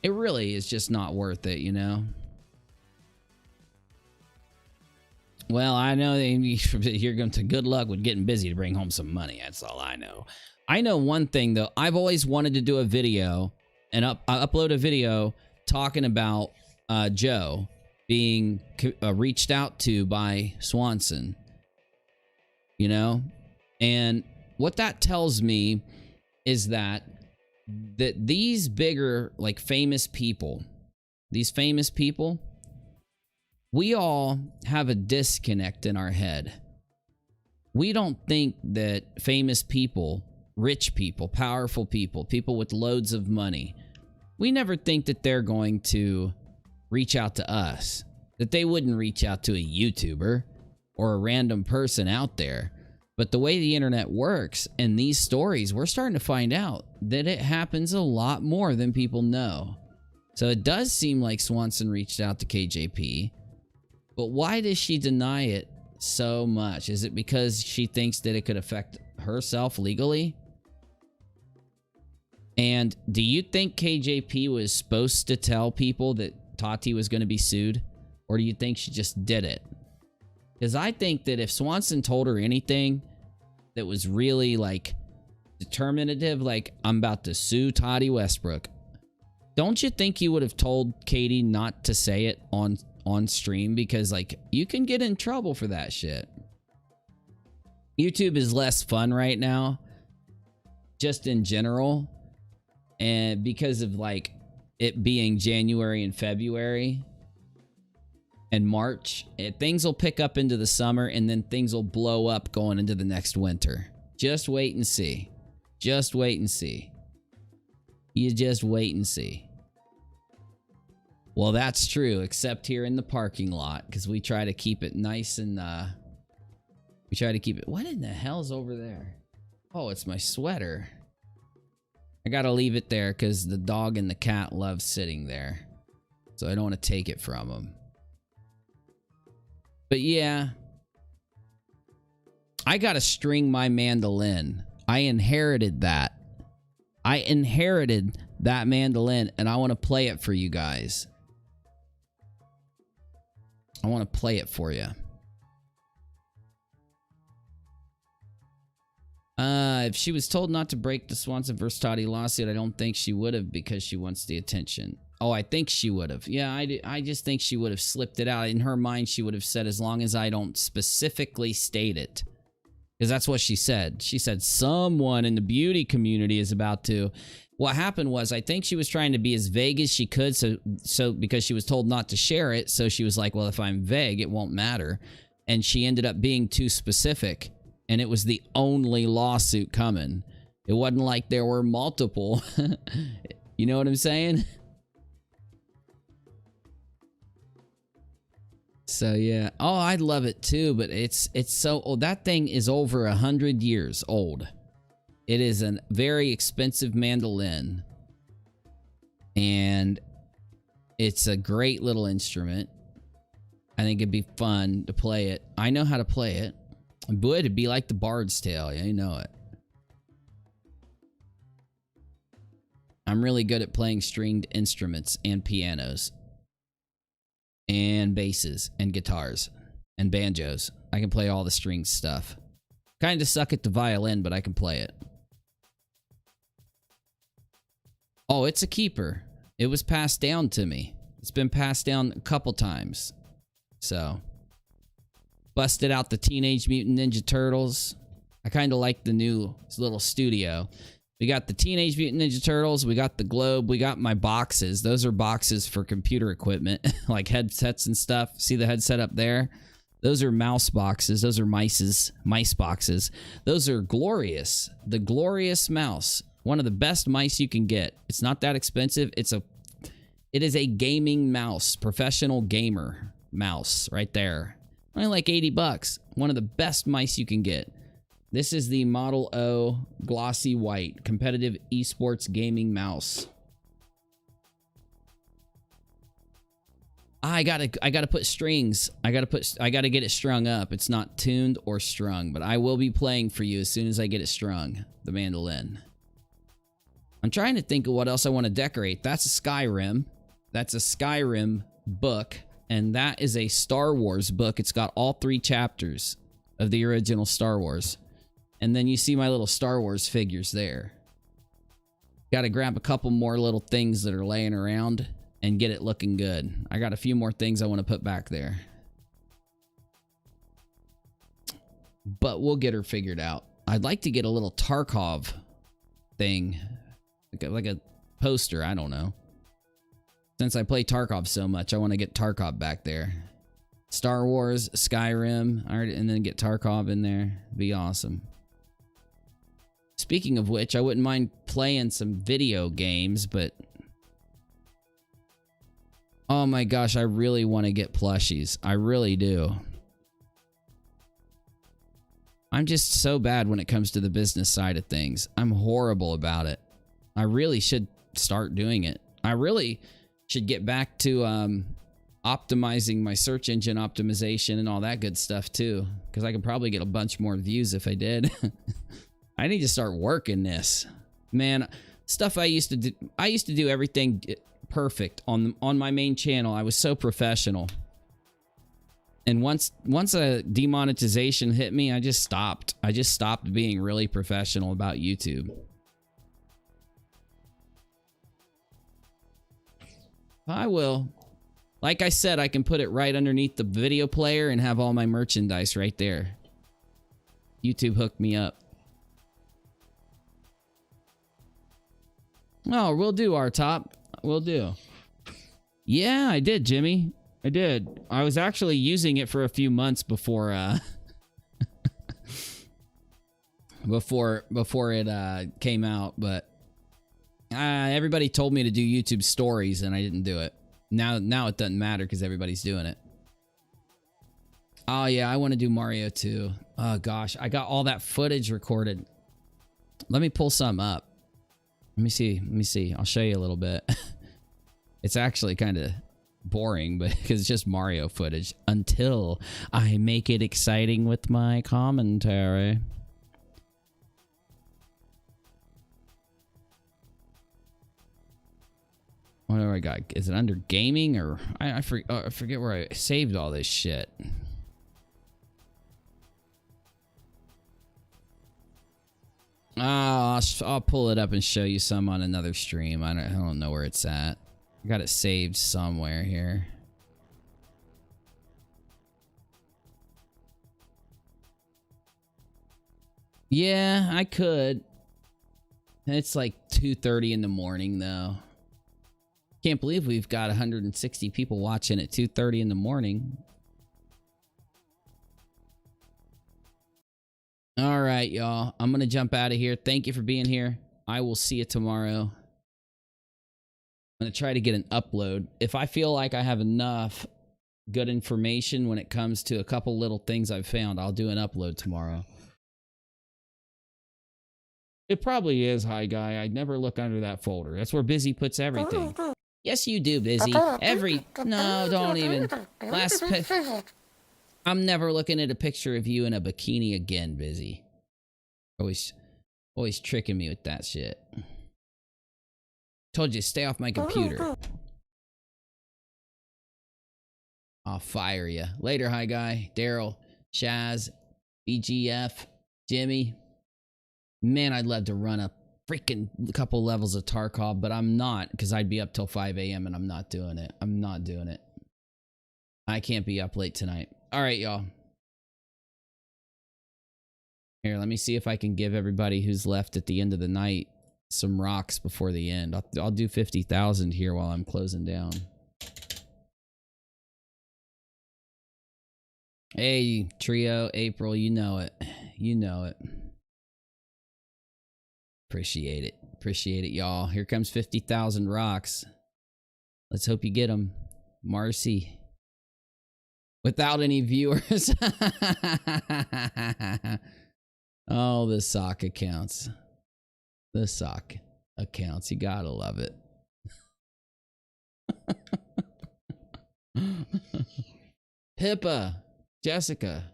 It really is just not worth it, you know? Well, I know you're going to good luck with getting busy to bring home some money. That's all I know. I know one thing, though. I've always wanted to do a video and upload a video talking about Joe being reached out to by Swanson, you know? And what that tells me is that these bigger, like, famous people, we all have a disconnect in our head. We don't think that famous people, rich people, powerful people, people with loads of money, we never think that they're going to reach out to us, that they wouldn't reach out to a YouTuber or a random person out there. But the way the internet works and these stories, we're starting to find out that it happens a lot more than people know. So it does seem like Swanson reached out to KJP, but why does she deny it so much? Is it because she thinks that it could affect herself legally? And do you think KJP was supposed to tell people that Tati was going to be sued? Or do you think she just did it? Because I think that if Swanson told her anything that was really, like, determinative, like, I'm about to sue Tati Westbrook, don't you think you would have told Katie not to say it on on stream because like you can get in trouble for that shit. YouTube is less fun right now, just in general, and because of like it being January and February and March, things will pick up into the summer and then things will blow up going into the next winter. Just wait and see. Just wait and see. You just wait and see. Well, that's true, except here in the parking lot, because we try to keep it nice and, we try to keep it... What in the hell's over there? Oh, it's my sweater. I gotta leave it there, because the dog and the cat love sitting there. So I don't want to take it from them. But yeah. I gotta string my mandolin. I inherited that. I inherited that mandolin, and I want to play it for you guys. I want to play it for you. If she was told not to break the Swanson vs. Tati lawsuit, I don't think she would have because she wants the attention. Oh, I think she would have. Yeah, I just think she would have slipped it out. In her mind, she would have said, as long as I don't specifically state it. Because that's what she said. She said, someone in the beauty community is about to... What happened was, I think she was trying to be as vague as she could, so because she was told not to share it, so she was like, well, if I'm vague, it won't matter. And she ended up being too specific, and it was the only lawsuit coming. It wasn't like there were multiple. You know what I'm saying? So yeah. Oh, I love it too, but it's so old. That thing is over 100 years old. It is a very expensive mandolin, and it's a great little instrument. I think it'd be fun to play it. I know how to play it. But it'd be like the Bard's Tale. Yeah, you know it. I'm really good at playing stringed instruments and pianos and basses and guitars and banjos. I can play all the string stuff. Kind of suck at the violin, but I can play it. Oh, it's a keeper. It was passed down to me. It's been passed down a couple times. So, busted out the Teenage Mutant Ninja Turtles. I kind of like the new little studio. We got the Teenage Mutant Ninja Turtles. We got the globe. We got my boxes. Those are boxes for computer equipment, like headsets and stuff. See the headset up there? Those are mouse boxes. Those are mice boxes. Those are glorious. The glorious mouse. One of the best mice you can get. It's not that expensive. It is a gaming mouse. Professional gamer mouse right there. Only like 80 bucks. One of the best mice you can get. This is the Model O glossy white competitive esports gaming mouse. I gotta put strings. I gotta get it strung up. It's not tuned or strung, but I will be playing for you as soon as I get it strung. The mandolin. I'm trying to think of what else I want to decorate. That's a Skyrim. That's a Skyrim book, and that is a Star Wars book. It's got all 3 chapters of the original Star Wars. And then you see my little Star Wars figures there. Got to grab a couple more little things that are laying around and get it looking good. I got a few more things I want to put back there. But we'll get her figured out. I'd like to get a little Tarkov thing. Like a poster, I don't know. Since I play Tarkov so much, I want to get Tarkov back there. Star Wars, Skyrim, and then get Tarkov in there. Be awesome. Speaking of which, I wouldn't mind playing some video games, but... Oh my gosh, I really want to get plushies. I really do. I'm just so bad when it comes to the business side of things. I'm horrible about it. I really should start doing it. I really should get back to optimizing my search engine optimization and all that good stuff too, because I could probably get a bunch more views if I did. I need to start working this. Man, stuff I used to do. I used to do everything perfect on my main channel. I was so professional. And once a demonetization hit me, I just stopped. I just stopped being really professional about YouTube. I will. Like I said, I can put it right underneath the video player and have all my merchandise right there. YouTube hooked me up. Oh, we'll do, R-Top. We'll do. Yeah, I did, Jimmy. I did. I was actually using it for a few months before, before it came out, but everybody told me to do YouTube stories and I didn't do it. Now it doesn't matter because everybody's doing it. Oh yeah, I want to do Mario too. Oh gosh, I got all that footage recorded. Let me pull some up. Let me see. I'll show you a little bit. It's actually kind of boring, but because it's just Mario footage until I make it exciting with my commentary. What do I got? Is it under gaming or I forget where I saved all this shit. Oh, I'll pull it up and show you some on another stream. I don't know where it's at. I got it saved somewhere here. Yeah, I could. It's like 2:30 in the morning though. Can't believe we've got 160 people watching at 2:30 in the morning. All right, y'all. I'm going to jump out of here. Thank you for being here. I will see you tomorrow. I'm going to try to get an upload. If I feel like I have enough good information when it comes to a couple little things I've found, I'll do an upload tomorrow. It probably is, Hi Guy. I never look under that folder. That's where Busy puts everything. Yes, you do, Busy. No, don't even. I'm never looking at a picture of you in a bikini again, Busy. Always tricking me with that shit. Told you, stay off my computer. I'll fire you. Later, Hi Guy, Daryl, Shaz, BGF, Jimmy. Man, I'd love to run a freaking couple levels of Tarkov, but I'm not, because I'd be up till 5 a.m. and I'm not doing it. I'm not doing it. I can't be up late tonight. All right, y'all. Here, let me see if I can give everybody who's left at the end of the night some rocks before the end. I'll do 50,000 here while I'm closing down. Hey, Trio, April, you know it. You know it. Appreciate it. Appreciate it, y'all. Here comes 50,000 rocks. Let's hope you get them. Marcy. Without any viewers. Oh, the sock accounts. The sock accounts. You gotta love it. Pippa. Jessica.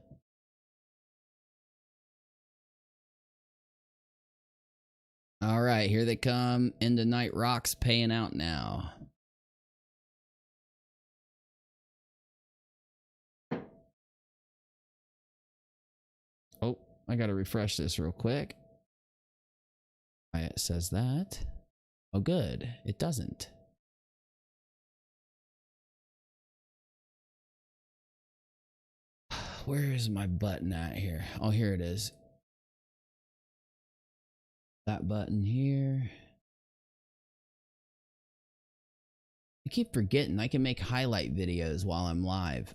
All right, here they come. End of night rocks paying out now. Oh, I gotta refresh this real quick. It says that. Oh, good. It doesn't. Where is my button at here? Oh, here it is. That button here. I keep forgetting I can make highlight videos while I'm live.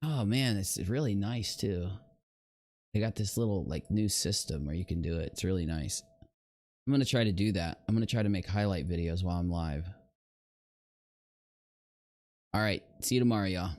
Oh man, it's really nice too. They got this little like new system where you can do it. It's really nice. I'm gonna try to do that. I'm gonna try to make highlight videos while I'm live. All right, see you tomorrow, y'all.